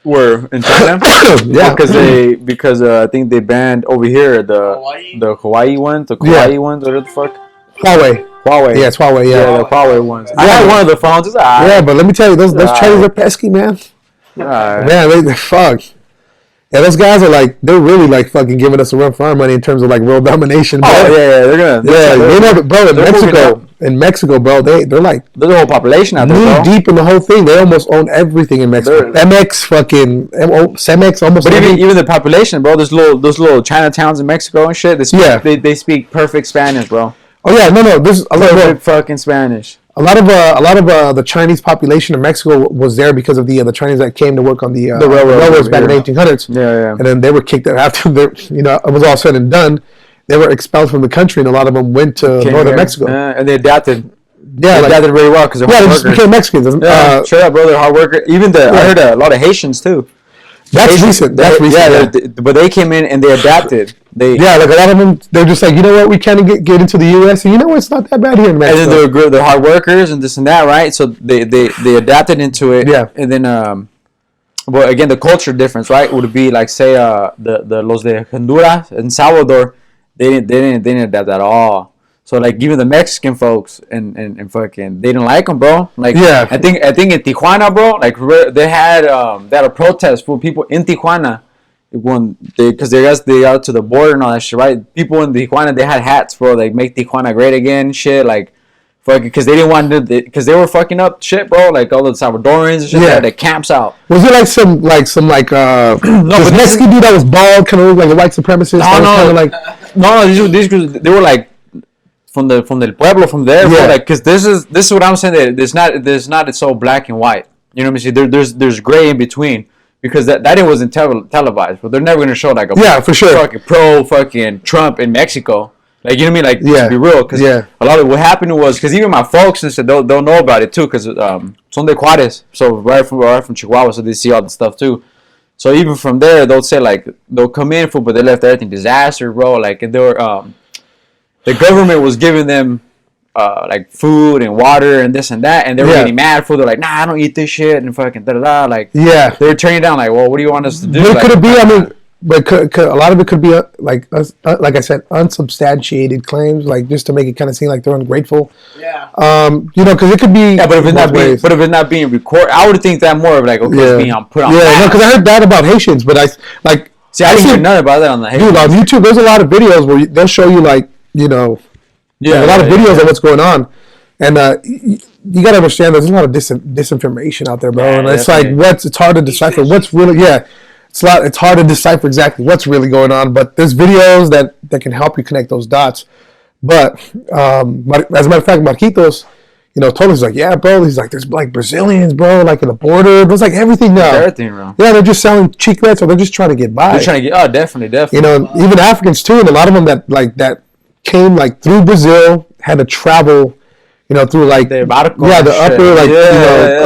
Speaker 2: Were in China?
Speaker 1: Yeah,
Speaker 2: because I think they banned over here the Hawaii ones, whatever the fuck.
Speaker 1: Huawei. Yeah, it's Huawei. Yeah,
Speaker 2: the Huawei ones. I had one of the phones. It's alright.
Speaker 1: Yeah, but let me tell you, those Chinese are pesky, man. Man, they fuck. Yeah, those guys are they're really fucking giving us a run for our money in terms of world domination. Bro.
Speaker 2: Oh yeah, they're gonna.
Speaker 1: Bro, in Mexico, in Mexico, bro, they're like
Speaker 2: There's a whole population out there,
Speaker 1: knee
Speaker 2: bro.
Speaker 1: deep in the whole thing. They almost own everything in Mexico. Cemex almost.
Speaker 2: But
Speaker 1: everything.
Speaker 2: even the population, bro. Those little Chinatowns in Mexico and shit. They speak perfect Spanish, bro.
Speaker 1: Oh yeah, no. There's a lot
Speaker 2: Perfect fucking Spanish.
Speaker 1: a lot of the Chinese population in Mexico was there because of the Chinese that came to work on the railroads back in the 1800s.
Speaker 2: Yeah.
Speaker 1: And then they were kicked out after it was all said and done. They were expelled from the country, and a lot of them went to northern Mexico.
Speaker 2: And they adapted.
Speaker 1: Yeah,
Speaker 2: They adapted really well because they're
Speaker 1: they
Speaker 2: hard
Speaker 1: just
Speaker 2: workers.
Speaker 1: became Mexicans.
Speaker 2: Straight up, bro. They're hard worker. Even I heard a lot of Haitians too.
Speaker 1: That's recent. That's recent.
Speaker 2: Yeah, but they came in and they adapted. Like
Speaker 1: a lot of them, they're just like, you know what, we can't get into the U.S. And you know what, it's not that bad here in Mexico.
Speaker 2: And then they're hard workers and this and that, right? So they adapted into it.
Speaker 1: Yeah.
Speaker 2: And then well, again, the culture difference, right? Would be like, say, the los de Honduras and Salvador, they didn't adapt at all. So like even the Mexican folks and fucking they didn't like them, bro. Like
Speaker 1: Yeah.
Speaker 2: I think in Tijuana, bro, like they had a protest for people in Tijuana when they got to the border and all that shit, right? People in Tijuana, they had hats, bro, like make Tijuana great again, shit, like fucking, because they didn't want to, because they were fucking up shit, bro, like all the Salvadorians and shit,
Speaker 1: Yeah.
Speaker 2: they had the camps out.
Speaker 1: Was it like some this Mexican dude that was bald, kind of looked like a white supremacist?
Speaker 2: These they were like from the pueblo, from there, bro,
Speaker 1: Yeah.
Speaker 2: like, because this is what I'm saying, that it's not so black and white, you know what I'm saying? There's gray in between. Because that it wasn't televised, but they're never gonna show like a
Speaker 1: for sure
Speaker 2: fucking Trump in Mexico, like, you know what I mean, like, to be real, because
Speaker 1: Yeah.
Speaker 2: a lot of what happened was, because even my folks and said they'll know about it too, because son de Juarez, so right from Chihuahua, so they see all the stuff too. So even from there, they'll say like they'll come in for, but they left everything disaster, bro. Like, and they were the government was giving them like food and water and this and that, and they were getting mad for. They're like, nah, I don't eat this shit and fucking da da da. Like,
Speaker 1: Yeah.
Speaker 2: they were turning down. Like, well, what do you want us to do?
Speaker 1: But
Speaker 2: like,
Speaker 1: could it be? I mean, but could, a lot of it could be like I said, unsubstantiated claims, like just to make it kind of seem like they're ungrateful.
Speaker 3: Yeah.
Speaker 1: Because it could be.
Speaker 2: Yeah, but if it's
Speaker 1: both ways.
Speaker 2: not being recorded, I would think that more of like, okay, it's being put on.
Speaker 1: Yeah, no, because I heard that about Haitians, but I
Speaker 2: didn't hear nothing about that on the
Speaker 1: dude, on YouTube. There's a lot of videos where they'll show you like a lot of videos of what's going on, and you got to understand there's a lot of disinformation out there, bro.
Speaker 2: Yeah,
Speaker 1: and it's like it's hard to decipher what's really it's hard to decipher exactly what's really going on. But there's videos that can help you connect those dots. But as a matter of fact, Marquitos, told us like, yeah, bro. He's like, there's like Brazilians, bro, like in the border. There's like everything now.
Speaker 2: Everything, bro.
Speaker 1: Yeah, they're just selling chiclets, or they're just trying to get by.
Speaker 2: They're trying to get. Oh, definitely.
Speaker 1: Even Africans too, and a lot of them that came like through Brazil had to travel, through like
Speaker 2: the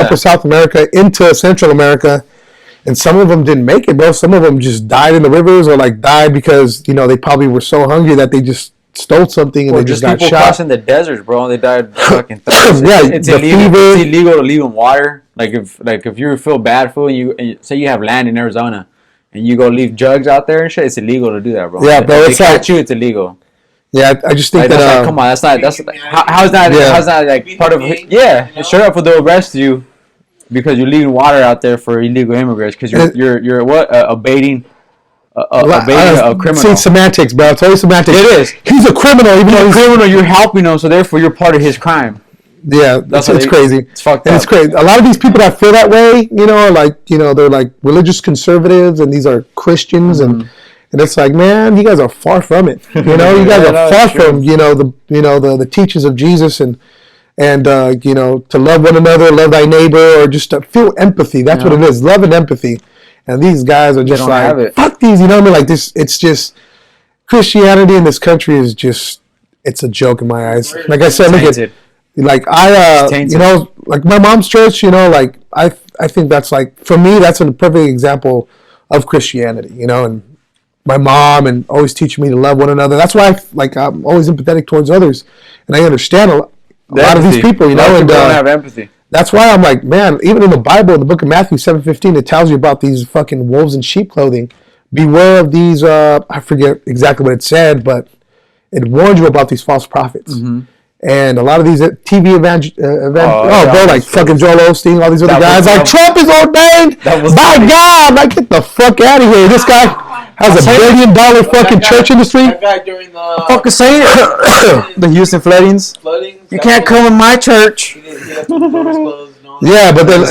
Speaker 1: upper South America into Central America, and some of them didn't make it, bro. Some of them just died in the rivers, or like died because they probably were so hungry that they just stole something and they just got
Speaker 2: people
Speaker 1: shot.
Speaker 2: crossing the deserts, bro. They died fucking thirst.
Speaker 1: Yeah,
Speaker 2: it's illegal to leave in water. Like if you feel bad for and say you have land in Arizona and you go leave jugs out there and shit, it's illegal to do that, bro.
Speaker 1: Yeah, bro.
Speaker 2: If they catch you, it's illegal.
Speaker 1: Yeah, I just think
Speaker 2: that's
Speaker 1: that.
Speaker 2: like, come on, that's how's that like part of it? Yeah, sure up for they'll arrest you because you're leaving water out there for illegal immigrants because you're abating a criminal.
Speaker 1: See, semantics, bro. It's always semantics.
Speaker 2: It is.
Speaker 1: He's a criminal, even though he's a criminal.
Speaker 2: You're helping him, so therefore you're part of his crime.
Speaker 1: Yeah, it's crazy.
Speaker 2: It's fucked up.
Speaker 1: It's crazy. A lot of these people that feel that way, are like, they're like religious conservatives, and these are Christians, and it's like, man, you guys are far from it. You guys are far from the teachings of Jesus, and to love one another, love thy neighbor, or just to feel empathy. That's what it is, love and empathy. And these guys are just like, fuck these. You know what I mean? Like this, it's just Christianity in this country is just, it's a joke in my eyes. Like I said, look at. Like like my mom's church, like I think that's like, for me, that's a perfect example of Christianity, and my mom and always teaching me to love one another. That's why I'm always empathetic towards others, and I understand a lot of these people, and
Speaker 2: don't have empathy.
Speaker 1: That's why I'm like, man, even in the Bible, in the book of Matthew 7:15, it tells you about these fucking wolves in sheep clothing. Beware of these, I forget exactly what it said, but it warned you about these false prophets. Mm-hmm. And a lot of these TV like fucking Joel Osteen, all these other guys, like Trump is ordained by God. Like, get the fuck out of here. This guy has $1 billion fucking church industry.
Speaker 3: That guy during the
Speaker 2: fucking saying the Houston floodings. You can't come in my church.
Speaker 3: He left the doors closed and all that.
Speaker 1: Yeah, but then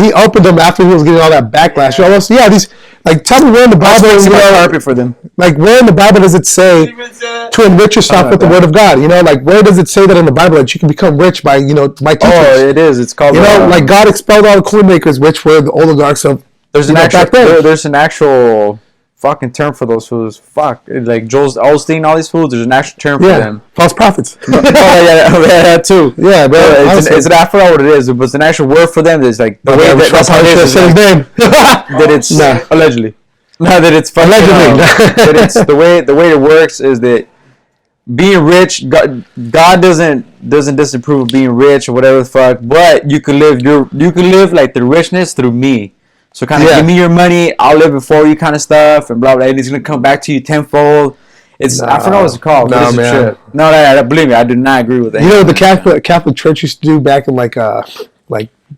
Speaker 1: he opened them after he was getting all that backlash.
Speaker 3: Yeah.
Speaker 1: Yeah, these like tell me where in the Bible,
Speaker 2: It's carpet for them.
Speaker 1: like where in the Bible does it say to enrich yourself with the Word of God? You know, like where does it say that in the Bible that you can become rich by by teachers?
Speaker 2: Oh, it is. It's called.
Speaker 1: Like God expelled all the coin makers, which were the oligarchs of.
Speaker 2: There's an actual fucking term for those fools. Fuck, like Joel Osteen, all these fools. There's an actual term for them.
Speaker 1: False prophets.
Speaker 2: that too.
Speaker 1: Yeah, bro.
Speaker 2: I forgot what it is, but it's an actual word for them. It's like the way that's how it is.
Speaker 1: His name.
Speaker 2: That it's allegedly. No, that it's fucking,
Speaker 1: allegedly.
Speaker 2: That it's the way it works is that being rich, God doesn't disapprove of being rich or whatever the fuck. But you can live like the richness through me. So kind of give me your money, I'll live it for you, kind of stuff, and blah blah. And it's gonna come back to you tenfold. I forgot what it's called.
Speaker 1: No, man.
Speaker 2: No, believe me, I do not agree with that.
Speaker 1: You know what the Catholic Church used to do back in like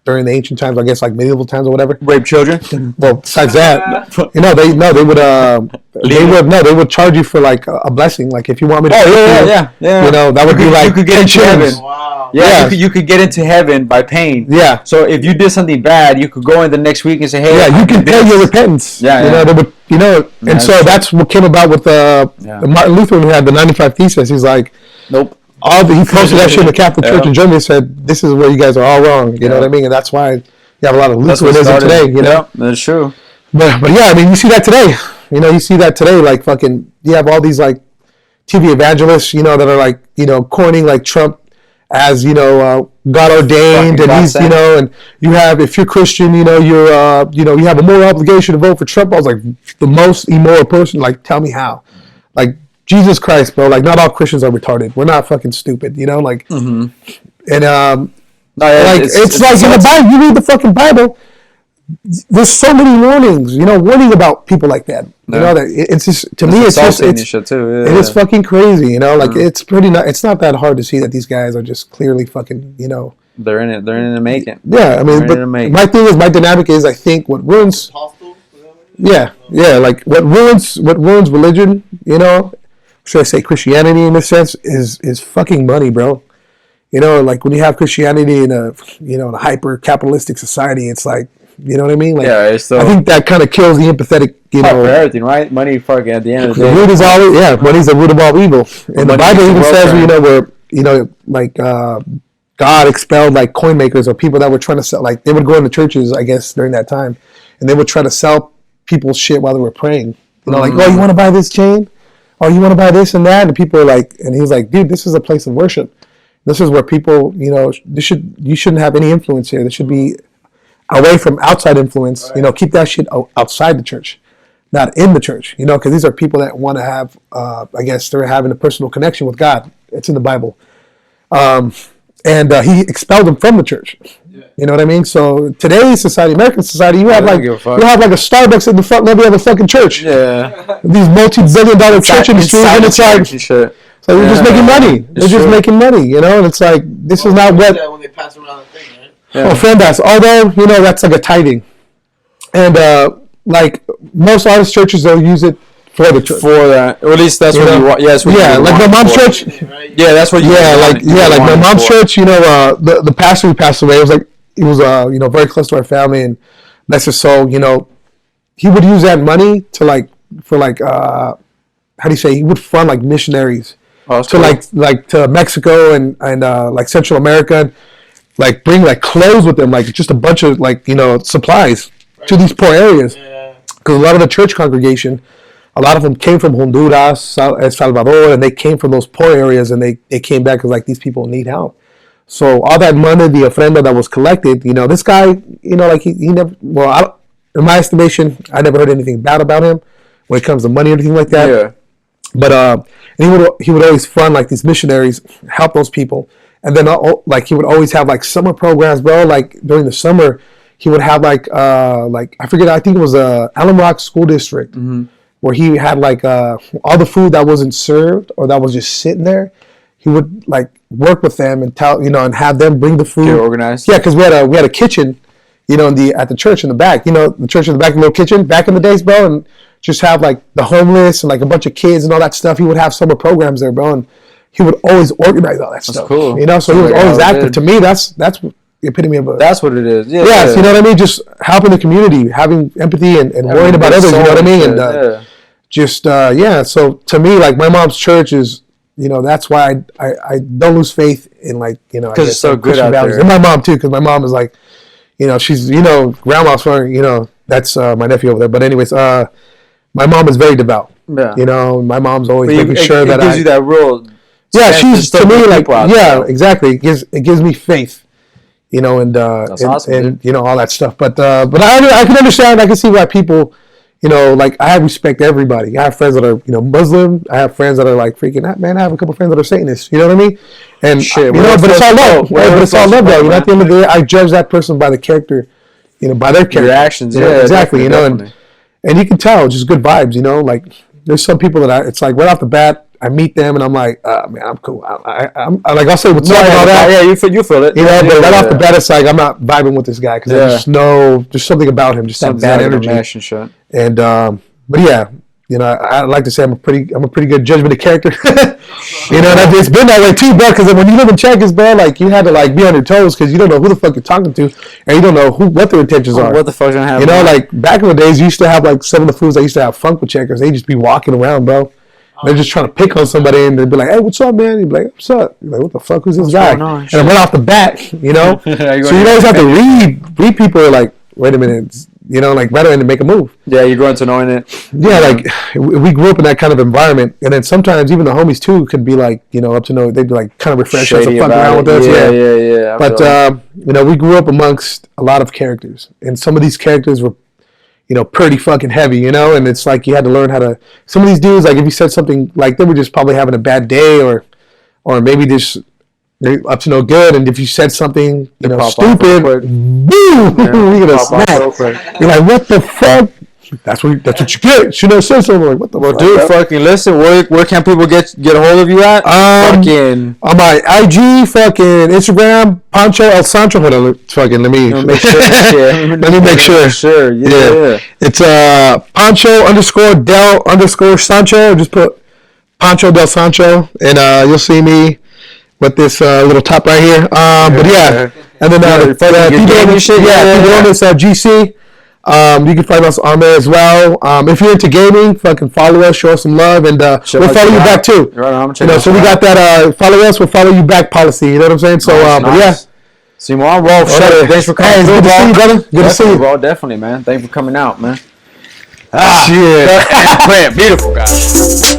Speaker 1: during the ancient times, I guess like medieval times or whatever.
Speaker 2: Rape children.
Speaker 1: Well, besides that, they would charge you for like a blessing. Like if you want me to,
Speaker 2: yeah.
Speaker 1: You know, that would be like
Speaker 2: you could get into heaven.
Speaker 3: Wow.
Speaker 2: Yeah, you could get into heaven by paying.
Speaker 1: Yeah.
Speaker 2: So if you did something bad, you could go in the next week and say, "Hey,
Speaker 1: yeah, you can pay your repentance."
Speaker 2: Yeah,
Speaker 1: you know, they would, and so that's what came about with Martin Luther when he had the 95 Theses. He's like,
Speaker 2: nope.
Speaker 1: He posted that shit in the Catholic Church in Germany and said, "This is where you guys are all wrong." You know what I mean? And that's why you have a lot of Lutheranism today. You know,
Speaker 2: that's true.
Speaker 1: But yeah, I mean, you see that today. You see that today. Like fucking, you have all these like TV evangelists, that are like, coining like Trump as God ordained, and he's and you have, if you're Christian, you have a moral obligation to vote for Trump. I was like, the most immoral person. Like, tell me how? Like, Jesus Christ, bro. Like, not all Christians are retarded. We're not fucking stupid. Like, and it's like in the Bible. You read the fucking Bible. There's so many warnings, warning about people like that. That it's just, to me, it's
Speaker 2: shit too.
Speaker 1: It is fucking crazy. Like it's pretty. It's not that hard to see that these guys are just clearly fucking.
Speaker 2: They're in it. They're in it to make it.
Speaker 1: Yeah, I mean, but my thing is, my dynamic is, I think what ruins. Yeah, like what ruins religion. Should I say Christianity in a sense is fucking money, bro. Like when you have Christianity in a hyper capitalistic society, it's like. You know what I mean? Like, I think that kind of kills the empathetic,
Speaker 2: for everything, right? Money, fucking at the end of the day.
Speaker 1: Root is money's the root of all evil. And the Bible even says, where, God expelled like coin makers or people that were trying to sell, like they would go into churches, I guess, during that time, and they would try to sell people shit while they were praying. Like, oh, you want to buy this chain? Oh, you want to buy this and that? And people are like, and he was like, dude, this is a place of worship. This is where people, you shouldn't have any influence here. There should be away from outside influence, keep that shit outside the church, not in the church, because these are people that want to have, I guess they're having a personal connection with God. It's in the Bible. And he expelled them from the church. Yeah. You know what I mean? So today's society, American society, you have like a Starbucks in the front lobby of a fucking church. Yeah. These multi-billion-dollar church industries, and it's like, so they're just making money. They're just making money, and it's like, this is not what...
Speaker 3: when they pass around the thing, right?
Speaker 1: Yeah. Friendas, although, that's like a tithing. And, like, most honest churches, they'll use it for the church.
Speaker 2: For that. Or at least that's what you want. Yeah, that's what you
Speaker 1: like my mom's church.
Speaker 2: Yeah, that's what you want.
Speaker 1: Like my mom's church, the pastor who passed away, he was very close to our family, and that's just so, he would use that money to, he would fund, like, missionaries to, cool. like to Mexico and like Central America, and, like bring like clothes with them, like just a bunch of supplies to these poor areas. Because a lot of the church congregation, a lot of them came from Honduras, El Salvador, and they came from those poor areas, and they came back because like these people need help. So all that money, the ofrenda that was collected, this guy, like he never. Well, in my estimation, I never heard anything bad about him when it comes to money or anything like that. Yeah. But and he would always fund like these missionaries, help those people. And then, like, he would always have, like, summer programs, bro. Like, during the summer, he would have, like I forget, I think it was Allen Rock School District, where he had, like, all the food that wasn't served or that was just sitting there. He would, like, work with them and and have them bring the food.
Speaker 2: Get organized.
Speaker 1: Yeah, because we had a kitchen, at the church in the back. The church in the back, the little kitchen back in the days, bro. And just have, like, the homeless and, like, a bunch of kids and all that stuff. He would have summer programs there, bro. And he would always organize all that stuff.
Speaker 2: Cool.
Speaker 1: You know, so he was always active. To me, that's the epitome of a.
Speaker 2: That's what it is. Yeah.
Speaker 1: Yes, you know what I mean. Just helping the community, having empathy, and worrying about others. You know what I mean? And So to me, like my mom's church is, you know, that's why I don't lose faith in, like, you know,
Speaker 2: because it's so good out there.
Speaker 1: And my mom too, because my mom is like, you know, she's, you know, grandma's from, you know, that's my nephew over there. But anyways, my mom is very devout.
Speaker 2: Yeah.
Speaker 1: You know, my mom's always making sure that
Speaker 2: it gives you that real.
Speaker 1: Yeah, she's to me like, yeah, exactly. It gives me faith. You know, and
Speaker 2: that's awesome,
Speaker 1: and you know, all that stuff. But I can understand. I can see why people, you know, like I have respect to everybody. I have friends that are, you know, Muslim. I have friends that are like freaking out, man. I have a couple friends that are Satanists. You know what I mean? And
Speaker 2: shit,
Speaker 1: you know, but it's all love. But it's all love, though. You know, at the end of the day, I judge that person by the character, you know, by their character.
Speaker 2: Your actions,
Speaker 1: you know,
Speaker 2: yeah,
Speaker 1: exactly. You know,
Speaker 2: definitely.
Speaker 1: and you can tell just good vibes. You know, like there's some people that it's like right off the bat. I meet them and I'm like, man, I'm cool. I'm like, I'll say what's up and all that.
Speaker 2: Yeah, you feel it.
Speaker 1: You know, but right off the bat, it's like I'm not vibing with this guy because I just know there's something about him, just that bad energy.
Speaker 2: And shit.
Speaker 1: And but yeah, you know, I like to say I'm a pretty good judgment of character. You know, and it's been that way too, bro. Because when you live in Checkers, bro, like you had to like be on your toes because you don't know who the fuck you're talking to, and you don't know what their intentions are.
Speaker 2: What the fuck's gonna happen?
Speaker 1: You know, like back in the days, you used to have like some of the fools that used to have funk with Checkers. They just be walking around, bro. They're just trying to pick on somebody, and they'd be like, "Hey, what's up, man?" You'd be like, "What's up?" You're like, "What the fuck? Who's this guy?" And right off the bat, you know. So you always have to read people. Are like, wait a minute, you know, like right away to make a move.
Speaker 2: Yeah, you're going to knowing it.
Speaker 1: Yeah, like we grew up in that kind of environment, and then sometimes even the homies too could be like, you know, up to know they'd be like kind of refresh us or fuck around with us.
Speaker 2: Yeah.
Speaker 1: But you know, we grew up amongst a lot of characters, and some of these characters were, you know, pretty fucking heavy, you know, and it's like you had to learn how to. Some of these dudes, like if you said something, like they were just probably having a bad day, or maybe just they're up to no good, and if you said something, you know, stupid, boom, you're gonna smack. You're like, what the fuck? That's what you get. Should have said something. Like, what the fuck?
Speaker 2: Dude, fucking listen. Where can people get a hold of you at? Fucking
Speaker 1: on my IG, fucking Instagram, Pancho El Sancho. Hold on, fucking let me make sure. Let me make sure.
Speaker 2: Sure, yeah.
Speaker 1: It's Pancho_Del_Sancho. Just put Pancho Del Sancho, and you'll see me with this little top right here. But yeah, and then people on this GC. You can find us on there as well. If you're into gaming, fucking follow us, show us some love, and we'll follow you back too.
Speaker 2: Right,
Speaker 1: you know, so we got that follow us, we'll follow you back policy. You know what I'm saying? So, but yeah.
Speaker 2: Simon, well, thanks for coming.
Speaker 1: Good to see you, brother. Good to see you,
Speaker 2: bro. Definitely, man. Thanks for coming out, man.
Speaker 1: Shit.
Speaker 2: Man, beautiful guys.